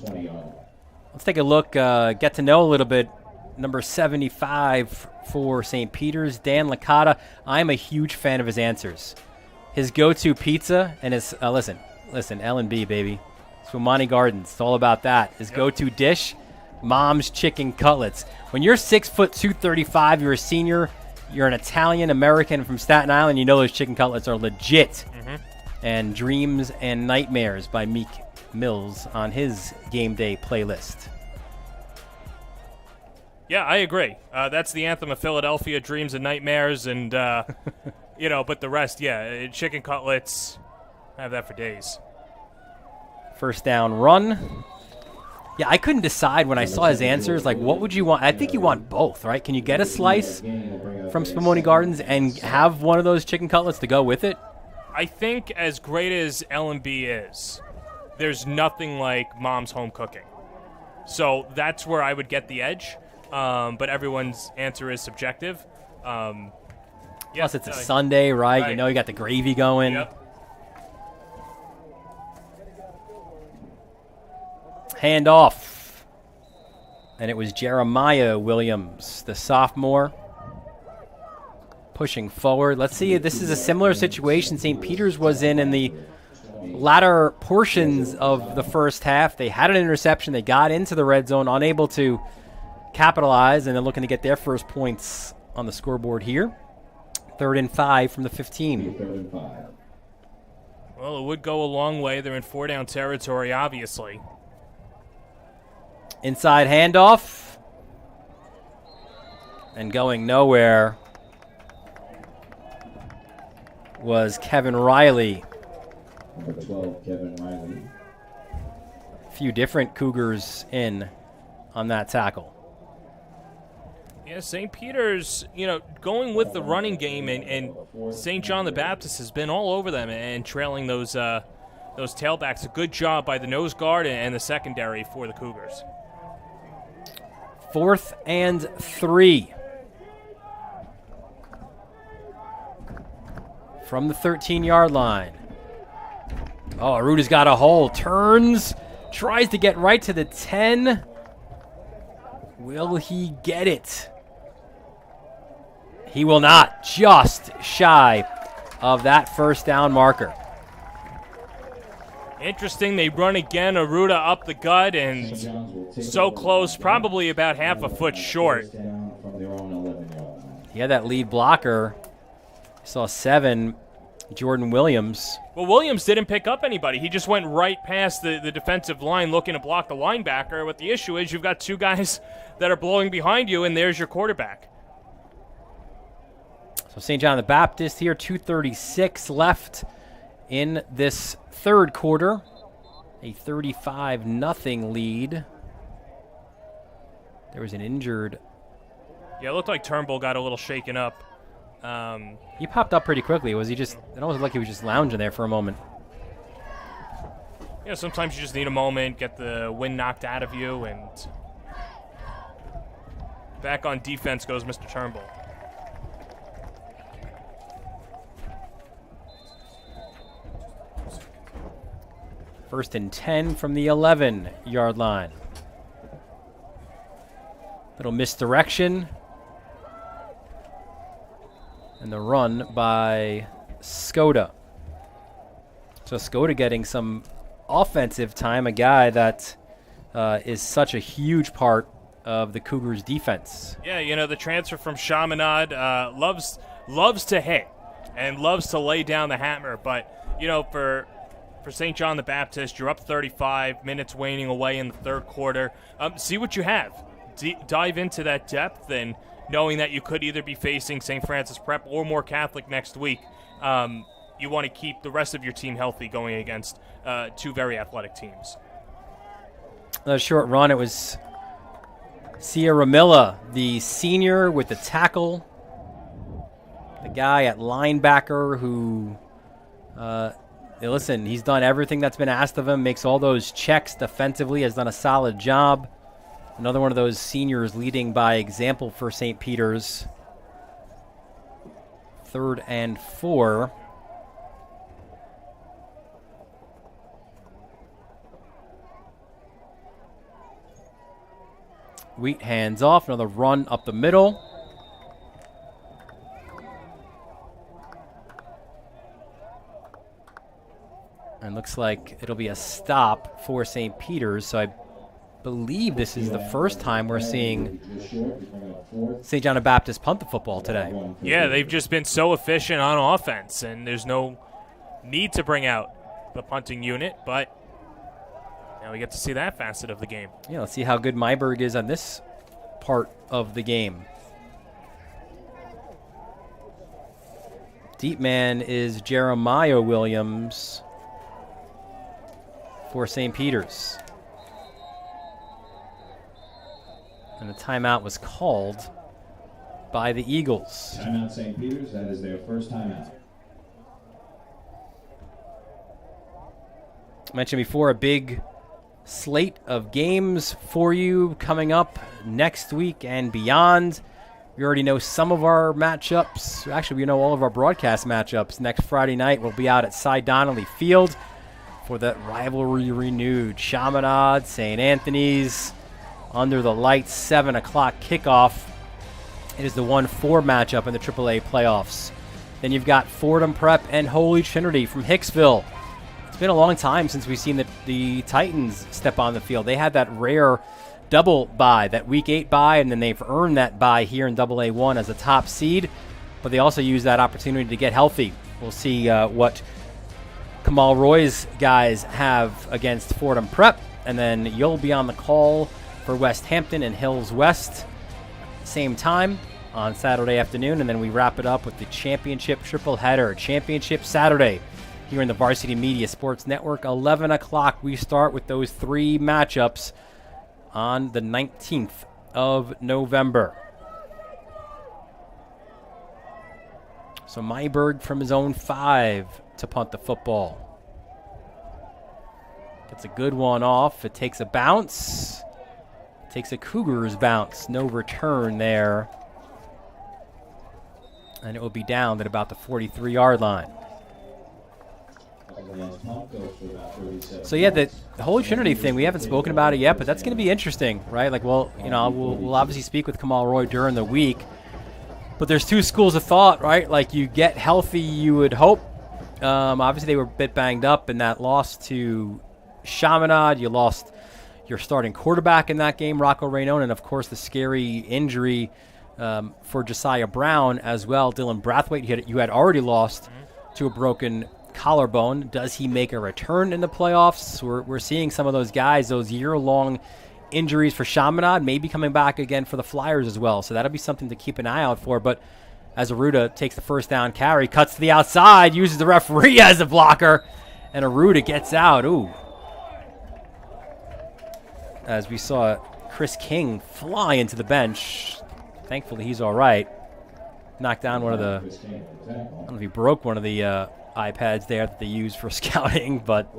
Let's take a look, get to know a little bit. Number 75 for St. Peter's, Dan Licata. I'm a huge fan of his answers. His go-to pizza and his, listen, L&B, baby. Swumani Gardens, it's all about that. His go-to dish, Mom's Chicken Cutlets. When you're 6'2", 235, you're a senior, you're an Italian-American from Staten Island, you know those chicken cutlets are legit. And Dreams and Nightmares by Meek Mills on his game day playlist. Yeah, I agree. That's the anthem of Philadelphia, Dreams and Nightmares, and, but the rest, yeah, chicken cutlets, I have that for days. First down run. Yeah, I couldn't decide when I saw his answers, like, what would you want? I think you want both, right? Can you get a slice from Spumoni Gardens and have one of those chicken cutlets to go with it? I think as great as L&B is, there's nothing like Mom's home cooking. So that's where I would get the edge, but everyone's answer is subjective. Plus, it's a Sunday, right? You know you got the gravy going. Yep. Handoff. And it was Jeremiah Williams, the sophomore, pushing forward. Let's see if this is a similar situation St. Peter's was in the latter portions of the first half. They had an interception. They got into the red zone, unable to capitalize, and they're looking to get their first points on the scoreboard here. 3rd and 5 from the 15. Well, it would go a long way. They're in 4-down territory, obviously. Inside handoff. And going nowhere was Kevin Riley. Number 12, Kevin Riley. A few different Cougars in on that tackle. Yeah, St. Peter's, going with the running game, and St. John the Baptist has been all over them and trailing those tailbacks. A good job by the nose guard and the secondary for the Cougars. 4th and 3. From the 13-yard line. Oh, Aruta's got a hole. Turns. Tries to get right to the 10. Will he get it? He will not. Just shy of that first down marker. Interesting, they run again. Aruda up the gut and so close, probably about half a foot short. He had that lead blocker. Saw 7, Jordan Williams. Well, Williams didn't pick up anybody. He just went right past the defensive line looking to block the linebacker. What the issue is, you've got two guys that are blowing behind you, and there's your quarterback. So St. John the Baptist here, 2:36 left in this third quarter. A 35-0 lead. There was an injured. Yeah, it looked like Turnbull got a little shaken up. He popped up pretty quickly. Was he just? It almost looked like he was just lounging there for a moment. Yeah, sometimes you just need a moment, get the wind knocked out of you, and back on defense goes Mr. Turnbull. First and 10 from the 11-yard line. Little misdirection. And the run by Skoda. So Skoda getting some offensive time, a guy that is such a huge part of the Cougars' defense. Yeah, the transfer from Chaminade loves to hit and loves to lay down the hammer. But, for St. John the Baptist, you're up 35, minutes waning away in the third quarter. See what you have. Dive into that depth, and knowing that you could either be facing St. Francis Prep or More Catholic next week, you want to keep the rest of your team healthy going against two very athletic teams. A short run, it was Sierra Milla, the senior with the tackle, the guy at linebacker who, listen, he's done everything that's been asked of him, makes all those checks defensively, has done a solid job. Another one of those seniors leading by example for St. Peter's. 3rd and 4. Wheat hands off, another run up the middle. And looks like it'll be a stop for St. Peter's, so I believe this is the first time we're seeing St. John the Baptist punt the football today. Yeah, they've just been so efficient on offense, and there's no need to bring out the punting unit, but now we get to see that facet of the game. Yeah, let's see how good Myberg is on this part of the game. Deep man is Jeremiah Williams for St. Peter's. And a timeout was called by the Eagles. Timeout St. Peter's, that is their first timeout. I mentioned before, a big slate of games for you coming up next week and beyond. We already know some of our matchups. Actually, we know all of our broadcast matchups. Next Friday night, we'll be out at Cy Donnelly Field for that rivalry renewed. Chaminade, St. Anthony's, under the lights, 7 o'clock kickoff. It is the 1-4 matchup in the AAA playoffs. Then you've got Fordham Prep and Holy Trinity from Hicksville. It's been a long time since we've seen the Titans step on the field. They had that rare double bye, that Week 8 bye, and then they've earned that bye here in AA1 as a top seed, but they also use that opportunity to get healthy. We'll see what Kamal Roy's guys have against Fordham Prep, and then you'll be on the call for West Hampton and Hills West, same time on Saturday afternoon, and then we wrap it up with the championship triple header, championship Saturday here in the Varsity Media Sports Network. 11 o'clock, we start with those 3 matchups on the 19th of November. So Myberg from his own 5 to punt the football. Gets a good one off. It takes a bounce. Takes a Cougars bounce. No return there. And it will be down at about the 43-yard line. So yeah, the Holy Trinity thing, we haven't spoken about it yet, but that's going to be interesting, right? Like, well, we'll obviously speak with Kamal Roy during the week, but there's 2 schools of thought, right? Like, you get healthy, you would hope. Obviously, they were a bit banged up in that loss to Chaminade. You lost your starting quarterback in that game, Rocco Raynone, and of course the scary injury for Josiah Brown as well. Dylan Brathwaite, you had already lost to a broken collarbone. Does he make a return in the playoffs? We're seeing some of those guys, those year-long injuries for Chaminade, maybe coming back again for the Flyers as well. So that'll be something to keep an eye out for. But as Aruda takes the first down carry, cuts to the outside, uses the referee as a blocker, and Aruda gets out. Ooh. As we saw Chris King fly into the bench. Thankfully, he's all right. Knocked down one of the, I don't know if he broke one of the iPads there that they use for scouting, but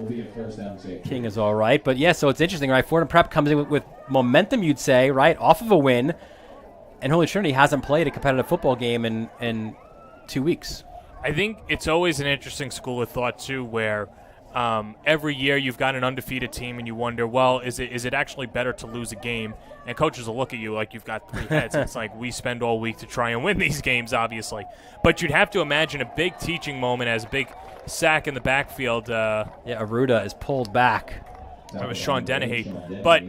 King is all right. But yeah, so it's interesting, right? Fordham Prep comes in with momentum, you'd say, right, off of a win, and Holy Trinity hasn't played a competitive football game in 2 weeks. I think it's always an interesting school of thought, too, where every year you've got an undefeated team and you wonder, well, is it actually better to lose a game? And coaches will look at you like you've got three heads. It's like we spend all week to try and win these games, obviously. But you'd have to imagine a big teaching moment as a big sack in the backfield. Aruda is pulled back. That was Sean Dennehy. But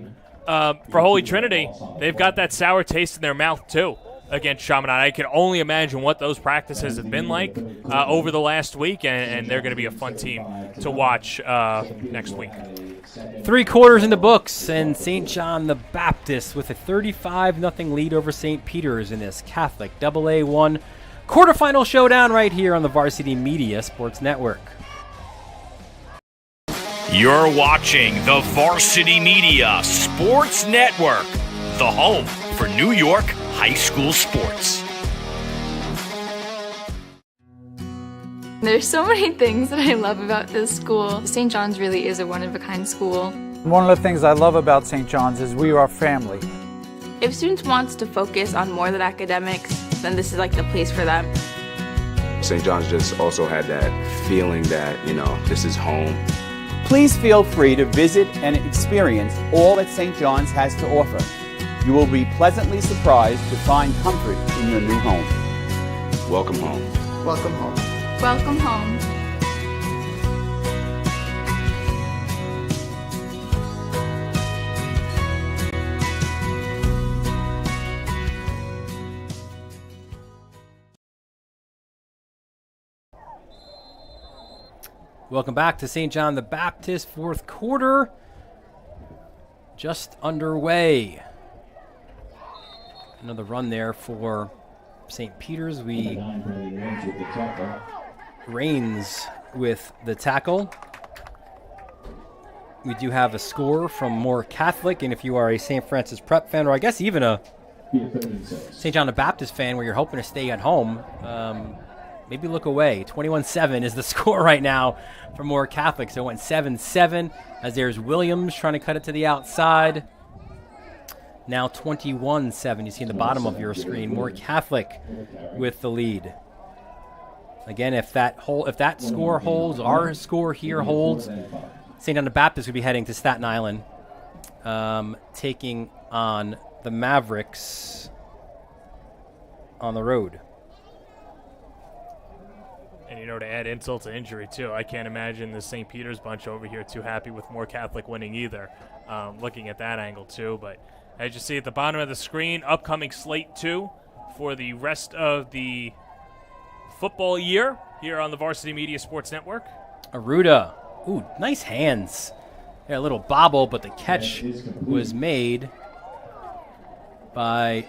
for Holy Trinity, they've got that sour taste in their mouth too against Chaminade. I can only imagine what those practices have been like over the last week, and they're going to be a fun team to watch next week. 3 quarters in the books, and St. John the Baptist with a 35-0 lead over St. Peter's in this Catholic AA1 quarterfinal showdown right here on the Varsity Media Sports Network. You're watching the Varsity Media Sports Network, the home for New York high school sports. There's so many things that I love about this school. St. John's really is a one-of-a-kind school. One of the things I love about St. John's is we are family. If students want to focus on more than academics, then this is like the place for them. St. John's just also had that feeling that, this is home. Please feel free to visit and experience all that St. John's has to offer. You will be pleasantly surprised to find comfort in your new home. Welcome home. Welcome home. Welcome home. Welcome back to St. John the Baptist. Fourth quarter just underway. Another run there for St. Peter's. Reigns with the tackle. We do have a score from Moore Catholic, and if you are a St. Francis Prep fan, or I guess even a St. John the Baptist fan where you're hoping to stay at home, maybe look away. 21-7 is the score right now for Moore Catholic. So it went 7-7 as there's Williams trying to cut it to the outside. Now 21-7. You see in the bottom of your screen, Moore Catholic with the lead. Again, if that score holds, our score here holds, St. John the Baptist would be heading to Staten Island, taking on the Mavericks on the road. And, to add insult to injury, too, I can't imagine the St. Peter's bunch over here too happy with Moore Catholic winning either, looking at that angle, too. But as you see at the bottom of the screen, upcoming slate, too, for the rest of the football year here on the Varsity Media Sports Network. Aruda. Ooh, nice hands. Yeah, a little bobble, but the catch was made by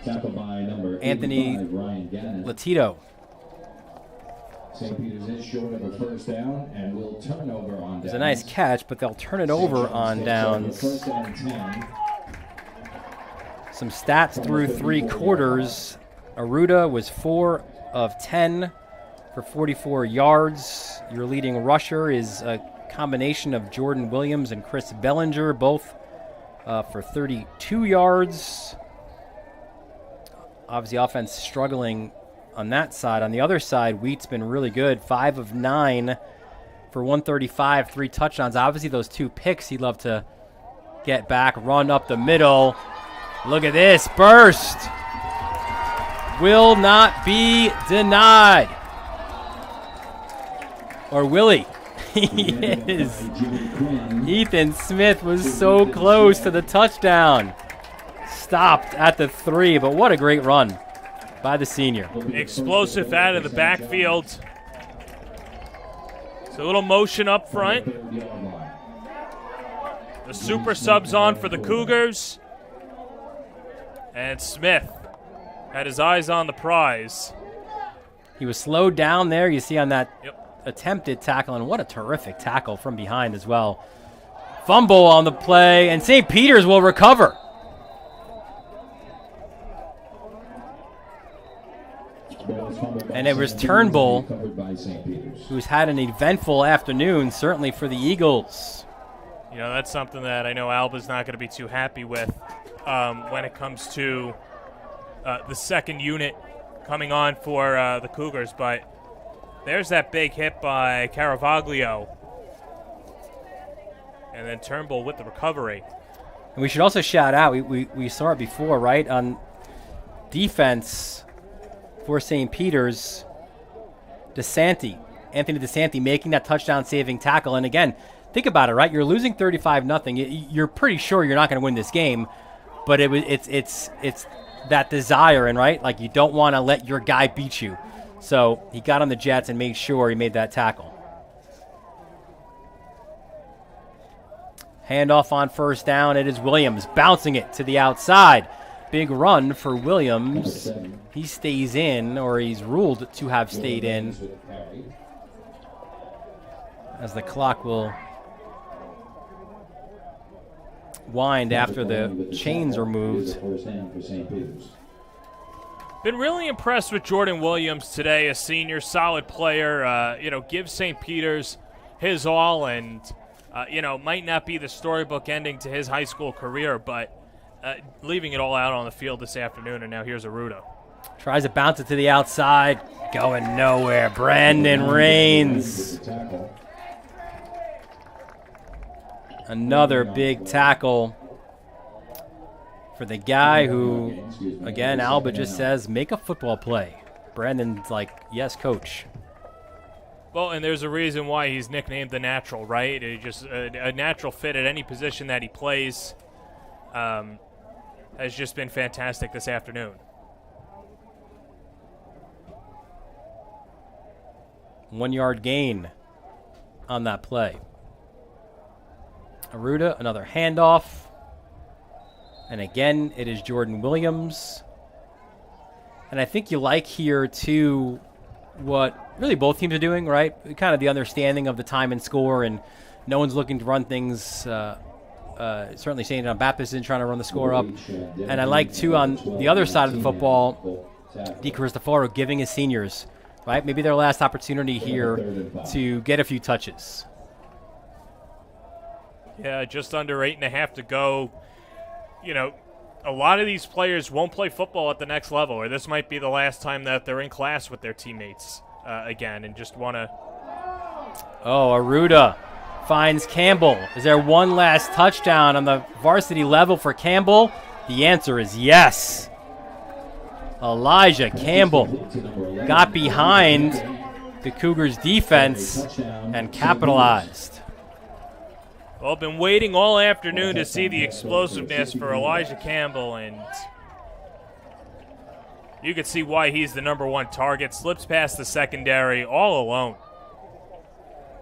Anthony Latito. St. Peter's is short of a first down and will turn over on downs. It was a nice catch, but they'll turn it over on downs. First and 10. Some stats through 3 quarters. Aruda was 4 of 10 for 44 yards. Your leading rusher is a combination of Jordan Williams and Chris Bellinger, both for 32 yards. Obviously, offense struggling on that side. On the other side, Wheat's been really good. 5 of 9 for 135, 3 touchdowns. Obviously, those 2 picks he'd love to get back, run up the middle. Look at this burst. Will not be denied. Or will he? He is. Ethan Smith was so close to the touchdown. Stopped at the 3, but what a great run by the senior. Explosive out of the backfield. So a little motion up front. The super subs on for the Cougars. And Smith had his eyes on the prize. He was slowed down there. You see on that attempted tackle, and what a terrific tackle from behind as well. Fumble on the play, and St. Peter's will recover. And it was Turnbull, who's had an eventful afternoon, certainly for the Eagles. That's something that I know Alba's not going to be too happy with when it comes to the second unit coming on for the Cougars. But there's that big hit by Caravaglio. And then Turnbull with the recovery. And we should also shout out, we saw it before, right? On defense for St. Peter's, Anthony DeSanti making that touchdown-saving tackle. And again, think about it, right? You're losing 35-0. You're pretty sure you're not going to win this game, but it's that desire, and right, like you don't want to let your guy beat you. So he got on the Jets and made sure he made that tackle. Handoff on first down. It is Williams bouncing it to the outside. Big run for Williams. He stays in, or he's ruled to have stayed in, as the clock will wind after the chains are moved. Been really impressed with Jordan Williams today, a senior, solid player. Gives St. Peter's his all, and might not be the storybook ending to his high school career, but leaving it all out on the field this afternoon. And now here's Arruda. Tries to bounce it to the outside, going nowhere. Brandon Rains. Another big tackle for the guy who, again, Alba just says, make a football play. Brandon's like, yes, coach. Well, and there's a reason why he's nicknamed the Natural, right? He just a natural fit at any position that he plays. Has just been fantastic this afternoon. One-yard gain on that play. Arruda, another handoff. And again, it is Jordan Williams. And I think you like here, too, what really both teams are doing, right? Kind of the understanding of the time and score, and no one's looking to run things. Certainly St. John Baptist isn't trying to run the score up. And I like, too, on the other side of the football, DiCristofaro giving his seniors, right? Maybe their last opportunity here to get a few touches. Yeah, just under 8.5 to go. A lot of these players won't play football at the next level, or this might be the last time that they're in class with their teammates again, and just want to... Oh, Arruda finds Campbell. Is there one last touchdown on the varsity level for Campbell? The answer is yes. Elijah Campbell got behind the Cougars' defense and capitalized. Well, I've been waiting all afternoon to see the explosiveness for Elijah Campbell, and you can see why he's the number one target. Slips past the secondary all alone.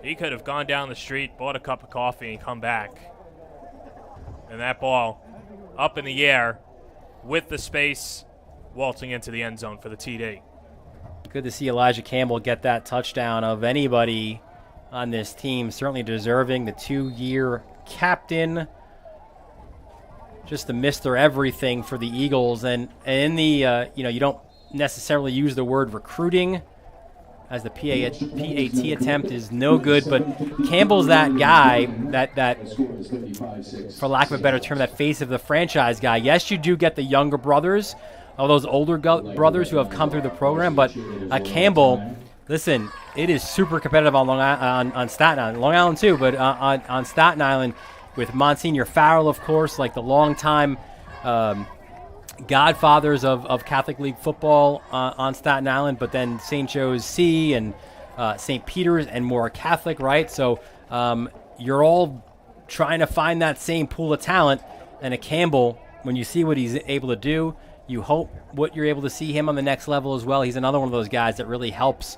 He could have gone down the street, bought a cup of coffee, and come back. And that ball up in the air with the space, waltzing into the end zone for the TD. Good to see Elijah Campbell get that touchdown of anybody on this team. Certainly deserving, the 2-year captain. Just the Mr. Everything for the Eagles. And in the, you don't necessarily use the word recruiting, as the PAT attempt is no good, but Campbell's that guy, that for lack of a better term, that face of the franchise guy. Yes, you do get the younger brothers, all those older brothers who have come through the program, but Campbell, listen, it is super competitive on on Staten Island, Long Island too, but on Staten Island with Monsignor Farrell, of course, like the longtime godfathers of Catholic League football on Staten Island, but then St. Joe's C and St. Peter's and more Catholic, right? So you're all trying to find that same pool of talent, and a Campbell, when you see what he's able to do, you hope what you're able to see him on the next level as well. He's another one of those guys that really helps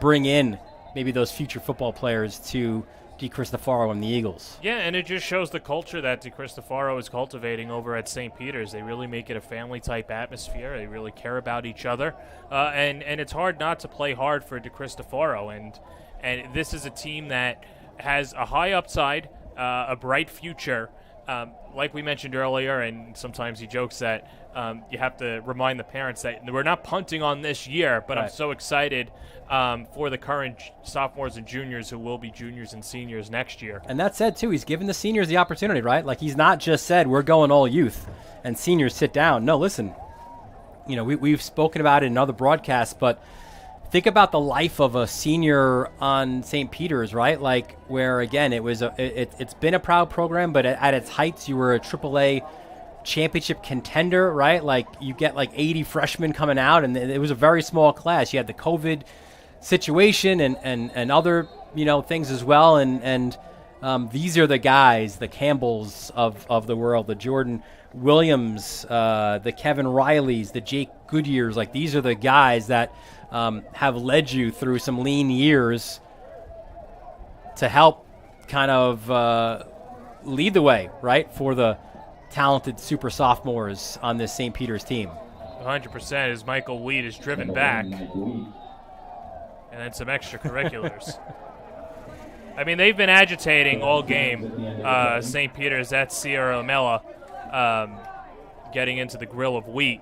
bring in maybe those future football players to DiCristofaro and the Eagles. Yeah, and it just shows the culture that DiCristofaro is cultivating over at St. Peter's. They really make it a family-type atmosphere. They really care about each other. And it's hard not to play hard for DiCristofaro. And this is a team that has a high upside, a bright future. Like we mentioned earlier, and sometimes he jokes that you have to remind the parents that we're not punting on this year, but right. I'm so excited for the current sophomores and juniors who will be juniors and seniors next year. And that said, too, he's given the seniors the opportunity, right? Like, he's not just said, we're going all youth and seniors sit down. No, listen, we've spoken about it in other broadcasts, but think about the life of a senior on St. Peter's, right? Like where, again, it's been a proud program, but at its heights, you were a AAA championship contender, right? Like you get like 80 freshmen coming out, and it was a very small class. You had the COVID situation and other, things as well. And these are the guys, the Campbells of the world, the Jordan Williams, the Kevin Rileys, the Jake Goodyears. Like these are the guys that have led you through some lean years to help kind of lead the way, right, for the talented super sophomores on this St. Peter's team. 100% as Michael Wheat is driven back. And then some extracurriculars. I mean, they've been agitating all game. St. Peter's, that's Sierra Lamella getting into the grill of Wheat.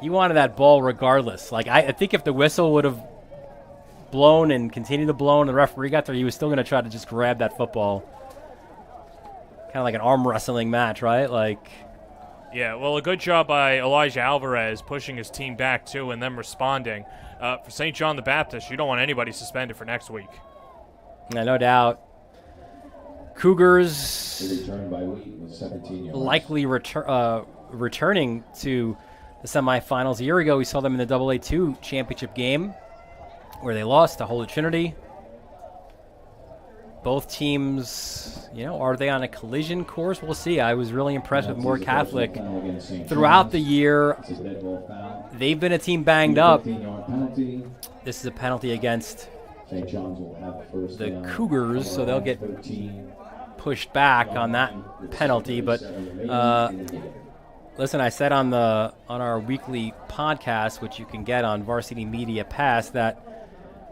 He wanted that ball regardless. Like I think if the whistle would have blown and continued to blow and the referee got there, he was still going to try to just grab that football. Kind of like an arm wrestling match, right? Like, yeah, well, a good job by Elijah Alvarez pushing his team back, too, and them responding. For St. John the Baptist, you don't want anybody suspended for next week. Yeah, no doubt. Cougars likely returning to the semifinals. A year ago, we saw them in the AA2 championship game where they lost to Holy Trinity. Both teams, are they on a collision course? We'll see. I was really impressed with Moore Catholic throughout the year. They've been a team banged up. This is a penalty against the Cougars, so they'll get pushed back on that penalty. But listen, I said on our weekly podcast, which you can get on Varsity Media Pass, that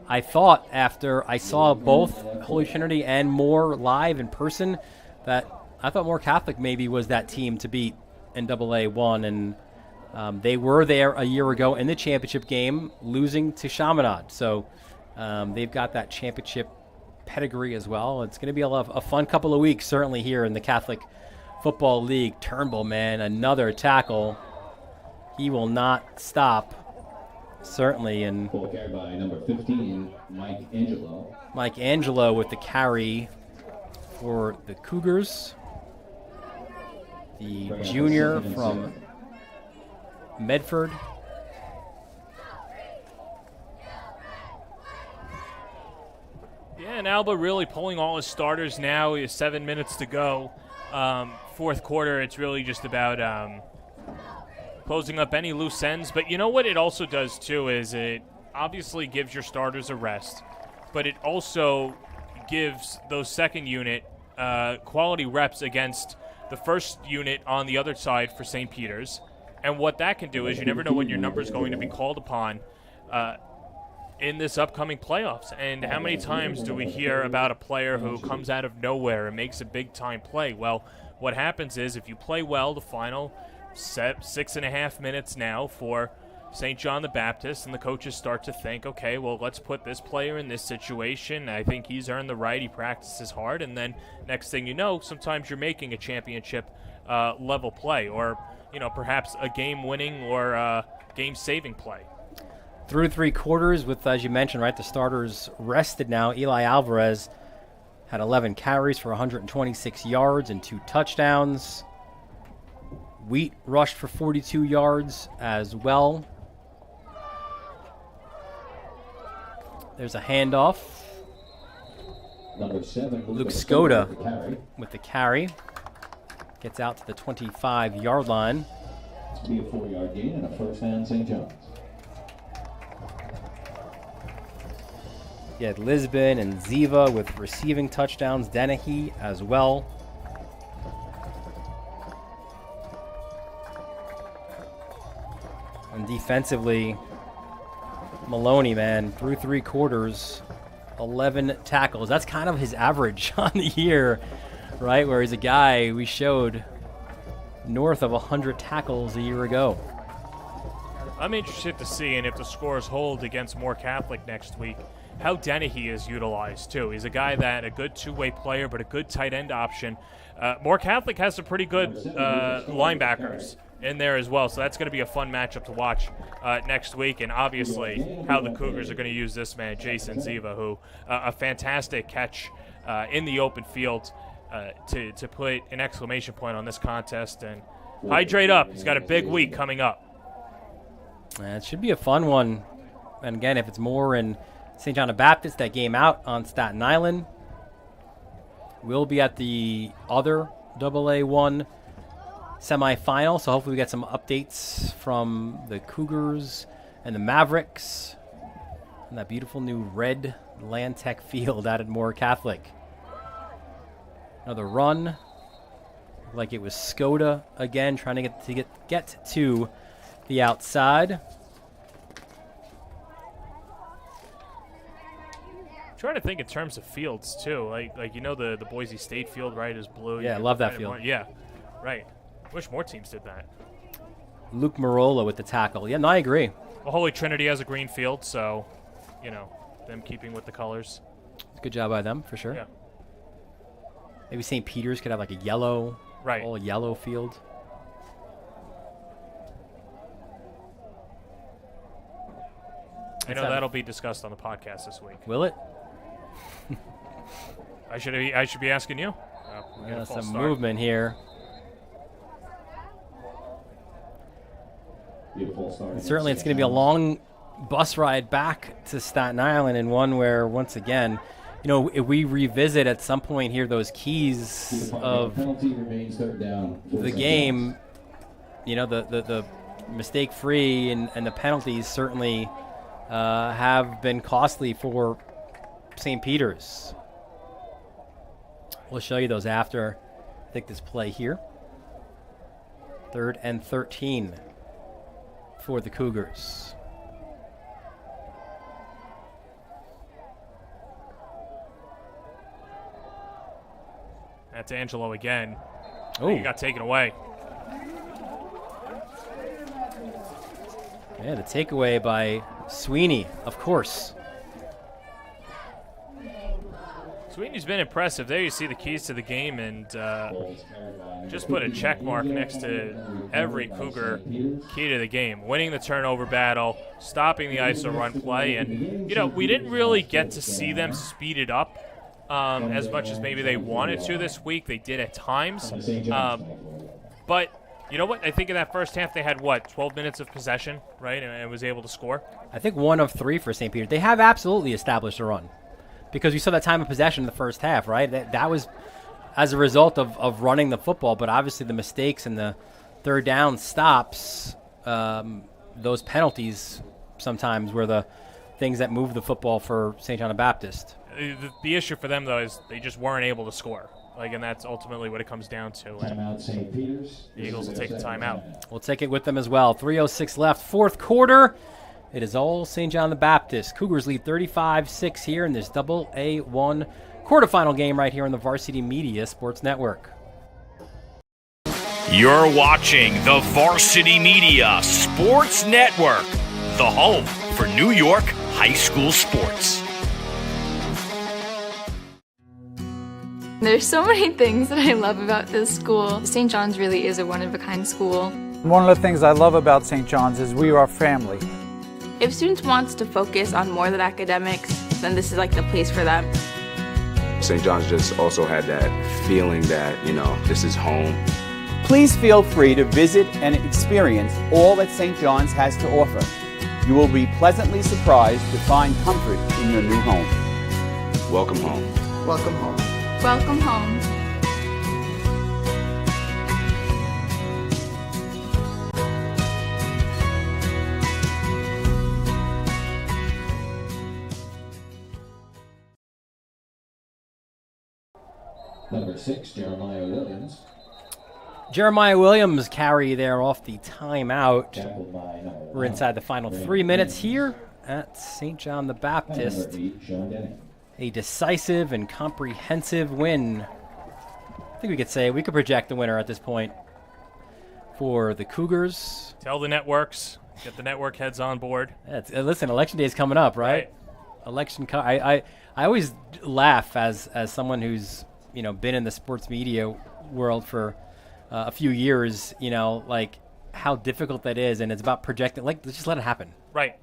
I thought after I saw both Holy Trinity and Moore live in person that I thought Moore Catholic maybe was that team to beat in AA1, and they were there a year ago in the championship game, losing to Chaminade. So they've got that championship pedigree as well. It's going to be a fun couple of weeks, certainly here in the Catholic Football League. Turnbull, man, another tackle. He will not stop. Certainly, and Carried by number 15, Mike Angelo. Mike Angelo with the carry for the Cougars. The junior from Medford. Yeah, and Alba really pulling all his starters now. He has 7 minutes to go. Fourth quarter, it's really just about closing up any loose ends. But you know what it also does, too, is it obviously gives your starters a rest, but it also gives those second unit quality reps against the first unit on the other side for St. Peter's. And what that can do is you never know when your number is going to be called upon in this upcoming playoffs. And how many times do we hear about a player who comes out of nowhere and makes a big-time play? Well, what happens is if you play well the final 6.5 minutes now for St. John the Baptist, and the coaches start to think, okay, well, let's put this player in this situation. I think he's earned the right. He practices hard. And then next thing you know, sometimes you're making a championship level play, or, perhaps a game-winning or game-saving play. Through three quarters with, as you mentioned, right, the starters rested now. Eli Alvarez had 11 carries for 126 yards and 2 touchdowns. Wheat rushed for 42 yards as well. There's a handoff. Number 7, Luke Skoda with the carry. Gets out to the 25-yard line. It's be a 4-yard gain and a first down, St. John's. You had Lisbon and Ziva with receiving touchdowns. Dennehy as well. And defensively, Maloney, man, through three quarters, 11 tackles. That's kind of his average on the year, right? Where he's a guy we showed north of 100 tackles a year ago. I'm interested to see, and if the scores hold against Moore Catholic next week, how Dennehy is utilized, too. He's a guy that a good two-way player, but a good tight end option. Moore Catholic has some pretty good linebackers in there as well. So that's going to be a fun matchup to watch next week. And obviously how the Cougars are going to use this man, Jason Ziva, who a fantastic catch in the open field to put an exclamation point on this contest. And hydrate up. He's got a big week coming up. It should be a fun one. And again, if it's more in St. John the Baptist, that game out on Staten Island, we'll be at the other AA1 semifinal. So hopefully we get some updates from the Cougars and the Mavericks and that beautiful new red Land Tech field out at Moore Catholic. Another run. Like it was Skoda again, trying to get to the outside. Trying to think in terms of fields too, like you know the Boise State field, right, is blue. Yeah, I love that field. Yeah, right. Wish more teams did that. Luke Marola with the tackle. Yeah, no, I agree. Well, Holy Trinity has a green field, so you know them keeping with the colors. Good job by them for sure. Yeah. Maybe St. Peter's could have like a yellow, right, all yellow field. I know that'll be discussed on the podcast this week. Will it? I should be asking you. Some movement here. And certainly it's going to be a long bus ride back to Staten Island, and one where, once again, you know, if we revisit at some point here those keys of the game, you know, the mistake-free and the penalties certainly have been costly for St. Peter's. We'll show you those after I think this play here. 3rd and 13 for the Cougars. That's Angelo again. Oh, he got taken away. Yeah, the takeaway by Sweeney, of course. Sweeney's been impressive. There you see the keys to the game, and just put a check mark next to every Cougar key to the game. Winning the turnover battle, stopping the ISO run play, and, you know, we didn't really get to see them speed it up as much as maybe they wanted to this week. They did at times. But you know what? I think in that first half they had, 12 minutes of possession, right, and was able to score? I think 1 of 3 for St. Peter. They have absolutely established a run, because we saw that time of possession in the first half, right? That was as a result of running the football, but obviously the mistakes and the third down stops, those penalties sometimes were the things that moved the football for St. John the Baptist. The issue for them, though, is they just weren't able to score. And that's ultimately what it comes down to. Timeout, St. Peter's. The Eagles will take the timeout. We'll take it with them as well. 3:06 left, fourth quarter. It is all St. John the Baptist. Cougars lead 35-6 here in this AA1 quarterfinal game right here on the Varsity Media Sports Network. You're watching the Varsity Media Sports Network, the home for New York high school sports. There's so many things that I love about this school. St. John's really is a one-of-a-kind school. One of the things I love about St. John's is we are family. If students want to focus on more than academics, then this is like the place for them. St. John's just also had that feeling that, you know, this is home. Please feel free to visit and experience all that St. John's has to offer. You will be pleasantly surprised to find comfort in your new home. Welcome home. Welcome home. Welcome home. Number 6, Jeremiah Williams. Jeremiah Williams carry there off the timeout. We're inside the final 3 minutes here at St. John the Baptist. A decisive and comprehensive win. I think we could say we could project the winner at this point for the Cougars. Tell the networks, get the network heads on board. Listen, election day is coming up, right? I always laugh as someone who's, been in the sports media world for a few years, like how difficult that is, and it's about projecting. Like, let's just let it happen. Right.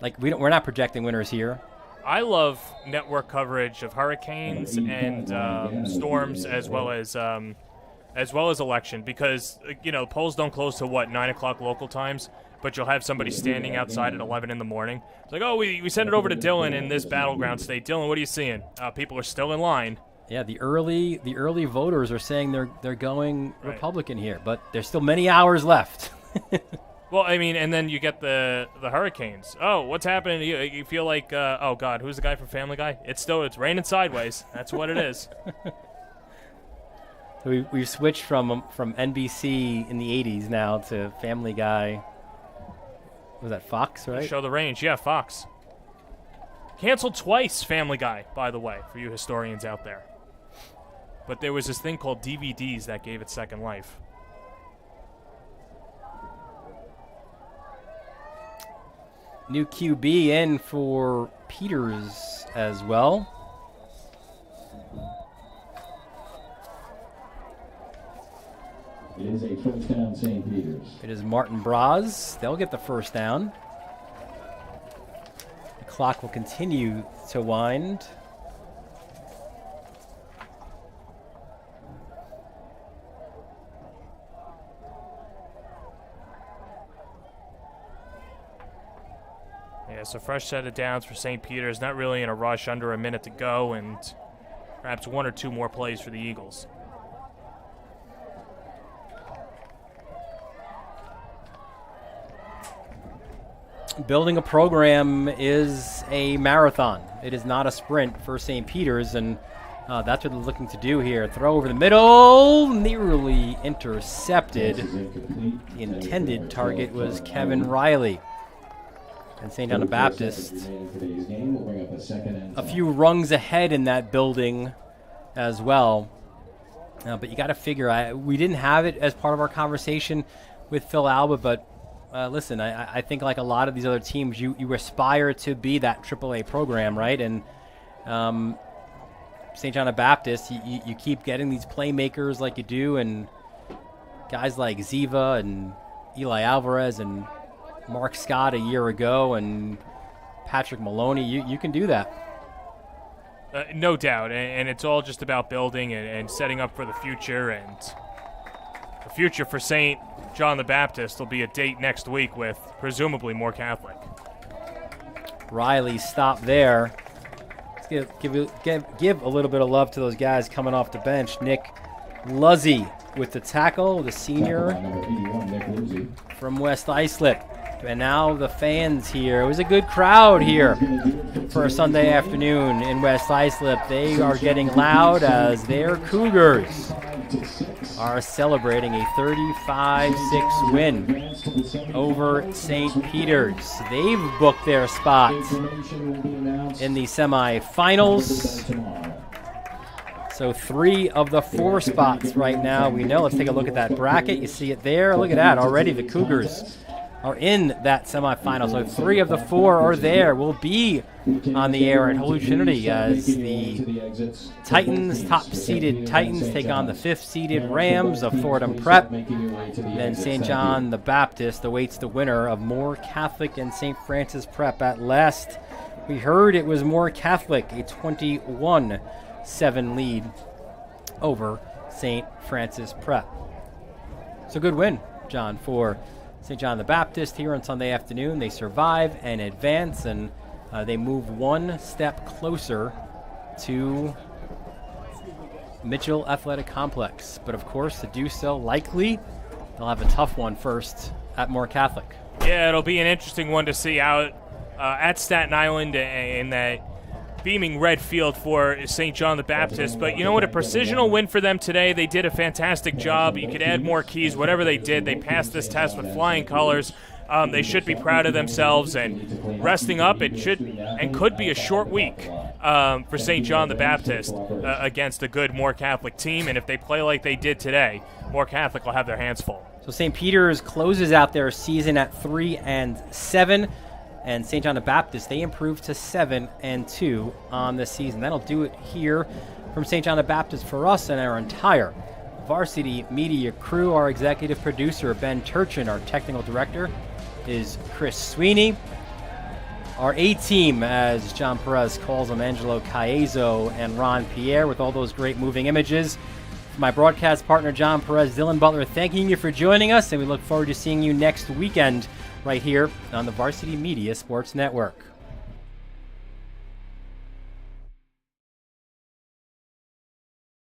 Like, we're not projecting winners here. I love network coverage of hurricanes and storms as well as election, because polls don't close till 9 o'clock local times, but you'll have somebody standing outside at 11 in the morning. It's like, oh, we sent it over to Dylan in this battleground state. Dylan, what are you seeing? People are still in line. Yeah, the early voters are saying they're going Republican here, but there's still many hours left. Well, I mean, and then you get the hurricanes. Oh, what's happening to you? You feel like, oh God, who's the guy from Family Guy? It's raining sideways. That's what it is. So we've switched from NBC in the 80s now to Family Guy. Was that Fox, right? Show the range, yeah, Fox. Canceled twice, Family Guy, by the way, for you historians out there. But there was this thing called DVDs that gave it second life. New QB in for Peters as well. It is a first down, St. Peter's. It is Martin Braz. They'll get the first down. The clock will continue to wind. Yeah, so fresh set of downs for St. Peter's. Not really in a rush, under a minute to go, and perhaps one or two more plays for the Eagles. Building a program is a marathon. It is not a sprint for St. Peter's, and that's what they're looking to do here. Throw over the middle, nearly intercepted. The intended target was Kevin Riley. And St. John the Baptist, a few rungs ahead in that building as well. But you got to figure, we didn't have it as part of our conversation with Phil Alba, but listen, I think like a lot of these other teams, you aspire to be that AAA program, right? And St. John the Baptist, you keep getting these playmakers like you do, and guys like Ziva and Eli Alvarez and Mark Scott a year ago and Patrick Maloney, you can do that. No doubt, and it's all just about building and setting up for the future, and the future for St. John the Baptist will be a date next week with presumably more Catholic. Riley stopped there. Let's give a little bit of love to those guys coming off the bench. Nick Luzzy with the tackle, the senior from West Islip. And now the fans here. It was a good crowd here for a Sunday afternoon in West Islip. They are getting loud as their Cougars are celebrating a 35-6 win over St. Peter's. They've booked their spot in the semifinals. So 3 of the 4 spots right now we know. Let's take a look at that bracket. You see it there. Look at that. Already the Cougars are in that semifinal. So 3 of the 4 are there. We'll be on the air at Holy Trinity as the Titans, top-seeded Titans, take on the 5th-seeded Rams of Fordham Prep. Then St. John the Baptist awaits the winner of Moore Catholic and St. Francis Prep. At last, we heard it was Moore Catholic, a 21-7 lead over St. Francis Prep. It's a good win, John, for St. John the Baptist here on Sunday afternoon. They survive and advance, and they move one step closer to Mitchell Athletic Complex. But of course, to do so, likely they'll have a tough one first at Moore Catholic. Yeah, it'll be an interesting one to see out at Staten Island in that beaming red field for St. John the Baptist. But you know what? A precisional win for them today. They did a fantastic job. You could add more keys. Whatever they did, they passed this test with flying colors. They should be proud of themselves, and resting up, it should and could be a short week for St. John the Baptist against a good Moore Catholic team. And if they play like they did today, Moore Catholic will have their hands full. So St. Peter's closes out their season at 3-7. And St. John the Baptist, they improved to 7-2 on the season. That'll do it here from St. John the Baptist for us and our entire Varsity Media crew. Our executive producer, Ben Turchin. Our technical director is Chris Sweeney. Our A-team, as John Perez calls them, Angelo Caiezzo and Ron Pierre, with all those great moving images. My broadcast partner, John Perez, Dylan Butler, thanking you for joining us, and we look forward to seeing you next weekend right here on the Varsity Media Sports Network.